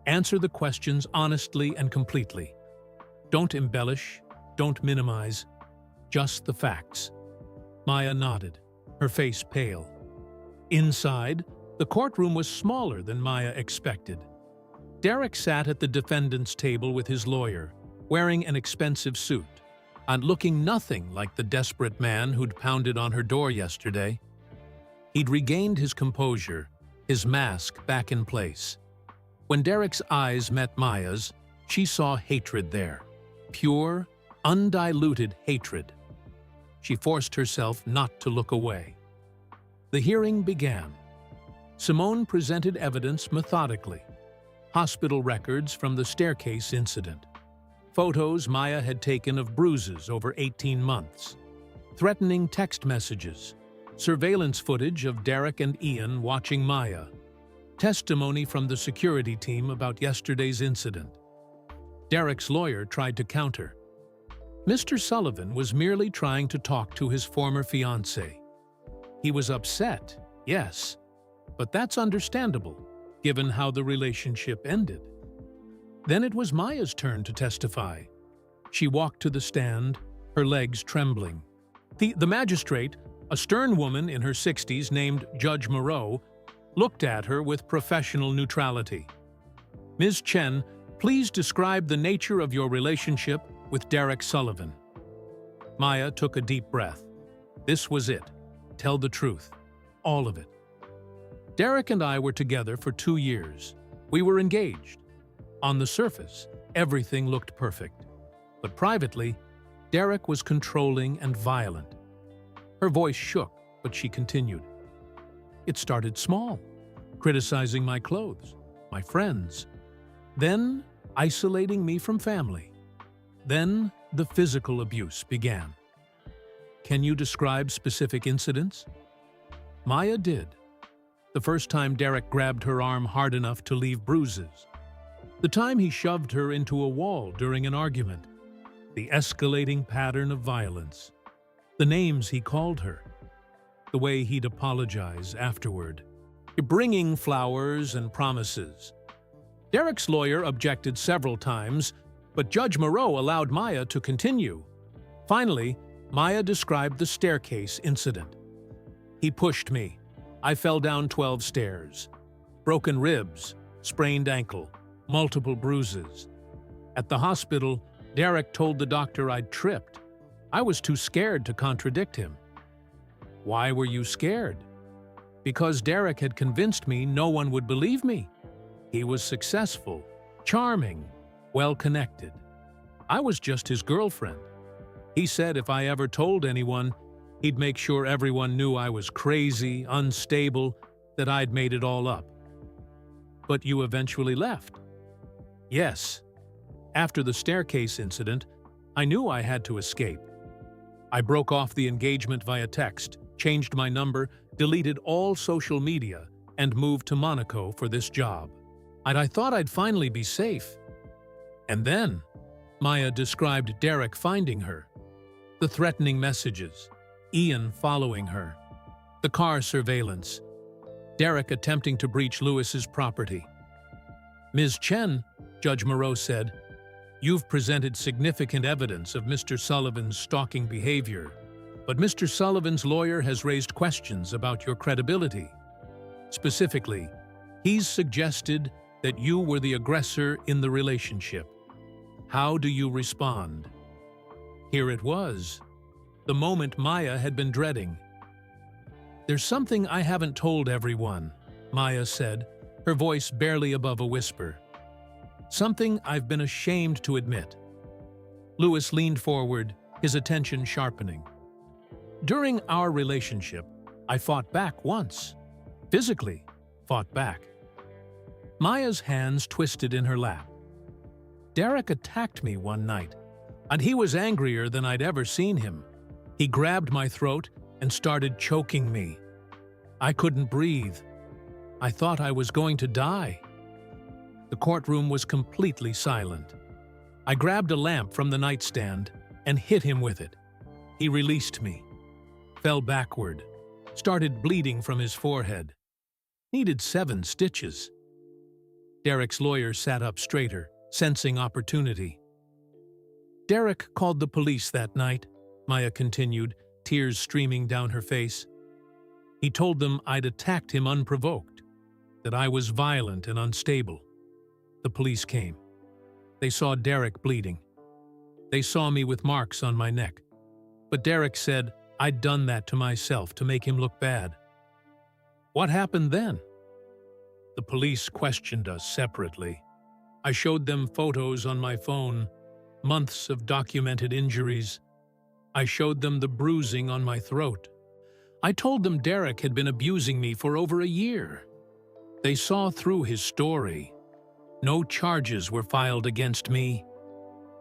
Answer the questions honestly and completely. Don't embellish, don't minimize, just the facts." Maya nodded, her face pale. Inside, the courtroom was smaller than Maya expected. Derek sat at the defendant's table with his lawyer, wearing an expensive suit, and looking nothing like the desperate man who'd pounded on her door yesterday. He'd regained his composure, his mask back in place. When Derek's eyes met Maya's, she saw hatred there. Pure, undiluted hatred. She forced herself not to look away. The hearing began. Simone presented evidence methodically. Hospital records from the staircase incident. Photos Maya had taken of bruises over 18 months. Threatening text messages. Surveillance footage of Derek and Ian watching Maya. Testimony from the security team about yesterday's incident. Derek's lawyer tried to counter. Mr. Sullivan was merely trying to talk to his former fiancée. He was upset, yes, but that's understandable, given how the relationship ended. Then it was Maya's turn to testify. She walked to the stand, her legs trembling. The magistrate, a stern woman in her 60s named Judge Moreau, looked at her with professional neutrality. "Ms. Chen, please describe the nature of your relationship with Derek Sullivan." Maya took a deep breath. This was it. Tell the truth. All of it. "Derek and I were together for 2 years. We were engaged. On the surface, everything looked perfect. But privately, Derek was controlling and violent." Her voice shook, but she continued. "It started small, criticizing my clothes, my friends. Then isolating me from family. Then the physical abuse began." "Can you describe specific incidents?" Maya did. The first time Derek grabbed her arm hard enough to leave bruises. The time he shoved her into a wall during an argument. The escalating pattern of violence. The names he called her. The way he'd apologize afterward. Bringing flowers and promises. Derek's lawyer objected several times, but Judge Moreau allowed Maya to continue. Finally, Maya described the staircase incident. "He pushed me. I fell down 12 stairs. Broken ribs, sprained ankle, multiple bruises. At the hospital, Derek told the doctor I'd tripped. I was too scared to contradict him." "Why were you scared?" because Derek had convinced me no one would believe me. He was successful, charming, well-connected. I was just his girlfriend. He said if I ever told anyone, he'd make sure everyone knew I was crazy, unstable, that I'd made it all up. But you eventually left. Yes. After the staircase incident, I knew I had to escape. I broke off the engagement via text, changed my number, deleted all social media, and moved to Monaco for this job. I thought I'd finally be safe. And then, Maya described Derek finding her, the threatening messages, Ian following her, the car surveillance, Derek attempting to breach Lewis's property. Ms. Chen, Judge Moreau said, "You've presented significant evidence of Mr. Sullivan's stalking behavior, but Mr. Sullivan's lawyer has raised questions about your credibility. Specifically, he's suggested that you were the aggressor in the relationship. How do you respond?" Here it was, the moment Maya had been dreading. "There's something I haven't told everyone," Maya said, her voice barely above a whisper. "Something I've been ashamed to admit." Lewis leaned forward, his attention sharpening. "During our relationship, I fought back once. Physically, fought back." Maya's hands twisted in her lap. "Derek attacked me one night, and he was angrier than I'd ever seen him. He grabbed my throat and started choking me. I couldn't breathe. I thought I was going to die." The courtroom was completely silent. I grabbed a lamp from the nightstand and hit him with it. He released me, fell backward, started bleeding from his forehead. Needed 7 stitches. Derek's lawyer sat up straighter, sensing opportunity. "Derek called the police that night," Maya continued, tears streaming down her face. "He told them I'd attacked him unprovoked, that I was violent and unstable. The police came. They saw Derek bleeding. They saw me with marks on my neck. But Derek said I'd done that to myself to make him look bad." "What happened then?" "The police questioned us separately. I showed them photos on my phone, months of documented injuries. I showed them the bruising on my throat. I told them Derek had been abusing me for over a year. They saw through his story. No charges were filed against me.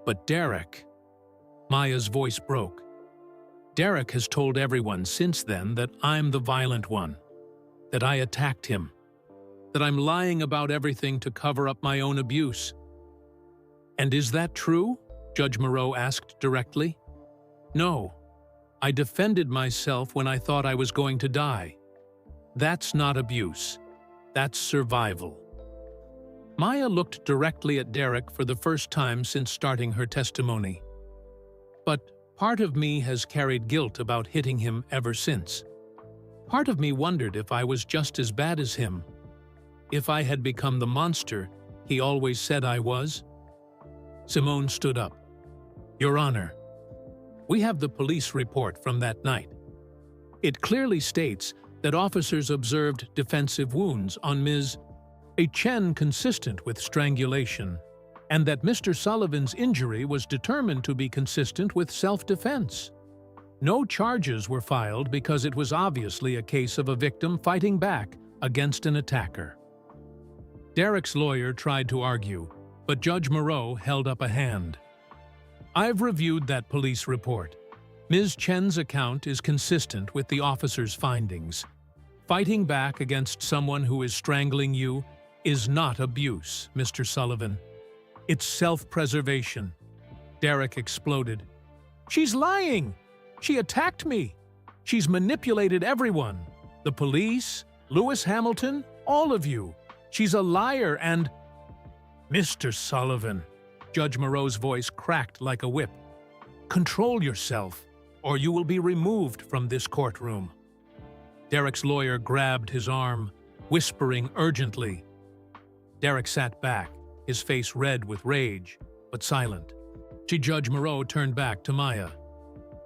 But Derek..." Maya's voice broke. "Derek has told everyone since then that I'm the violent one, that I attacked him, that I'm lying about everything to cover up my own abuse." "And is that true?" Judge Moreau asked directly. "No. I defended myself when I thought I was going to die. That's not abuse. That's survival." Maya looked directly at Derek for the first time since starting her testimony. "But part of me has carried guilt about hitting him ever since. Part of me wondered if I was just as bad as him. If I had become the monster he always said I was." Simone stood up. "Your Honor, we have the police report from that night. It clearly states that officers observed defensive wounds on Ms. Chen consistent with strangulation, and that Mr. Sullivan's injury was determined to be consistent with self-defense. No charges were filed because it was obviously a case of a victim fighting back against an attacker." Derek's lawyer tried to argue, but Judge Moreau held up a hand. "I've reviewed that police report. Ms. Chen's account is consistent with the officer's findings. Fighting back against someone who is strangling you is not abuse, Mr. Sullivan. It's self-preservation." Derek exploded. "She's lying! She attacked me! She's manipulated everyone. The police, Lewis Hamilton, all of you. She's a liar and—" "Mr. Sullivan," Judge Moreau's voice cracked like a whip. "Control yourself, or you will be removed from this courtroom." Derek's lawyer grabbed his arm, whispering urgently. Derek sat back, his face red with rage, but silent. Judge Moreau turned back to Maya.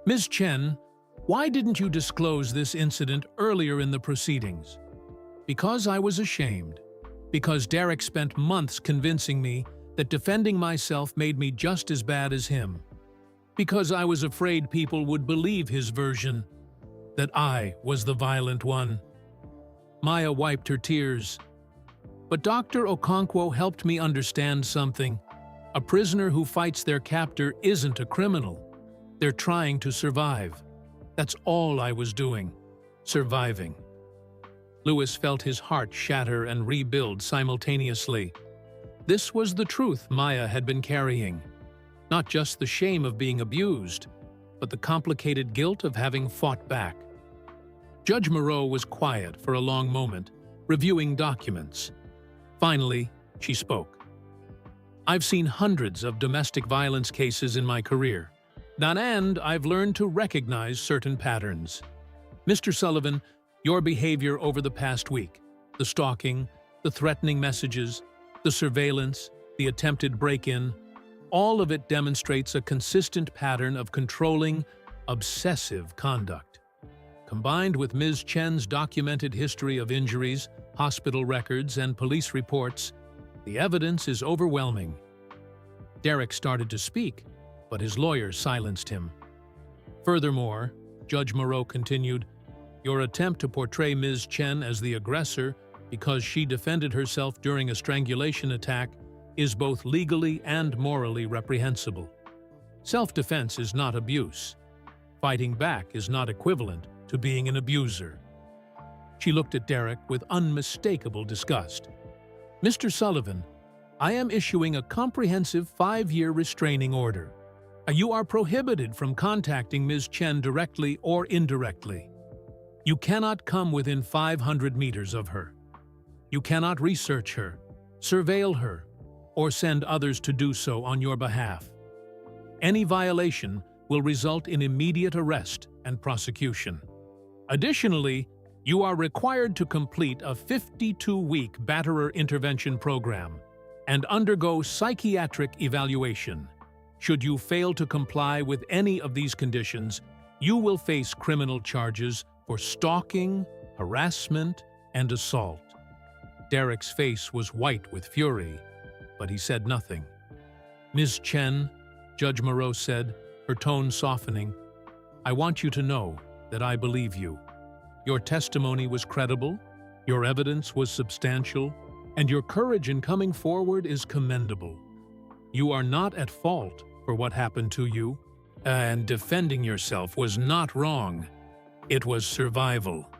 "Ms. Chen, why didn't you disclose this incident earlier in the proceedings? Because I was ashamed. Because Derek spent months convincing me that defending myself made me just as bad as him. Because I was afraid people would believe his version, that I was the violent one. Maya wiped her tears. But Dr. Okonkwo helped me understand something. A prisoner who fights their captor isn't a criminal. They're trying to survive. That's all I was doing. Surviving. Louis felt his heart shatter and rebuild simultaneously. This was the truth Maya had been carrying. Not just the shame of being abused, but the complicated guilt of having fought back. Judge Moreau was quiet for a long moment, reviewing documents. Finally, she spoke. I've seen hundreds of domestic violence cases in my career. And I've learned to recognize certain patterns. Mr. Sullivan, your behavior over the past week, the stalking, the threatening messages, the surveillance, the attempted break-in, all of it demonstrates a consistent pattern of controlling, obsessive conduct. Combined with Ms. Chen's documented history of injuries, hospital records, and police reports, the evidence is overwhelming. Derek started to speak, but his lawyer silenced him. Furthermore, Judge Moreau continued, your attempt to portray Ms. Chen as the aggressor because she defended herself during a strangulation attack is both legally and morally reprehensible. Self-defense is not abuse. Fighting back is not equivalent to being an abuser. She looked at Derek with unmistakable disgust. Mr. Sullivan, I am issuing a comprehensive 5-year restraining order. You are prohibited from contacting Ms. Chen directly or indirectly. You cannot come within 500 meters of her. You cannot research her, surveil her, or send others to do so on your behalf. Any violation will result in immediate arrest and prosecution. Additionally, you are required to complete a 52-week batterer intervention program and undergo psychiatric evaluation. Should you fail to comply with any of these conditions, you will face criminal charges for stalking, harassment, and assault. Derek's face was white with fury, but he said nothing. Ms. Chen, Judge Moreau said, her tone softening, I want you to know that I believe you. Your testimony was credible, your evidence was substantial, and your courage in coming forward is commendable. You are not at fault for what happened to you, and defending yourself was not wrong. It was survival.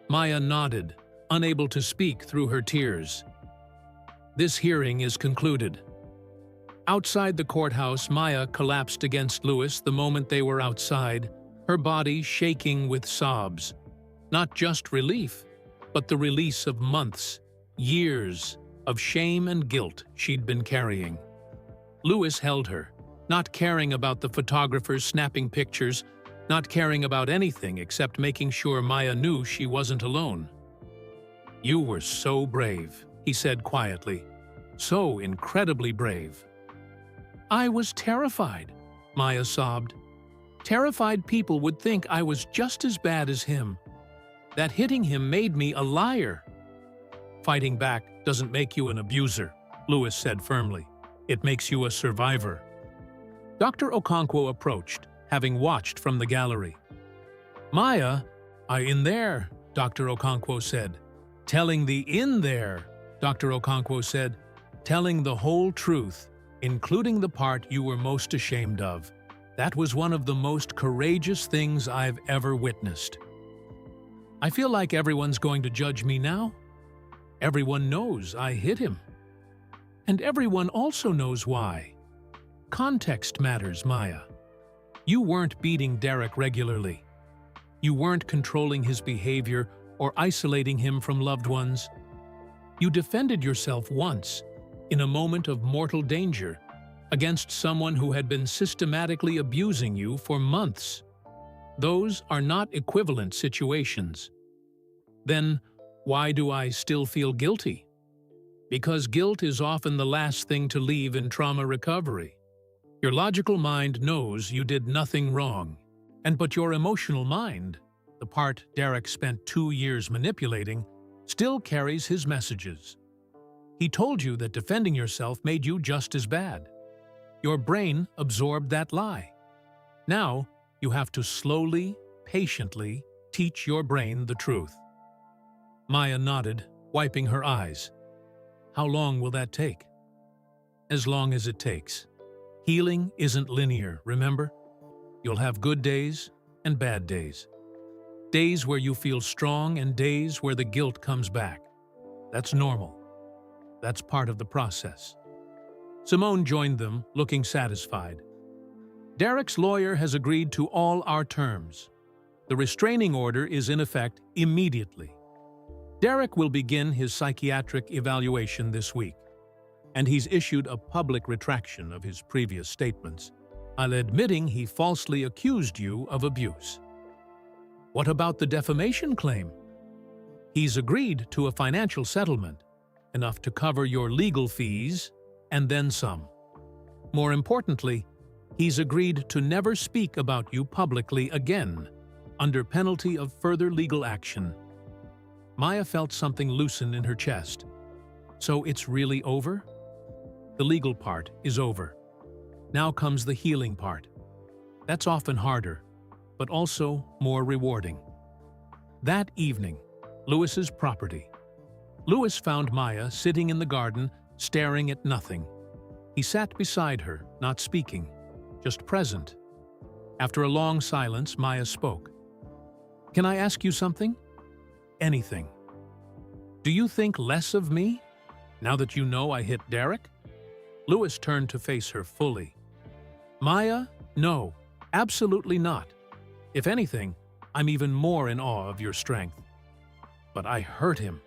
Maya nodded, unable to speak through her tears. This hearing is concluded. Outside the courthouse, Maya collapsed against Louis the moment they were outside, her body shaking with sobs. Not just relief, but the release of months, years of shame and guilt she'd been carrying. Louis held her, not caring about the photographers snapping pictures, not caring about anything except making sure Maya knew she wasn't alone. You were so brave, he said quietly. So incredibly brave. I was terrified, Maya sobbed. Terrified people would think I was just as bad as him. That hitting him made me a liar. Fighting back doesn't make you an abuser, Louis said firmly. It makes you a survivor. Dr. Okonkwo approached, having watched from the gallery. Maya, in there, Dr. Okonkwo said. Telling the in there, Dr. Okonkwo said. Telling the whole truth, including the part you were most ashamed of. That was one of the most courageous things I've ever witnessed. I feel like everyone's going to judge me now. Everyone knows I hit him. And everyone also knows why. Context matters, Maya. You weren't beating Derek regularly. You weren't controlling his behavior or isolating him from loved ones. You defended yourself once, in a moment of mortal danger, against someone who had been systematically abusing you for months. Those are not equivalent situations. Then, why do I still feel guilty? Because guilt is often the last thing to leave in trauma recovery. Your logical mind knows you did nothing wrong, but your emotional mind, the part Derek spent 2 years manipulating, still carries his messages. He told you that defending yourself made you just as bad. Your brain absorbed that lie. Now, you have to slowly, patiently teach your brain the truth. Maya nodded, wiping her eyes. How long will that take? As long as it takes. Healing isn't linear, remember? You'll have good days and bad days. Days where you feel strong and days where the guilt comes back. That's normal. That's part of the process. Simone joined them, looking satisfied. Derek's lawyer has agreed to all our terms. The restraining order is in effect immediately. Derek will begin his psychiatric evaluation this week, and he's issued a public retraction of his previous statements, while admitting he falsely accused you of abuse. What about the defamation claim? He's agreed to a financial settlement, enough to cover your legal fees and then some. More importantly, he's agreed to never speak about you publicly again, under penalty of further legal action. Maya felt something loosen in her chest. So it's really over? The legal part is over. Now comes the healing part. That's often harder, but also more rewarding. That evening, Lewis's property. Lewis found Maya sitting in the garden, staring at nothing. He sat beside her, not speaking, just present. After a long silence, Maya spoke. "Can I ask you something?" "Anything." "Do you think less of me, now that you know I hit Derek?" Lewis turned to face her fully. "Maya, no, absolutely not. If anything, I'm even more in awe of your strength." "But I hurt him."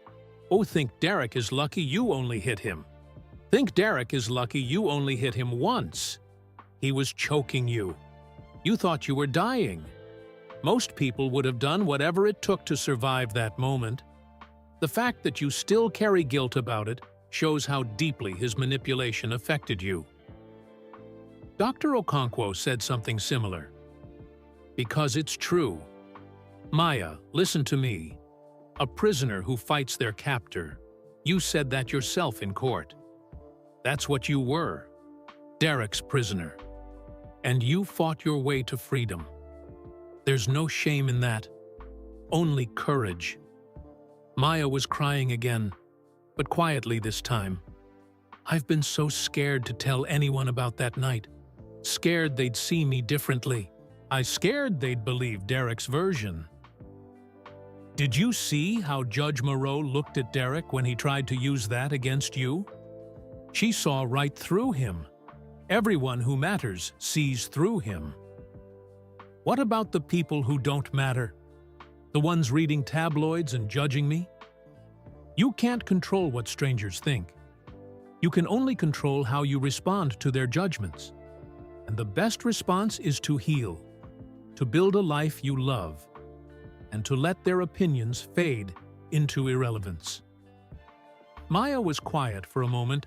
"Oh, think Derek is lucky you only hit him. Think Derek is lucky you only hit him once. He was choking you. You thought you were dying. Most people would have done whatever it took to survive that moment. The fact that you still carry guilt about it shows how deeply his manipulation affected you." Dr. Okonkwo said something similar. "Because it's true. Maya, listen to me. A prisoner who fights their captor. You said that yourself in court. That's what you were. Derek's prisoner. And you fought your way to freedom. There's no shame in that. Only courage." Maya was crying again, but quietly this time. "I've been so scared to tell anyone about that night. Scared they'd see me differently. I scared they'd believe Derek's version." "Did you see how Judge Moreau looked at Derek when he tried to use that against you? She saw right through him. Everyone who matters sees through him. What about the people who don't matter? The ones reading tabloids and judging me? You can't control what strangers think. You can only control how you respond to their judgments. And the best response is to heal, to build a life you love, and to let their opinions fade into irrelevance." Maya was quiet for a moment.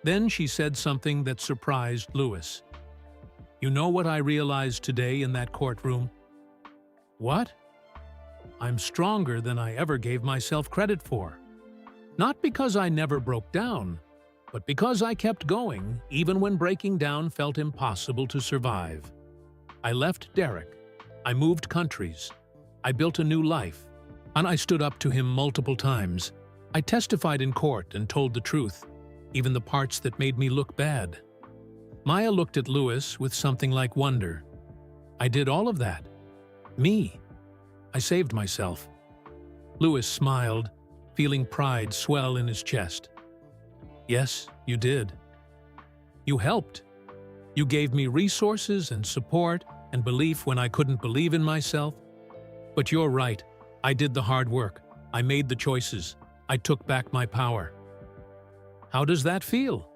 Then she said something that surprised Lewis. "You know what I realized today in that courtroom?" "What?" "I'm stronger than I ever gave myself credit for. Not because I never broke down, but because I kept going even when breaking down felt impossible to survive. I left Derek. I moved countries. I built a new life. And I stood up to him multiple times. I testified in court and told the truth, even the parts that made me look bad." Maya looked at Lewis with something like wonder. "I did all of that. Me. I saved myself." Lewis smiled, feeling pride swell in his chest. "Yes, you did. You helped. You gave me resources and support and belief when I couldn't believe in myself. But you're right. I did the hard work. I made the choices. I took back my power." "How does that feel?"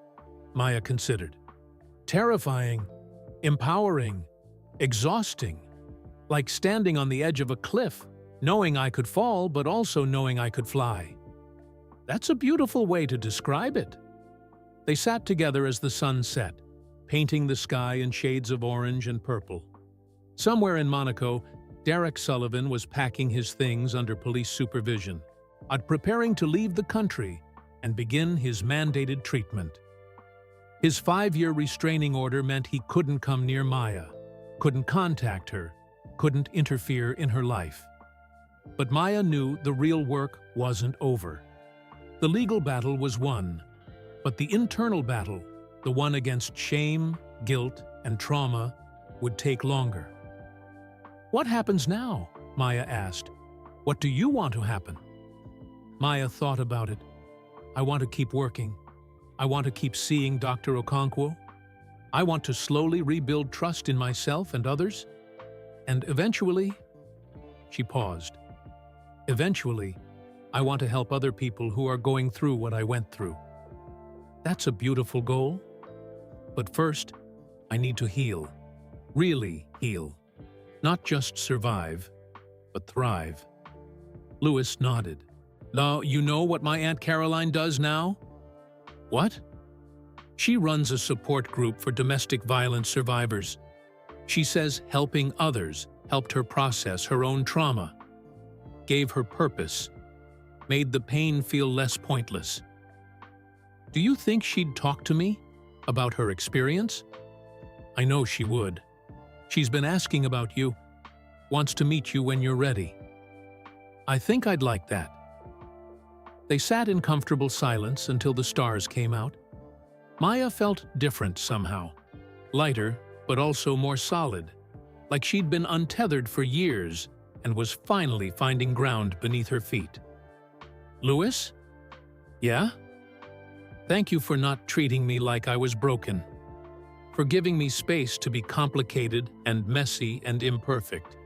Maya considered. "Terrifying, empowering, exhausting, like standing on the edge of a cliff, knowing I could fall but also knowing I could fly." "That's a beautiful way to describe it." They sat together as the sun set, painting the sky in shades of orange and purple. Somewhere in Monaco, Derek Sullivan was packing his things under police supervision. preparing to leave the country and begin his mandated treatment. His 5-year restraining order meant he couldn't come near Maya, couldn't contact her, couldn't interfere in her life. But Maya knew the real work wasn't over. The legal battle was won, but the internal battle, the one against shame, guilt, and trauma, would take longer. "What happens now?" Maya asked. "What do you want to happen?" Maya thought about it. "I want to keep working. I want to keep seeing Dr. Okonkwo. I want to slowly rebuild trust in myself and others. And eventually," she paused, "eventually, I want to help other people who are going through what I went through. That's a beautiful goal. But first, I need to heal. Really heal. Not just survive, but thrive." Louis nodded. "Now, you know what my Aunt Caroline does now?" "What?" "She runs a support group for domestic violence survivors. She says helping others helped her process her own trauma, gave her purpose, made the pain feel less pointless." "Do you think she'd talk to me about her experience?" "I know she would. She's been asking about you, wants to meet you when you're ready." "I think I'd like that." They sat in comfortable silence until the stars came out. Maya felt different somehow, lighter but also more solid, like she'd been untethered for years and was finally finding ground beneath her feet. "Louis?" "Yeah?" "Thank you for not treating me like I was broken, for giving me space to be complicated and messy and imperfect,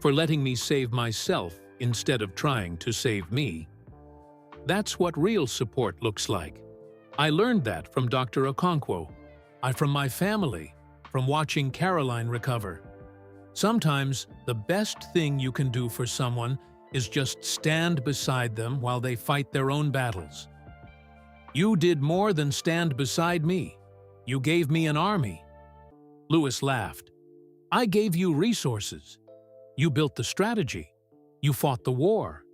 for letting me save myself instead of trying to save me. That's what real support looks like. I learned that from Dr. Okonkwo, from my family, from watching Caroline recover. Sometimes the best thing you can do for someone is just stand beside them while they fight their own battles. You did more than stand beside me. You gave me an army." Louis laughed. "I gave you resources. You built the strategy. You fought the war.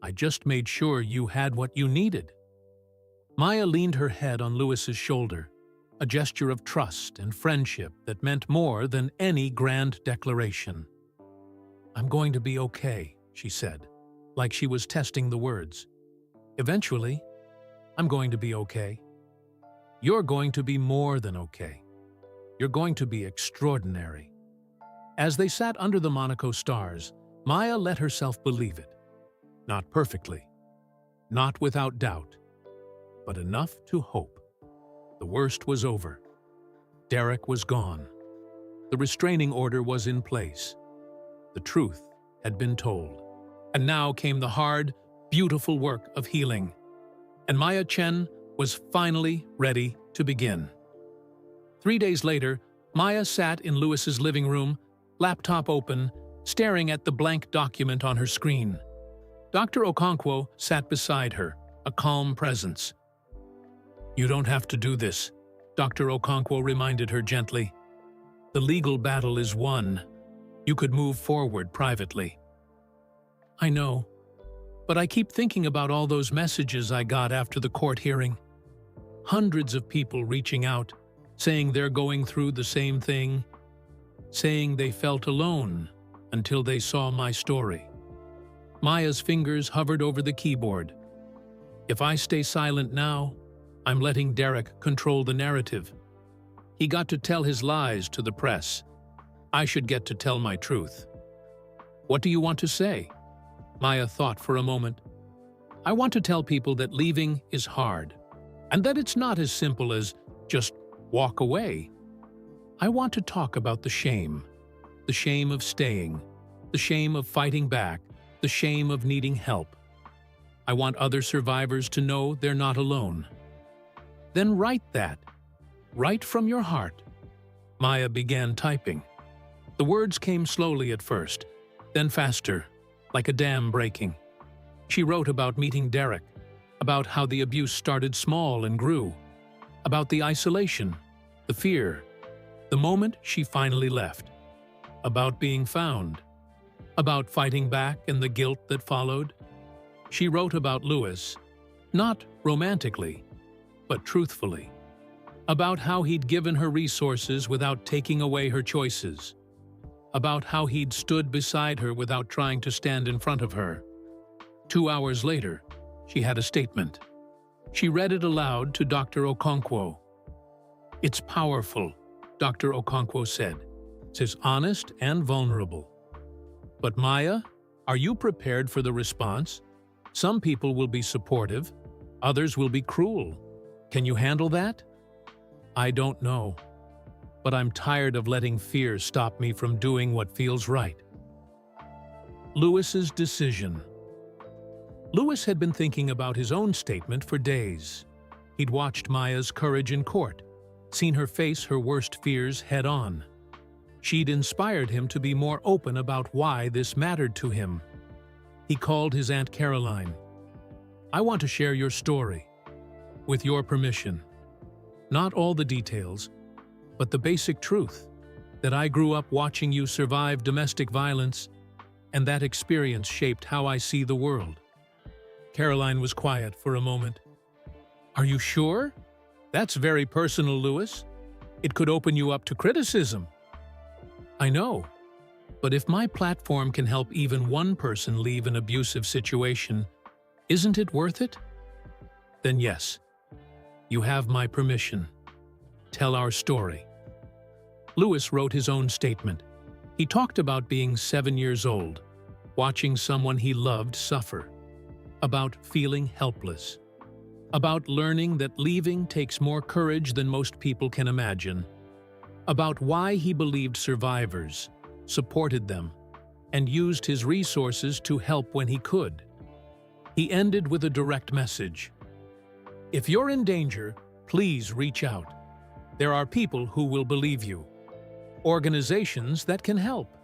I just made sure you had what you needed." Maya leaned her head on Louis's shoulder, a gesture of trust and friendship that meant more than any grand declaration. "I'm going to be okay," she said, like she was testing the words. "Eventually, I'm going to be okay. You're going to be more than okay. You're going to be extraordinary." As they sat under the Monaco stars, Maya let herself believe it. Not perfectly, not without doubt, but enough to hope. The worst was over. Derek was gone. The restraining order was in place. The truth had been told. And now came the hard, beautiful work of healing. And Maya Chen was finally ready to begin. 3 days later, Maya sat in Louis's living room, laptop open, staring at the blank document on her screen. Dr. Okonkwo sat beside her, a calm presence. "You don't have to do this," Dr. Okonkwo reminded her gently. "The legal battle is won. You could move forward privately." "I know, but I keep thinking about all those messages I got after the court hearing. Hundreds of people reaching out, saying they're going through the same thing, saying they felt alone until they saw my story." Maya's fingers hovered over the keyboard. "If I stay silent now, I'm letting Derek control the narrative. He got to tell his lies to the press. I should get to tell my truth." "What do you want to say?" Maya thought for a moment. "I want to tell people that leaving is hard, and that it's not as simple as just walk away. I want to talk about the shame of staying, the shame of fighting back, the shame of needing help. I want other survivors to know they're not alone." "Then write that. Write from your heart." Maya began typing. The words came slowly at first, then faster, like a dam breaking. She wrote about meeting Derek, about how the abuse started small and grew, about the isolation, the fear, the moment she finally left, about being found, about fighting back and the guilt that followed. She wrote about Louis, not romantically, but truthfully, about how he'd given her resources without taking away her choices, about how he'd stood beside her without trying to stand in front of her. 2 hours later, she had a statement. She read it aloud to Dr. Okonkwo. "It's powerful," Dr. Okonkwo said. "It's honest and vulnerable. But Maya, are you prepared for the response? Some people will be supportive, others will be cruel. Can you handle that?" "I don't know, but I'm tired of letting fear stop me from doing what feels right." Louis's decision. Louis had been thinking about his own statement for days. He'd watched Maya's courage in court, seen her face her worst fears head-on. She'd inspired him to be more open about why this mattered to him. He called his Aunt Caroline. "I want to share your story, with your permission. Not all the details, but the basic truth, that I grew up watching you survive domestic violence, and that experience shaped how I see the world." Caroline was quiet for a moment. "Are you sure? That's very personal, Louis. It could open you up to criticism." "I know, but if my platform can help even one person leave an abusive situation, isn't it worth it?" "Then yes, you have my permission. Tell our story." Louis wrote his own statement. He talked about being 7 years old, watching someone he loved suffer, about feeling helpless, about learning that leaving takes more courage than most people can imagine, about why he believed survivors, supported them, and used his resources to help when he could. He ended with a direct message. "If you're in danger, please reach out. There are people who will believe you. Organizations that can help.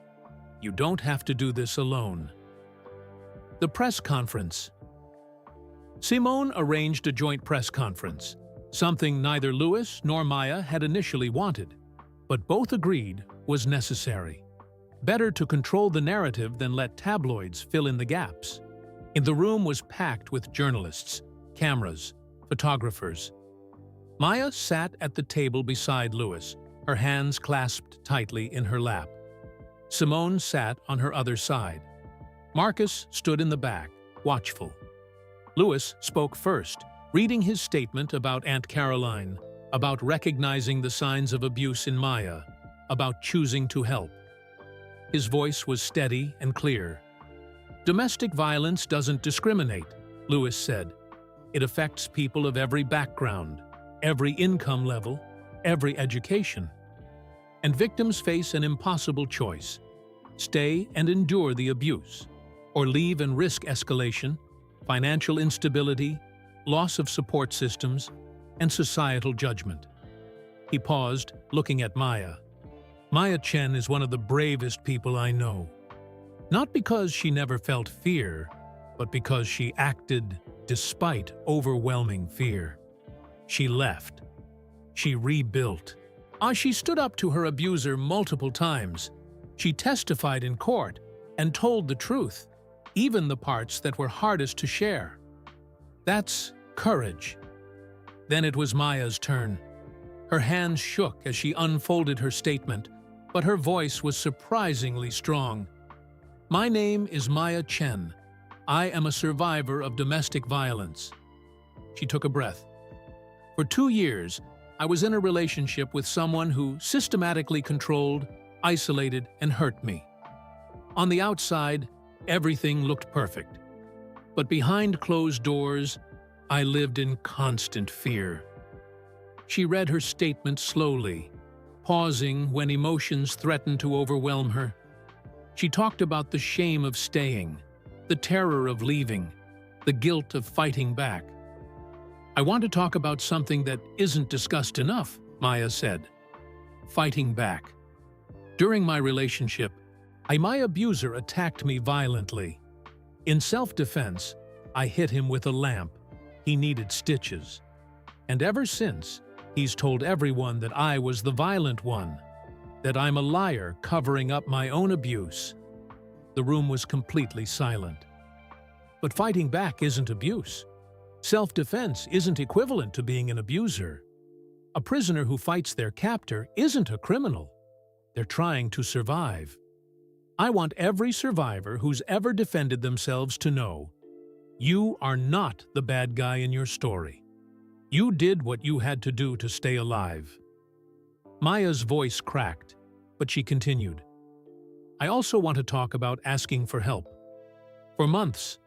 You don't have to do this alone." The press conference. Simone arranged a joint press conference, something neither Louis nor Maya had initially wanted, but both agreed was necessary. Better to control the narrative than let tabloids fill in the gaps. The room was packed with journalists, cameras, photographers. Maya sat at the table beside Louis, her hands clasped tightly in her lap. Simone sat on her other side. Marcus stood in the back, watchful. Louis spoke first, reading his statement about Aunt Caroline, about recognizing the signs of abuse in Maya, about choosing to help. His voice was steady and clear. "Domestic violence doesn't discriminate," Louis said. "It affects people of every background, every income level, every education. And victims face an impossible choice: stay and endure the abuse, or leave and risk escalation, financial instability, loss of support systems, and societal judgment." He paused, looking at Maya. "Maya Chen is one of the bravest people I know. Not because she never felt fear, but because she acted despite overwhelming fear. She left. She rebuilt. She stood up to her abuser multiple times. She testified in court and told the truth, even the parts that were hardest to share. That's courage." Then it was Maya's turn. Her hands shook as she unfolded her statement, but her voice was surprisingly strong. "My name is Maya Chen. I am a survivor of domestic violence." She took a breath. "For 2 years, I was in a relationship with someone who systematically controlled, isolated, and hurt me. On the outside, everything looked perfect. But behind closed doors, I lived in constant fear." She read her statement slowly, pausing when emotions threatened to overwhelm her. She talked about the shame of staying, the terror of leaving, the guilt of fighting back. "I want to talk about something that isn't discussed enough," Maya said. "Fighting back. During my relationship, my abuser attacked me violently. In self-defense, I hit him with a lamp. He needed stitches. And ever since, he's told everyone that I was the violent one, that I'm a liar covering up my own abuse." The room was completely silent. But fighting back isn't abuse. Self-defense isn't equivalent to being an abuser. A prisoner who fights their captor isn't a criminal. They're trying to survive. I want every survivor who's ever defended themselves to know, you are not the bad guy in your story. You did what you had to do to stay alive. Maya's voice cracked, but she continued. I also want to talk about asking for help. For months,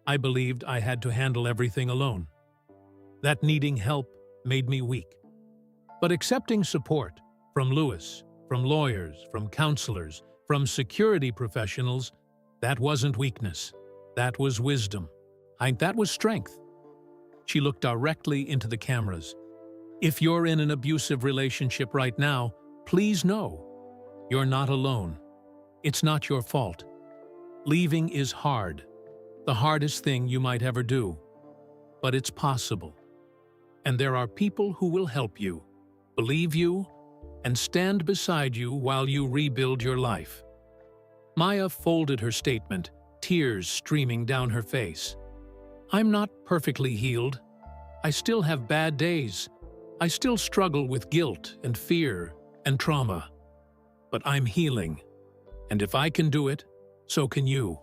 I believed I had to handle everything alone. That needing help made me weak. But accepting support from Lewis, from lawyers, from counselors, from security professionals, that wasn't weakness. That was wisdom. That was strength. She looked directly into the cameras. If you're in an abusive relationship right now, please know, you're not alone. It's not your fault. Leaving is hard, the hardest thing you might ever do. But it's possible. And there are people who will help you, believe you, and stand beside you while you rebuild your life. Maya folded her statement, tears streaming down her face. I'm not perfectly healed. I still have bad days. I still struggle with guilt and fear and trauma. But I'm healing. And if I can do it, so can you.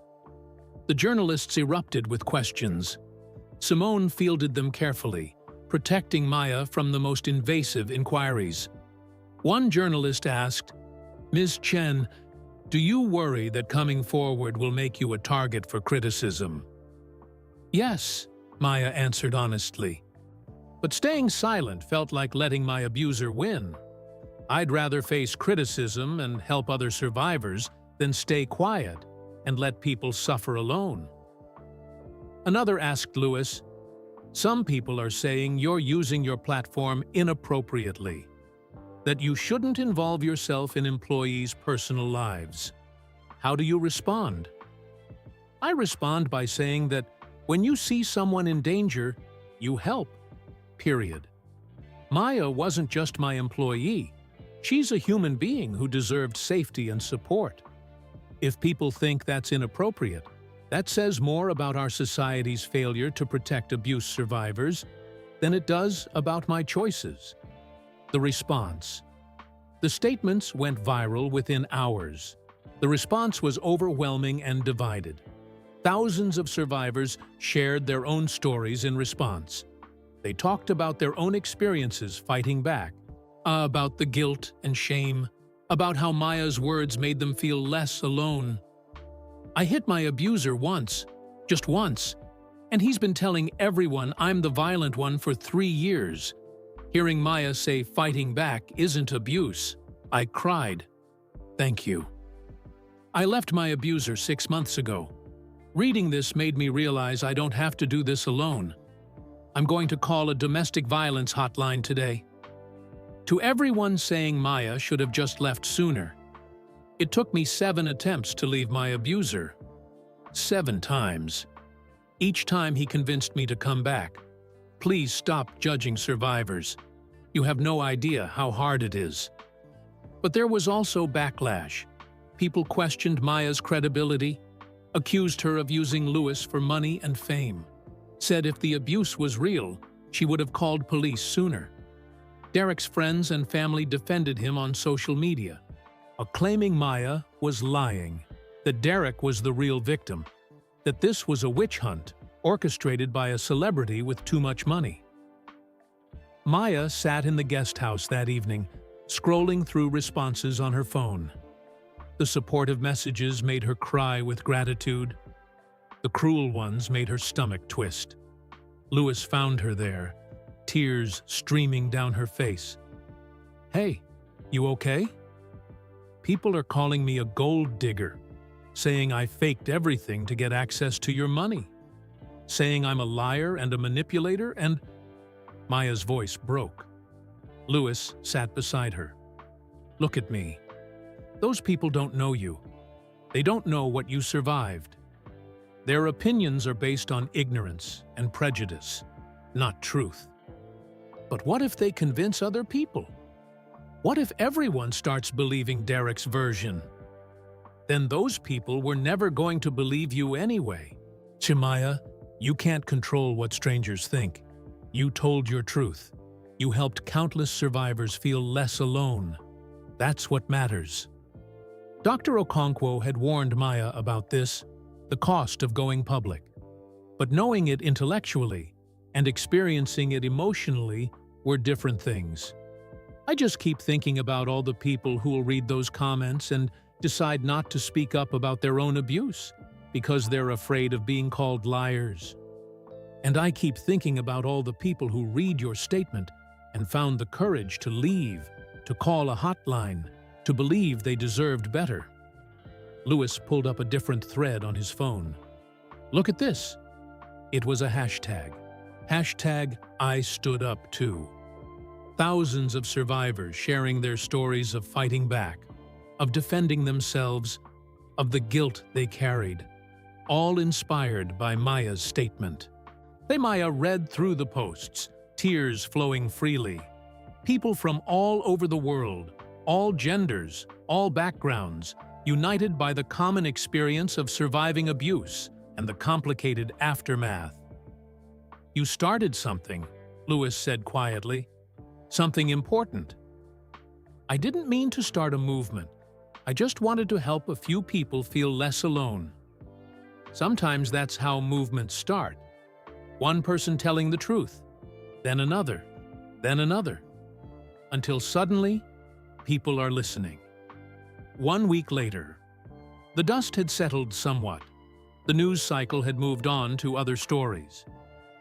The journalists erupted with questions. Simone fielded them carefully, protecting Maya from the most invasive inquiries. One journalist asked, Ms. Chen, do you worry that coming forward will make you a target for criticism? Yes, Maya answered honestly. But staying silent felt like letting my abuser win. I'd rather face criticism and help other survivors than stay quiet and let people suffer alone. Another asked Lewis, some people are saying you're using your platform inappropriately, that you shouldn't involve yourself in employees' personal lives. How do you respond? I respond by saying that when you see someone in danger, you help, period. Maya wasn't just my employee. She's a human being who deserved safety and support. If people think that's inappropriate, that says more about our society's failure to protect abuse survivors than it does about my choices. The response. The statements went viral within hours. The response was overwhelming and divided. Thousands of survivors shared their own stories in response. They talked about their own experiences fighting back, about the guilt and shame, about how Maya's words made them feel less alone. I hit my abuser once, just once, and he's been telling everyone I'm the violent one for 3 years. Hearing Maya say fighting back isn't abuse, I cried. Thank you. I left my abuser 6 months ago. Reading this made me realize I don't have to do this alone. I'm going to call a domestic violence hotline today. To everyone saying Maya should have just left sooner, it took me 7 attempts to leave my abuser. 7 times. Each time he convinced me to come back. Please stop judging survivors. You have no idea how hard it is. But there was also backlash. People questioned Maya's credibility, accused her of using Lewis for money and fame, said if the abuse was real, she would have called police sooner. Derek's friends and family defended him on social media, claiming Maya was lying, that Derek was the real victim, that this was a witch hunt orchestrated by a celebrity with too much money. Maya sat in the guest house that evening, scrolling through responses on her phone. The supportive messages made her cry with gratitude. The cruel ones made her stomach twist. Lewis found her there, tears streaming down her face. Hey, you okay? People are calling me a gold digger, saying I faked everything to get access to your money, saying I'm a liar and a manipulator, and Maya's voice broke. Lewis sat beside her. Look at me. Those people don't know you. They don't know what you survived. Their opinions are based on ignorance and prejudice, not truth. But what if they convince other people? What if everyone starts believing Derek's version? Then those people were never going to believe you anyway. Maya, You can't control what strangers think. You told your truth. You helped countless survivors feel less alone. That's what matters. Dr. Okonkwo had warned Maya about this, the cost of going public. But knowing it intellectually and experiencing it emotionally were different things. I just keep thinking about all the people who will read those comments and decide not to speak up about their own abuse because they're afraid of being called liars. And I keep thinking about all the people who read your statement and found the courage to leave, to call a hotline, to believe they deserved better. Lewis pulled up a different thread on his phone. Look at this. It was a hashtag. Hashtag I stood up too. Thousands of survivors sharing their stories of fighting back, of defending themselves, of the guilt they carried, all inspired by Maya's statement. Maya read through the posts, tears flowing freely. People from all over the world, all genders, all backgrounds, united by the common experience of surviving abuse and the complicated aftermath. You started something, Lewis said quietly. Something important. I didn't mean to start a movement. I just wanted to help a few people feel less alone. Sometimes that's how movements start. One person telling the truth, then another, until suddenly, people are listening. 1 week later, the dust had settled somewhat. The news cycle had moved on to other stories.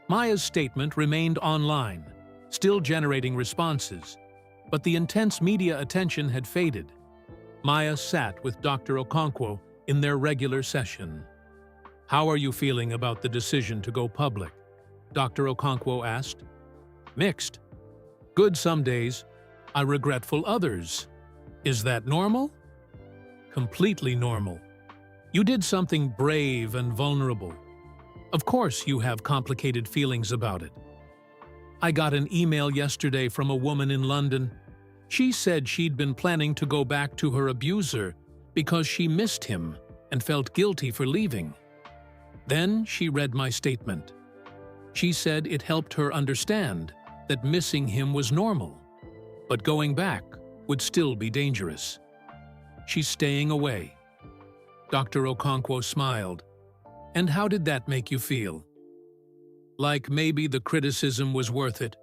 Maya's statement remained online, still generating responses, but the intense media attention had faded. Maya sat with Dr. Okonkwo in their regular session. How are you feeling about the decision to go public? Dr. Okonkwo asked. Mixed. Good some days, regretful others. Is that normal? Completely normal. You did something brave and vulnerable. Of course you have complicated feelings about it. I got an email yesterday from a woman in London. She said she'd been planning to go back to her abuser because she missed him and felt guilty for leaving. Then she read my statement. She said it helped her understand that missing him was normal, but going back would still be dangerous. She's staying away. Dr. Okonkwo smiled. And how did that make you feel? Like maybe the criticism was worth it.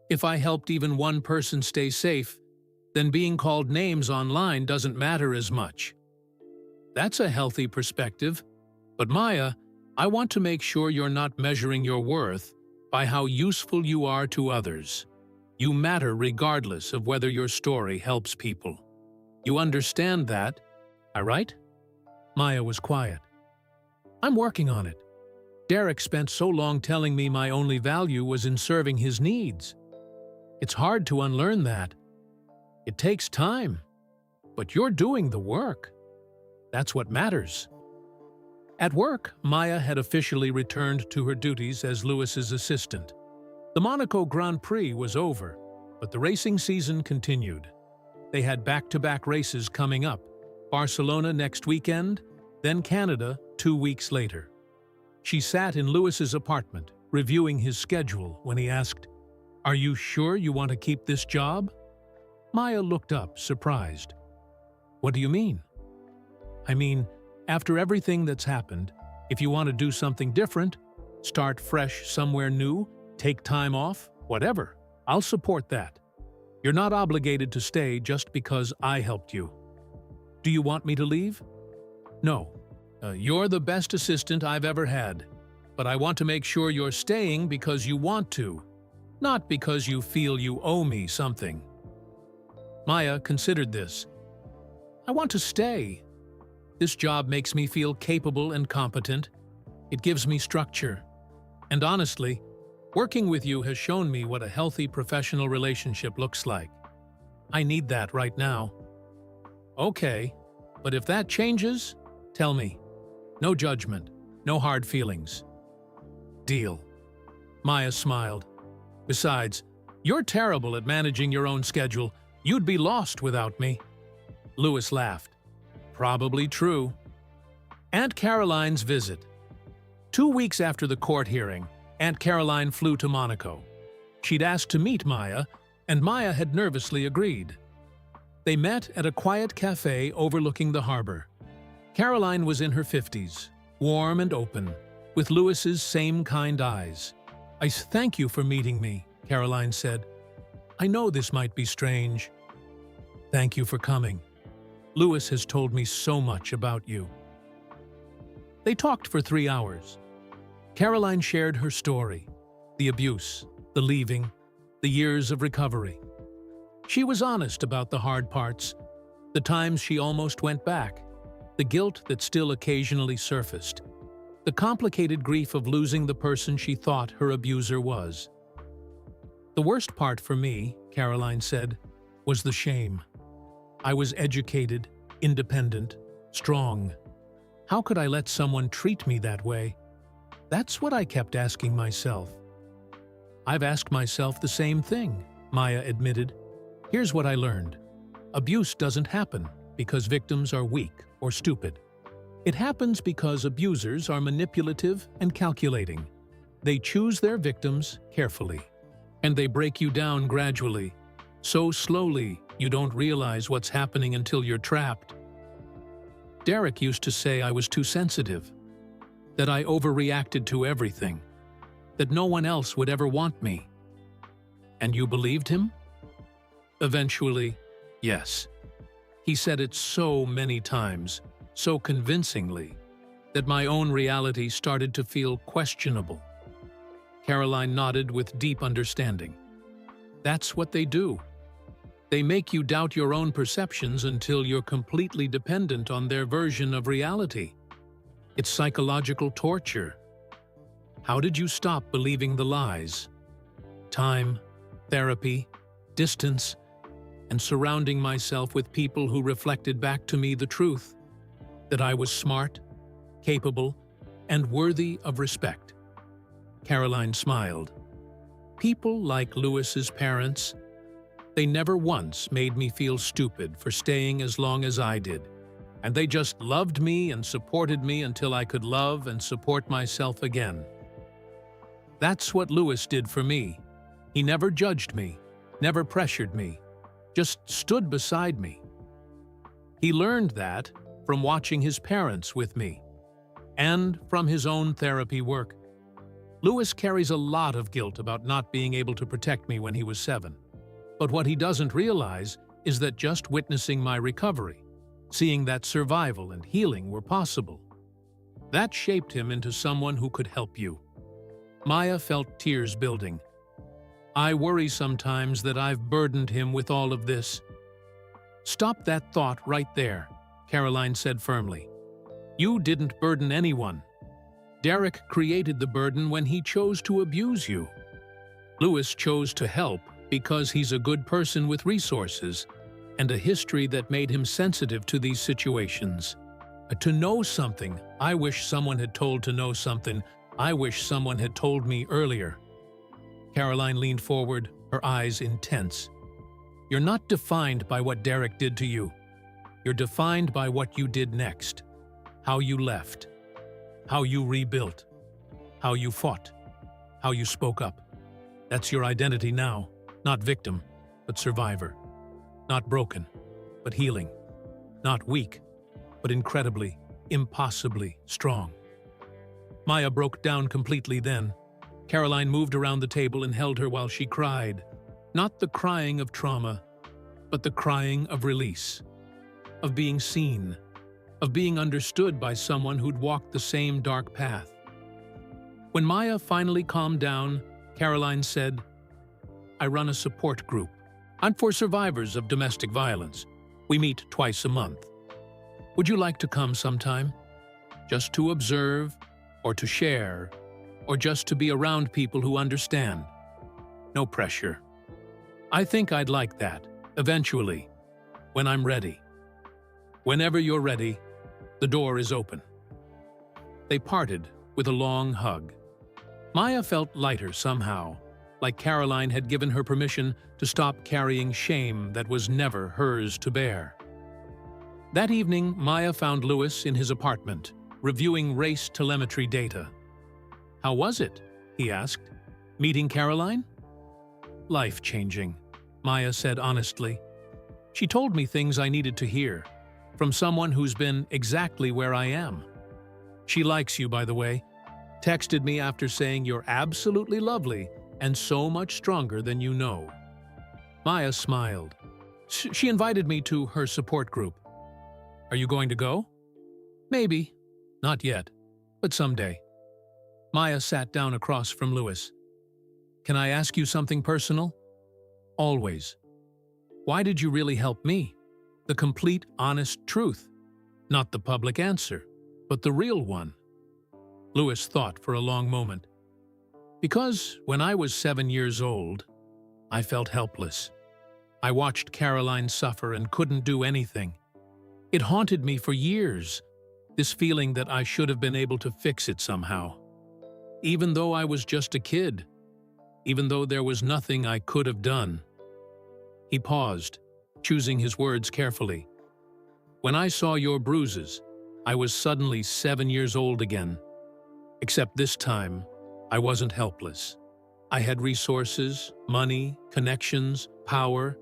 If I helped even one person stay safe, then being called names online doesn't matter as much. That's a healthy perspective. But Maya, I want to make sure you're not measuring your worth by how useful you are to others. You matter regardless of whether your story helps people. You understand that, right? Maya was quiet. I'm working on it. Derek spent so long telling me my only value was in serving his needs. It's hard to unlearn that. It takes time, but you're doing the work. That's what matters. At work, Maya had officially returned to her duties as Lewis's assistant. The Monaco Grand Prix was over, but the racing season continued. They had back-to-back races coming up, Barcelona next weekend, then Canada 2 weeks later. She sat in Lewis's apartment, reviewing his schedule when he asked, "Are you sure you want to keep this job?" Maya looked up, surprised. "What do you mean?" "I mean, after everything that's happened, if you want to do something different, start fresh somewhere new, take time off, whatever, I'll support that. You're not obligated to stay just because I helped you." "Do you want me to leave?" "No. You're the best assistant I've ever had, but I want to make sure you're staying because you want to, not because you feel you owe me something." Maya considered this. "I want to stay. This job makes me feel capable and competent. It gives me structure. And honestly, working with you has shown me what a healthy professional relationship looks like. I need that right now." "Okay, but if that changes, tell me. No judgment, no hard feelings." "Deal." Maya smiled. "Besides, you're terrible at managing your own schedule. You'd be lost without me." Lewis laughed. "Probably true." Aunt Caroline's visit. 2 weeks after the court hearing, Aunt Caroline flew to Monaco. She'd asked to meet Maya, and Maya had nervously agreed. They met at a quiet cafe overlooking the harbor. Caroline was in her 50s, warm and open, with Louis's same kind eyes. "I thank you for meeting me," Caroline said. "I know this might be strange." "Thank you for coming. Louis has told me so much about you." They talked for 3 hours. Caroline shared her story, the abuse, the leaving, the years of recovery. She was honest about the hard parts, the times she almost went back, the guilt that still occasionally surfaced, the complicated grief of losing the person she thought her abuser was. "The worst part for me," Caroline said, "was the shame. I was educated, independent, strong. How could I let someone treat me that way? That's what I kept asking myself." "I've asked myself the same thing," Maya admitted. "Here's what I learned. Abuse doesn't happen because victims are weak or stupid. It happens because abusers are manipulative and calculating. They choose their victims carefully, and they break you down gradually, so slowly you don't realize what's happening until you're trapped. Derek used to say I was too sensitive, that I overreacted to everything, that no one else would ever want me." "And you believed him?" "Eventually, yes. He said it so many times, so convincingly, that my own reality started to feel questionable." Caroline nodded with deep understanding. "That's what they do. They make you doubt your own perceptions until you're completely dependent on their version of reality. It's psychological torture." "How did you stop believing the lies?" "Time, therapy, distance, and surrounding myself with people who reflected back to me the truth, that I was smart, capable, and worthy of respect." Caroline smiled. "People like Louis's parents, they never once made me feel stupid for staying as long as I did, and they just loved me and supported me until I could love and support myself again. That's what Louis did for me. He never judged me, never pressured me, just stood beside me. He learned that from watching his parents with me, and from his own therapy work. Louis carries a lot of guilt about not being able to protect me when he was 7. But what he doesn't realize is that just witnessing my recovery, seeing that survival and healing were possible, that shaped him into someone who could help you." Maya felt tears building. "I worry sometimes that I've burdened him with all of this." "Stop that thought right there," Caroline said firmly. "You didn't burden anyone. Derek created the burden when he chose to abuse you. Louis chose to help because he's a good person with resources and a history that made him sensitive to these situations. To know something, I wish someone had told to know something, I wish someone had told me earlier." Caroline leaned forward, her eyes intense. "You're not defined by what Derek did to you. You're defined by what you did next, how you left, how you rebuilt, how you fought, how you spoke up. That's your identity now, not victim, but survivor. Not broken, but healing. Not weak, but incredibly, impossibly strong." Maya broke down completely then. Caroline moved around the table and held her while she cried. Not the crying of trauma, but the crying of release, of being seen, of being understood by someone who'd walked the same dark path. When Maya finally calmed down, Caroline said, "I run a support group. I'm for survivors of domestic violence. We meet twice a month. Would you like to come sometime? Just to observe, or to share, or just to be around people who understand. No pressure. I think I'd like that, eventually, when I'm ready. Whenever you're ready, the door is open." They parted with a long hug. Maya felt lighter somehow, like Caroline had given her permission to stop carrying shame that was never hers to bear. That evening, Maya found Louis in his apartment, reviewing race telemetry data. "How was it?" he asked. "Meeting Caroline?" "Life-changing," Maya said honestly. "She told me things I needed to hear, from someone who's been exactly where I am. She likes you, by the way. Texted me after saying you're absolutely lovely and so much stronger than you know." Maya smiled. She invited me to her support group. "Are you going to go?" "Maybe. Not yet, but someday." Maya sat down across from Louis. "Can I ask you something personal?" "Always." "Why did you really help me?" The complete, honest truth. Not the public answer, but the real one. Louis thought for a long moment. "Because when I was 7 years old, I felt helpless. I watched Caroline suffer and couldn't do anything. It haunted me for years, this feeling that I should have been able to fix it somehow. Even though I was just a kid, even though there was nothing I could have done." He paused, choosing his words carefully. "When I saw your bruises, I was suddenly 7 years old again. Except this time, I wasn't helpless. I had resources, money, connections, power.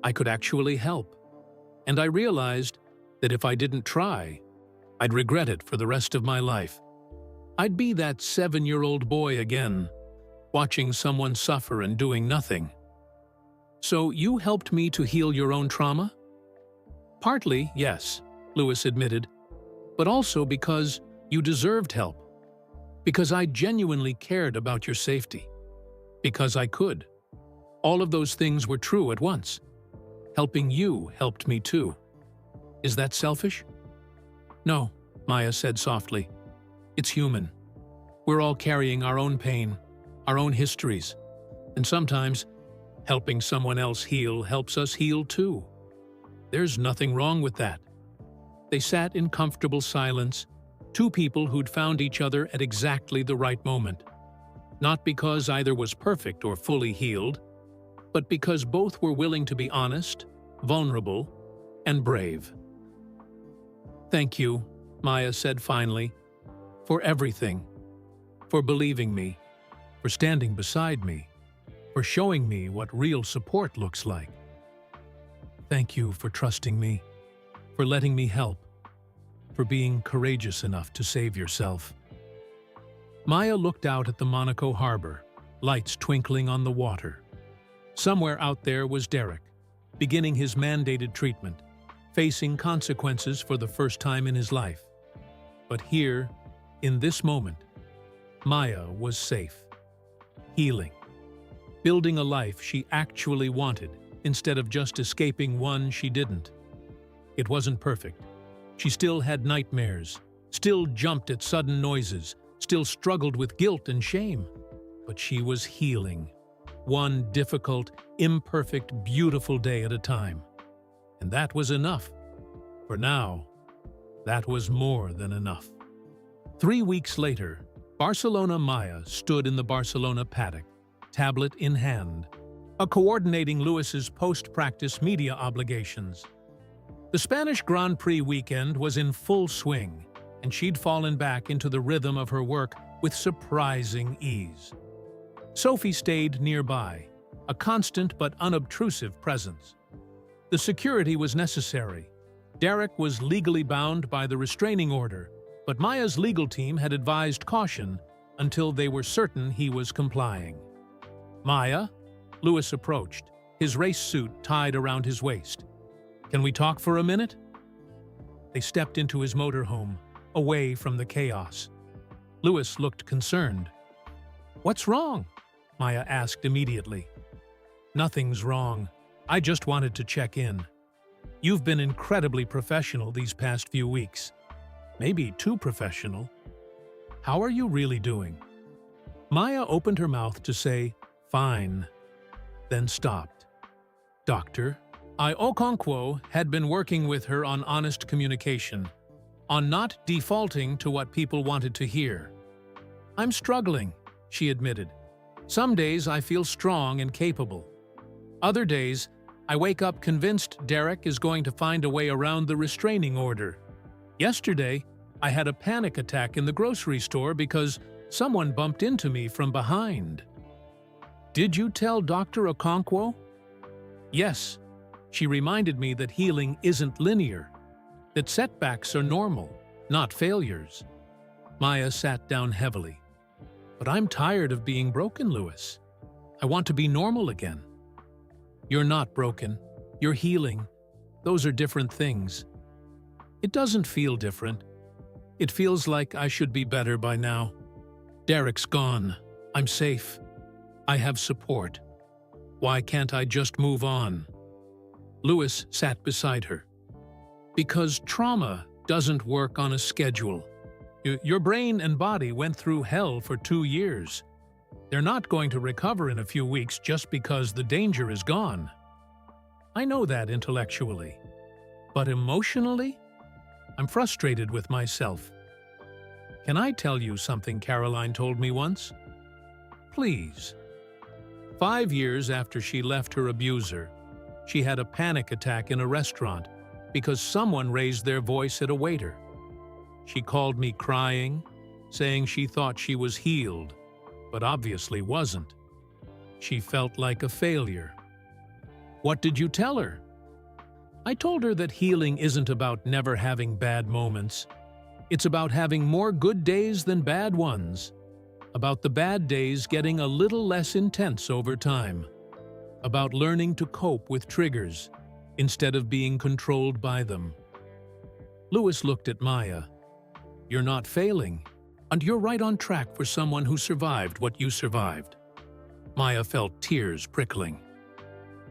I could actually help. And I realized that if I didn't try, I'd regret it for the rest of my life. I'd be that 7-year-old boy again, watching someone suffer and doing nothing." "So you helped me to heal your own trauma?" "Partly, yes," Louis admitted, "but also because you deserved help. Because I genuinely cared about your safety. Because I could. All of those things were true at once. Helping you helped me too. Is that selfish?" "No," Maya said softly. "It's human. We're all carrying our own pain, our own histories, and sometimes helping someone else heal helps us heal too. There's nothing wrong with that." They sat in comfortable silence, two people who'd found each other at exactly the right moment. Not because either was perfect or fully healed, but because both were willing to be honest, vulnerable, and brave. "Thank you," Maya said finally, "for everything. For believing me, for standing beside me, for showing me what real support looks like. Thank you for trusting me, for letting me help, for being courageous enough to save yourself." Maya looked out at the Monaco harbor, lights twinkling on the water. Somewhere out there was Derek, beginning his mandated treatment, facing consequences for the first time in his life. But here, in this moment, Maya was safe, healing, building a life she actually wanted instead of just escaping one she didn't. It wasn't perfect. She still had nightmares, still jumped at sudden noises, still struggled with guilt and shame. But she was healing, one difficult, imperfect, beautiful day at a time. And that was enough. For now, that was more than enough. 3 weeks later, Barcelona Maya stood in the Barcelona paddock, tablet in hand, coordinating Louis's post-practice media obligations. The Spanish Grand Prix weekend was in full swing, and she'd fallen back into the rhythm of her work with surprising ease. Sophie stayed nearby, a constant but unobtrusive presence. The security was necessary. Derek was legally bound by the restraining order, but Maya's legal team had advised caution until they were certain he was complying. "Maya?" Louis approached, his race suit tied around his waist. "Can we talk for a minute?" They stepped into his motorhome, away from the chaos. Louis looked concerned. "What's wrong?" Maya asked immediately. "Nothing's wrong. I just wanted to check in. You've been incredibly professional these past few weeks. Maybe too professional. How are you really doing?" Maya opened her mouth to say, "Fine," then stopped. "Doctor, I Okonkwo had been working with her on honest communication, on not defaulting to what people wanted to hear. I'm struggling," she admitted. "Some days I feel strong and capable. Other days, I wake up convinced Derek is going to find a way around the restraining order. Yesterday, I had a panic attack in the grocery store because Someone bumped into me from behind. Did you tell Dr. Okonkwo? Yes. She reminded me that healing isn't linear, that setbacks are normal, not failures. Maya sat down heavily. But I'm tired of being broken, Louis. I want to be normal again. You're not broken. You're healing. Those are different things. It doesn't feel different. It feels like I should be better by now. Derek's gone. I'm safe. I have support. Why can't I just move on? Louis sat beside her. Because trauma doesn't work on a schedule. Your brain and body went through hell for 2 years. They're not going to recover in a few weeks just because the danger is gone. I know that intellectually. But emotionally, I'm frustrated with myself. Can I tell you something Caroline told me once? Please. 5 years after she left her abuser, she had a panic attack in a restaurant because someone raised their voice at a waiter. She called me crying, saying she thought she was healed, but obviously wasn't. She felt like a failure. What did you tell her? I told her that healing isn't about never having bad moments. It's about having more good days than bad ones. About the bad days getting a little less intense over time. About learning to cope with triggers instead of being controlled by them. Louis looked at Maya. You're not failing, and you're right on track for someone who survived what you survived. Maya felt tears prickling.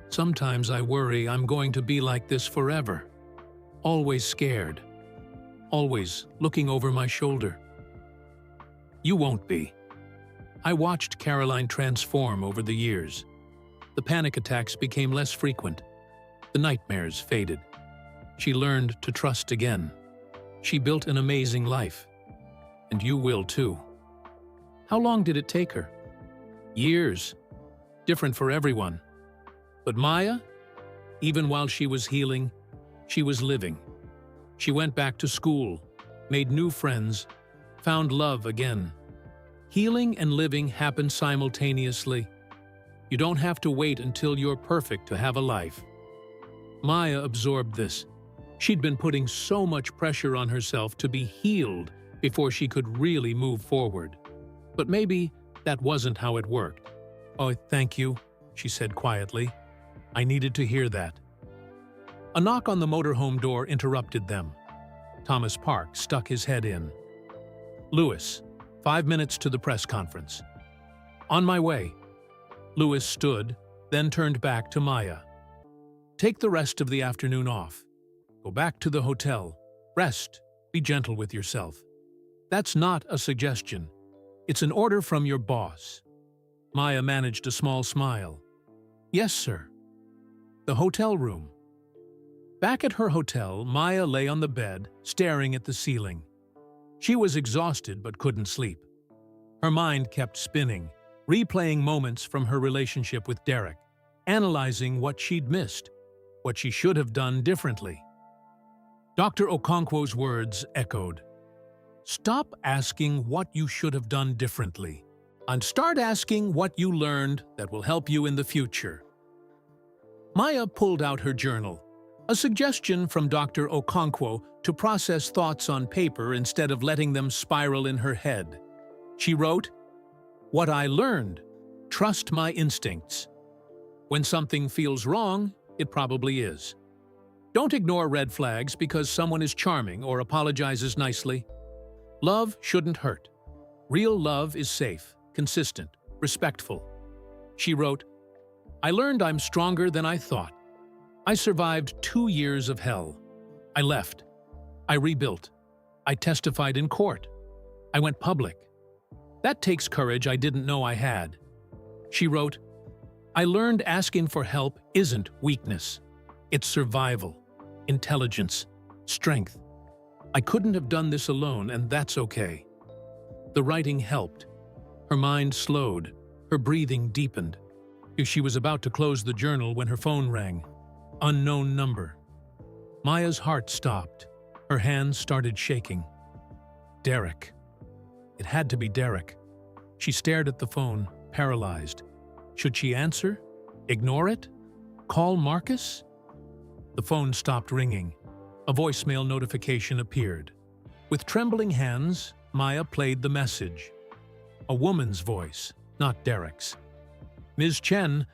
Sometimes I worry I'm going to be like this forever. Always scared. Always looking over my shoulder. You won't be. I watched Caroline transform over the years. The panic attacks became less frequent. The nightmares faded. She learned to trust again. She built an amazing life. And you will too. How long did it take her? Years. Different for everyone. But Maya, even while she was healing, she was living. She went back to school, made new friends, found love again. Healing and living happen simultaneously. You don't have to wait until you're perfect to have a life. Maya absorbed this. She'd been putting so much pressure on herself to be healed before she could really move forward. But maybe that wasn't how it worked. Oh, thank you, she said quietly. I needed to hear that. A knock on the motorhome door interrupted them. Thomas Park stuck his head in. Louis, 5 minutes to the press conference. On my way. Louis stood, then turned back to Maya. Take the rest of the afternoon off. Go back to the hotel. Rest. Be gentle with yourself. That's not a suggestion. It's an order from your boss. Maya managed a small smile. Yes, sir. The hotel room. Back at her hotel, Maya lay on the bed, staring at the ceiling. She was exhausted but couldn't sleep. Her mind kept spinning, replaying moments from her relationship with Derek, analyzing what she'd missed, what she should have done differently. Dr. Okonkwo's words echoed. Stop asking what you should have done differently, and start asking what you learned that will help you in the future. Maya pulled out her journal, a suggestion from Dr. Okonkwo to process thoughts on paper instead of letting them spiral in her head. She wrote, What I learned, trust my instincts. When something feels wrong, it probably is. Don't ignore red flags because someone is charming or apologizes nicely. Love shouldn't hurt. Real love is safe, consistent, respectful. She wrote, I learned I'm stronger than I thought. I survived 2 years of hell. I left. I rebuilt. I testified in court. I went public. That takes courage I didn't know I had. She wrote, I learned asking for help isn't weakness. It's survival, intelligence, strength. I couldn't have done this alone, and that's okay. The writing helped. Her mind slowed. Her breathing deepened. She was about to close the journal when her phone rang. Unknown number. Maya's heart stopped. Her hands started shaking. Derek. It had to be Derek. She stared at the phone, paralyzed. Should she answer? Ignore it? Call Marcus? The phone stopped ringing. A voicemail notification appeared. With trembling hands, Maya played the message. A woman's voice, not Derek's. Ms. Chen,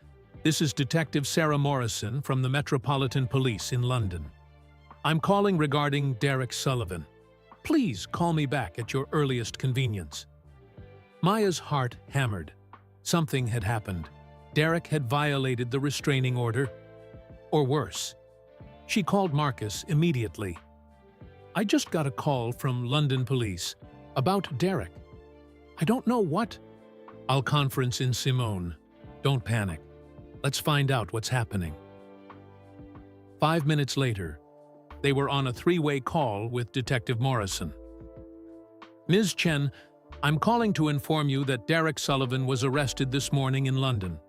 this is Detective Sarah Morrison from the Metropolitan Police in London. I'm calling regarding Derek Sullivan. Please call me back at your earliest convenience. Maya's heart hammered. Something had happened. Derek had violated the restraining order. Or worse. She called Marcus immediately. I just got a call from London police about Derek. I don't know what. I'll conference in Simone. Don't panic. Let's find out what's happening. 5 minutes later, they were on a three-way call with Detective Morrison. Ms. Chen, I'm calling to inform you that Derek Sullivan was arrested this morning in London.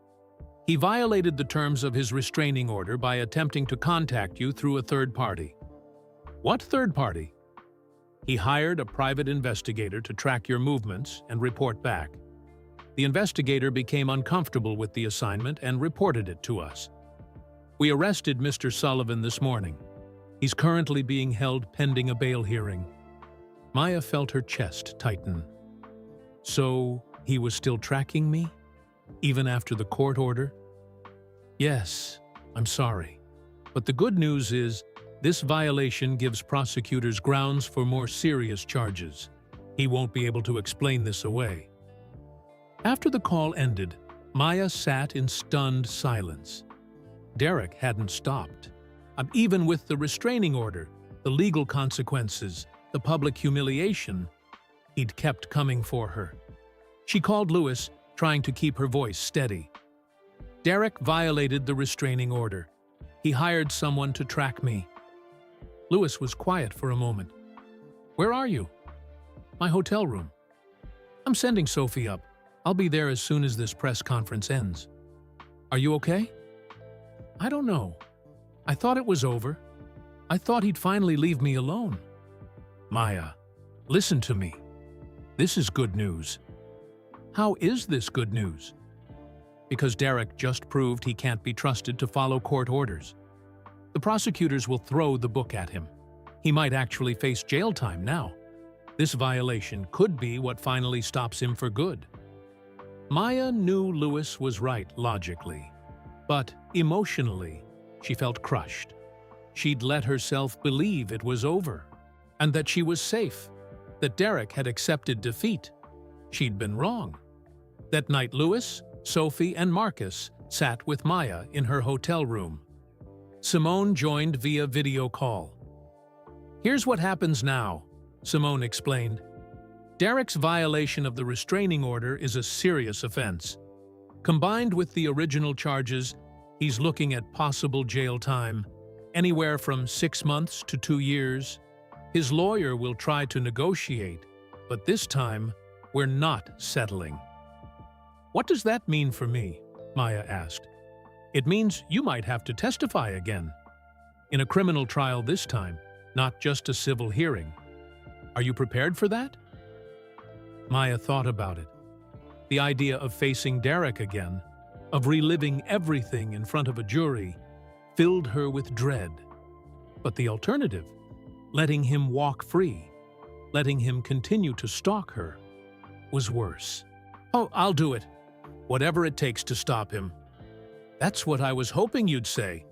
He violated the terms of his restraining order by attempting to contact you through a third party. What third party? He hired a private investigator to track your movements and report back. The investigator became uncomfortable with the assignment and reported it to us. We arrested Mr. Sullivan this morning. He's currently being held pending a bail hearing. Maya felt her chest tighten. So, he was still tracking me? Even after the court order? Yes, I'm sorry. But the good news is, this violation gives prosecutors grounds for more serious charges. He won't be able to explain this away. After the call ended, Maya sat in stunned silence. Derek hadn't stopped. Even with the restraining order, the legal consequences, the public humiliation, he'd kept coming for her. She called Lewis, trying to keep her voice steady. Derek violated the restraining order. He hired someone to track me. Lewis was quiet for a moment. Where are you? My hotel room. I'm sending Sophie up. I'll be there as soon as this press conference ends. Are you okay? I don't know. I thought it was over. I thought he'd finally leave me alone. Maya, listen to me. This is good news. How is this good news? Because Derek just proved he can't be trusted to follow court orders. The prosecutors will throw the book at him. He might actually face jail time now. This violation could be what finally stops him for good. Maya knew Lewis was right logically, but emotionally, she felt crushed. She'd let herself believe it was over, and that she was safe, that Derek had accepted defeat. She'd been wrong. That night, Lewis, Sophie, and Marcus sat with Maya in her hotel room. Simone joined via video call. Here's what happens now, Simone explained. Derek's violation of the restraining order is a serious offense. Combined with the original charges, he's looking at possible jail time, anywhere from 6 months to 2 years. His lawyer will try to negotiate, but this time, we're not settling. What does that mean for me? Maya asked. It means you might have to testify again. In a criminal trial this time, not just a civil hearing. Are you prepared for that? Maya thought about it. The idea of facing Derek again, of reliving everything in front of a jury, filled her with dread. But the alternative, letting him walk free, letting him continue to stalk her, was worse. Oh, I'll do it. Whatever it takes to stop him. That's what I was hoping you'd say.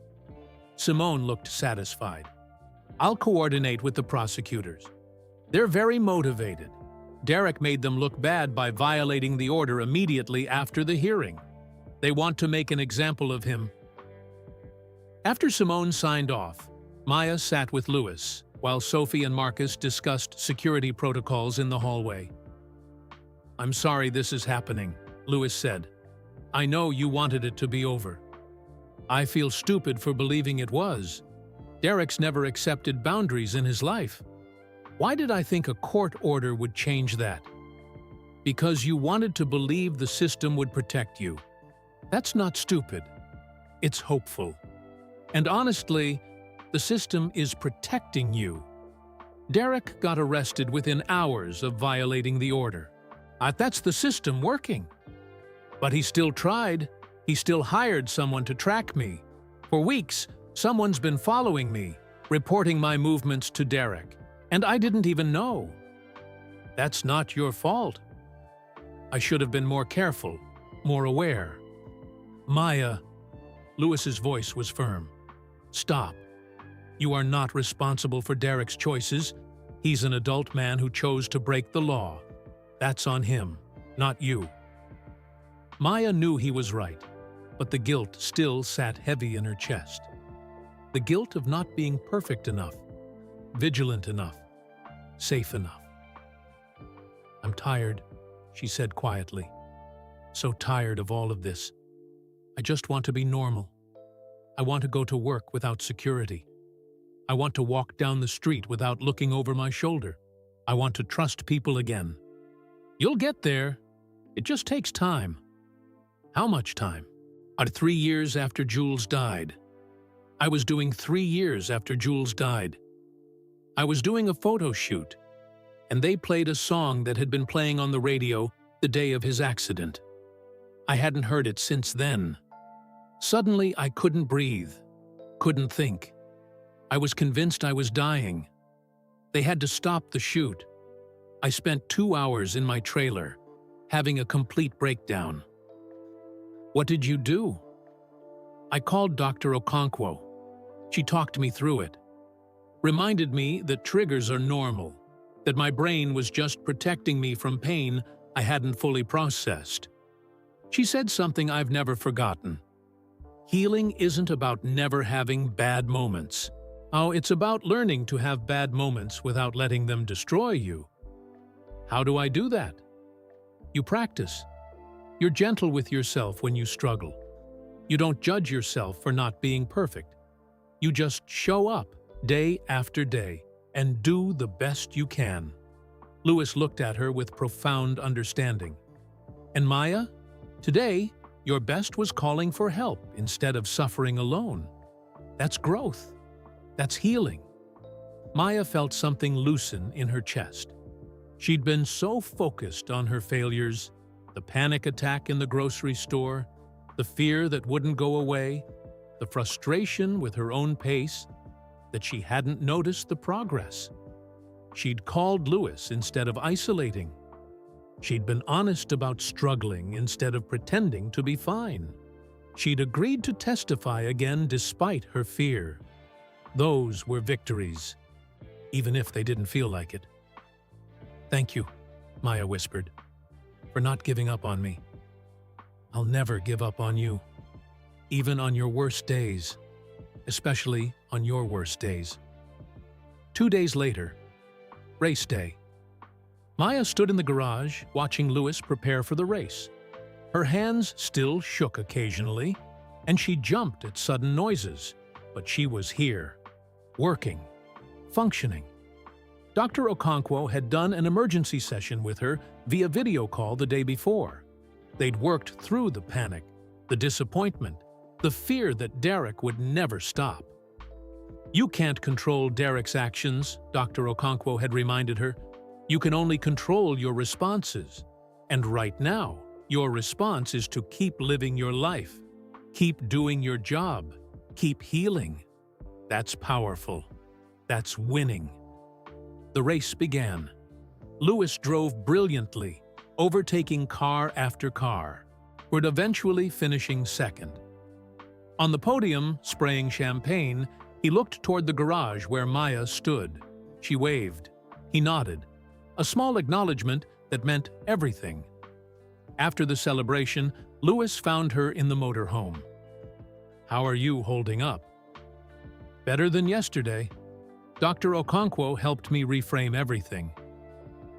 Simone looked satisfied. I'll coordinate with the prosecutors. They're very motivated. Derek made them look bad by violating the order immediately after the hearing. They want to make an example of him. After Simone signed off, Maya sat with Lewis, while Sophie and Marcus discussed security protocols in the hallway. I'm sorry this is happening, Lewis said. I know you wanted it to be over. I feel stupid for believing it was. Derek's never accepted boundaries in his life. Why did I think a court order would change that? Because you wanted to believe the system would protect you. That's not stupid. It's hopeful. And honestly, the system is protecting you. Derek got arrested within hours of violating the order. That's the system working. But he still tried. He still hired someone to track me. For weeks, someone's been following me, reporting my movements to Derek, and I didn't even know. That's not your fault. I should have been more careful, more aware. Maya, Lewis's voice was firm. Stop. You are not responsible for Derek's choices. He's an adult man who chose to break the law. That's on him, not you. Maya knew he was right, but the guilt still sat heavy in her chest. The guilt of not being perfect enough, vigilant enough, safe enough. I'm tired, she said quietly. So tired of all of this. I just want to be normal. I want to go to work without security. I want to walk down the street without looking over my shoulder. I want to trust people again. You'll get there. It just takes time. How much time? 3 years after Jules died. I was doing 3 years after Jules died. I was doing a photo shoot, and they played a song that had been playing on the radio the day of his accident. I hadn't heard it since then. Suddenly, I couldn't breathe, couldn't think. I was convinced I was dying. They had to stop the shoot. I spent 2 hours in my trailer, having a complete breakdown. What did you do? I called Dr. Okonkwo. She talked me through it, reminded me that triggers are normal, that my brain was just protecting me from pain I hadn't fully processed. She said something I've never forgotten. Healing isn't about never having bad moments. Oh, it's about learning to have bad moments without letting them destroy you. How do I do that? You practice. You're gentle with yourself when you struggle. You don't judge yourself for not being perfect. You just show up day after day and do the best you can. Lewis looked at her with profound understanding. And Maya, today, your best was calling for help instead of suffering alone. That's growth. That's healing. Maya felt something loosen in her chest. She'd been so focused on her failures, the panic attack in the grocery store, the fear that wouldn't go away, the frustration with her own pace, that she hadn't noticed the progress. She'd called Lewis instead of isolating. She'd been honest about struggling instead of pretending to be fine. She'd agreed to testify again despite her fear. Those were victories, even if they didn't feel like it. Thank you, Maya whispered, for not giving up on me. I'll never give up on you, even on your worst days, especially on your worst days. 2 days later, race day. Maya stood in the garage, watching Lewis prepare for the race. Her hands still shook occasionally, and she jumped at sudden noises, but she was here, working, functioning. Dr. Okonkwo had done an emergency session with her via video call the day before. They'd worked through the panic, the disappointment, the fear that Derek would never stop. You can't control Derek's actions, Dr. Okonkwo had reminded her. You can only control your responses. And right now, your response is to keep living your life, keep doing your job, keep healing. That's powerful. That's winning. The race began. Lewis drove brilliantly, overtaking car after car, but eventually finishing second. On the podium, spraying champagne, he looked toward the garage where Maya stood. She waved. He nodded. A small acknowledgement that meant everything. After the celebration, Lewis found her in the motorhome. How are you holding up? Better than yesterday. Dr. Okonkwo helped me reframe everything.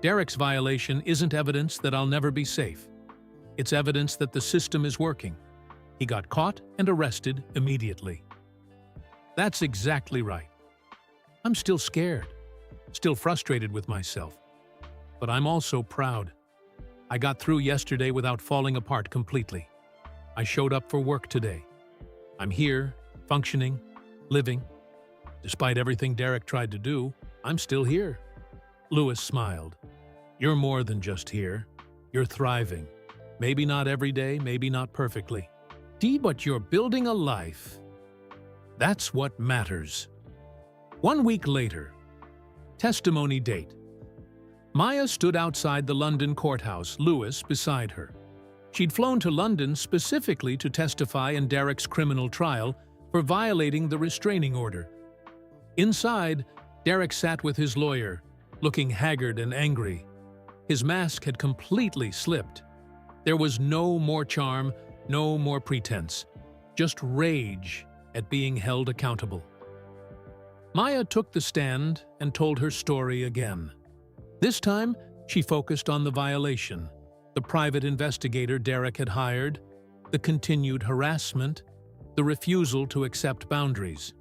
Derek's violation isn't evidence that I'll never be safe. It's evidence that the system is working. He got caught and arrested immediately. That's exactly right. I'm still scared, still frustrated with myself. But I'm also proud. I got through yesterday without falling apart completely. I showed up for work today. I'm here, functioning, living. Despite everything Derek tried to do, I'm still here. Lewis smiled. You're more than just here. You're thriving. Maybe not every day, maybe not perfectly. But you're building a life. That's what matters. 1 week later. Testimony date. Maya stood outside the London courthouse, Lewis beside her. She'd flown to London specifically to testify in Derek's criminal trial for violating the restraining order. Inside, Derek sat with his lawyer, looking haggard and angry. His mask had completely slipped. There was no more charm, no more pretense, just rage at being held accountable. Maya took the stand and told her story again. This time, she focused on the violation, the private investigator Derek had hired, the continued harassment, the refusal to accept boundaries.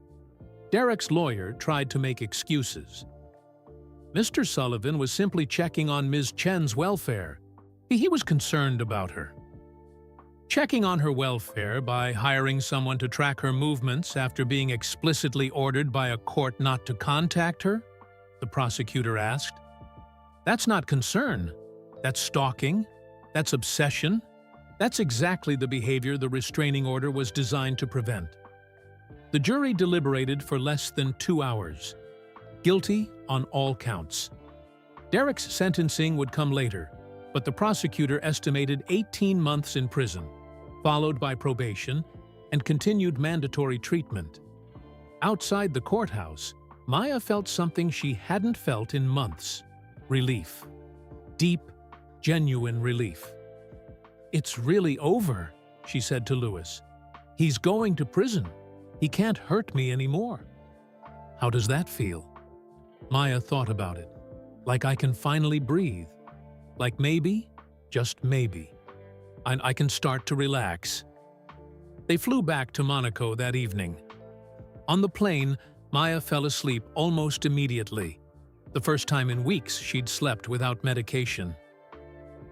Derek's lawyer tried to make excuses. Mr. Sullivan was simply checking on Ms. Chen's welfare. He was concerned about her. Checking on her welfare by hiring someone to track her movements after being explicitly ordered by a court not to contact her? The prosecutor asked. That's not concern. That's stalking. That's obsession. That's exactly the behavior the restraining order was designed to prevent. The jury deliberated for less than 2 hours. Guilty on all counts. Derek's sentencing would come later, but the prosecutor estimated 18 months in prison, followed by probation and continued mandatory treatment. Outside the courthouse, Maya felt something she hadn't felt in months. Relief. Deep, genuine relief. It's really over, she said to Lewis. He's going to prison. He can't hurt me anymore. How does that feel? Maya thought about it. Like I can finally breathe. Like maybe, just maybe, I can start to relax. They flew back to Monaco that evening. On the plane, Maya fell asleep almost immediately. The first time in weeks she'd slept without medication.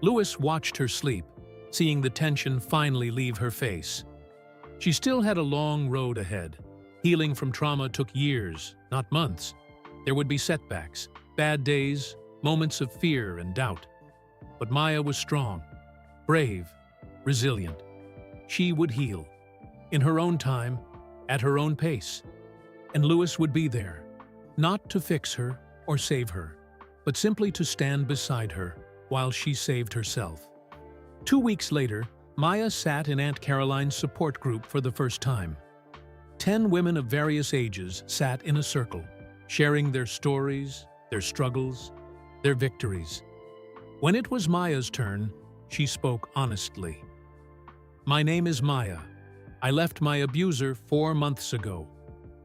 Lewis watched her sleep, seeing the tension finally leave her face. She still had a long road ahead. Healing from trauma took years, not months. There would be setbacks, bad days, moments of fear and doubt. But Maya was strong, brave, resilient. She would heal, in her own time, at her own pace. And Lewis would be there, not to fix her or save her, but simply to stand beside her while she saved herself. 2 weeks later, Maya sat in Aunt Caroline's support group for the first time. 10 women of various ages sat in a circle, sharing their stories, their struggles, their victories. When it was Maya's turn, she spoke honestly. My name is Maya. I left my abuser 4 months ago.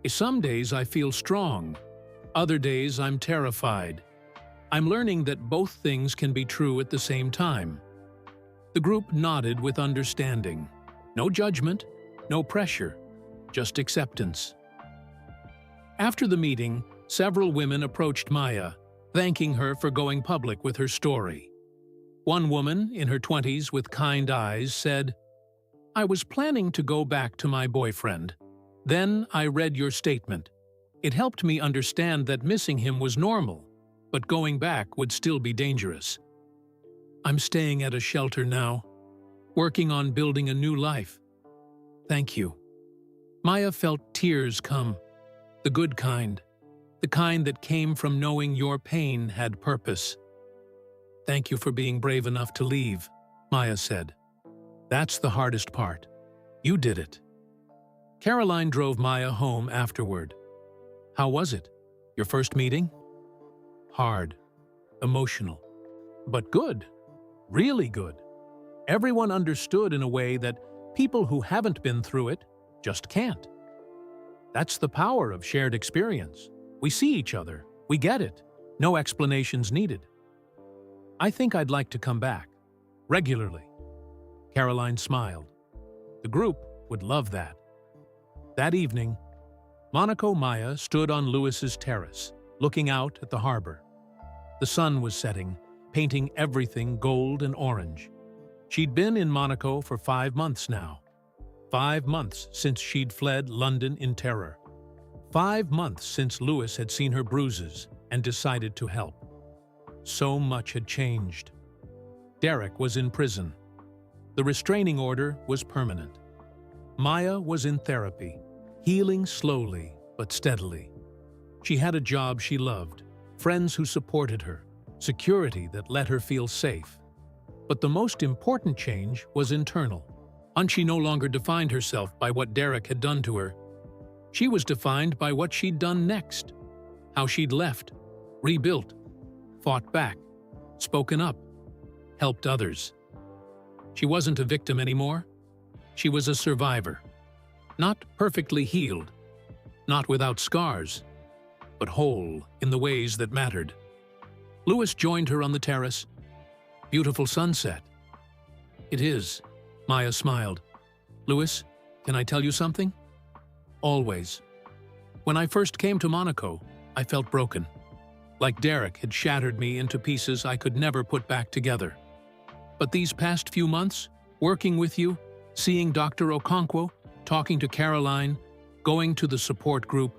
Some days I feel strong. Other days I'm terrified. I'm learning that both things can be true at the same time. The group nodded with understanding. No judgment, no pressure, just acceptance. After the meeting, several women approached Maya, thanking her for going public with her story. One woman, in her 20s with kind eyes, said, I was planning to go back to my boyfriend. Then I read your statement. It helped me understand that missing him was normal, but going back would still be dangerous. I'm staying at a shelter now, working on building a new life. Thank you. Maya felt tears come, the good kind, the kind that came from knowing your pain had purpose. Thank you for being brave enough to leave, Maya said. That's the hardest part. You did it. Caroline drove Maya home afterward. How was it? Your first meeting? Hard, emotional, but good, really good. Everyone understood in a way that people who haven't been through it just can't. That's the power of shared experience. We see each other, we get it, no explanations needed. I think I'd like to come back, regularly. Caroline smiled. The group would love that. That evening, Monaco Maya stood on Lewis's terrace, looking out at the harbor. The sun was setting, painting everything gold and orange. She'd been in Monaco for 5 months now. 5 months since she'd fled London in terror. 5 months since Lewis had seen her bruises and decided to help. So much had changed. Derek was in prison. The restraining order was permanent. Maya was in therapy, healing slowly but steadily. She had a job she loved, friends who supported her, security that let her feel safe. But the most important change was internal. She no longer defined herself by what Derek had done to her. She was defined by what she'd done next, how she'd left, rebuilt, fought back, spoken up, helped others. She wasn't a victim anymore. She was a survivor. Not perfectly healed, not without scars, but whole in the ways that mattered. Louis joined her on the terrace. Beautiful sunset. It is. Maya smiled. Louis, can I tell you something? Always. When I first came to Monaco, I felt broken. Like Derek had shattered me into pieces I could never put back together. But these past few months, working with you, seeing Dr. Okonkwo, talking to Caroline, going to the support group,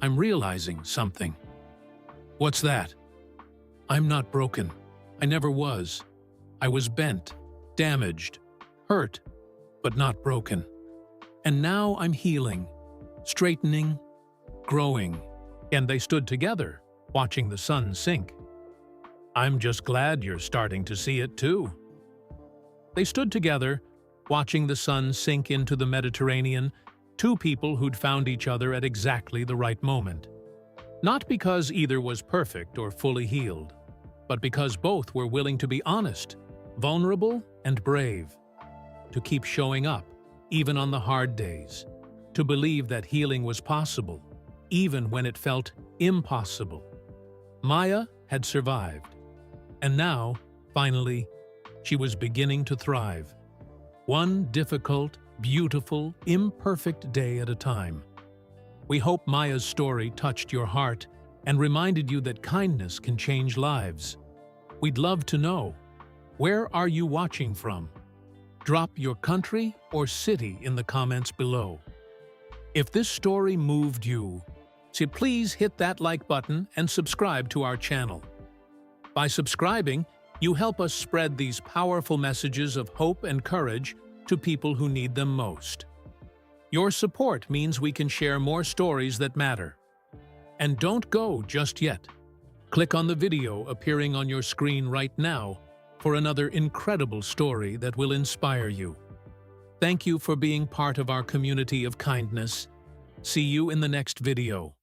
I'm realizing something. What's that? I'm not broken. I never was. I was bent, damaged, hurt, but not broken. And now I'm healing, straightening, growing. And they stood together, watching the sun sink. I'm just glad you're starting to see it too. They stood together, watching the sun sink into the Mediterranean, two people who'd found each other at exactly the right moment. Not because either was perfect or fully healed, but because both were willing to be honest, vulnerable, and brave. To keep showing up, even on the hard days. To believe that healing was possible, even when it felt impossible. Maya had survived. And now, finally, she was beginning to thrive. One difficult, beautiful, imperfect day at a time. We hope Maya's story touched your heart and reminded you that kindness can change lives. We'd love to know, where are you watching from? Drop your country or city in the comments below. If this story moved you, please hit that like button and subscribe to our channel. By subscribing, you help us spread these powerful messages of hope and courage to people who need them most. Your support means we can share more stories that matter. And don't go just yet. Click on the video appearing on your screen right now for another incredible story that will inspire you. Thank you for being part of our community of kindness. See you in the next video.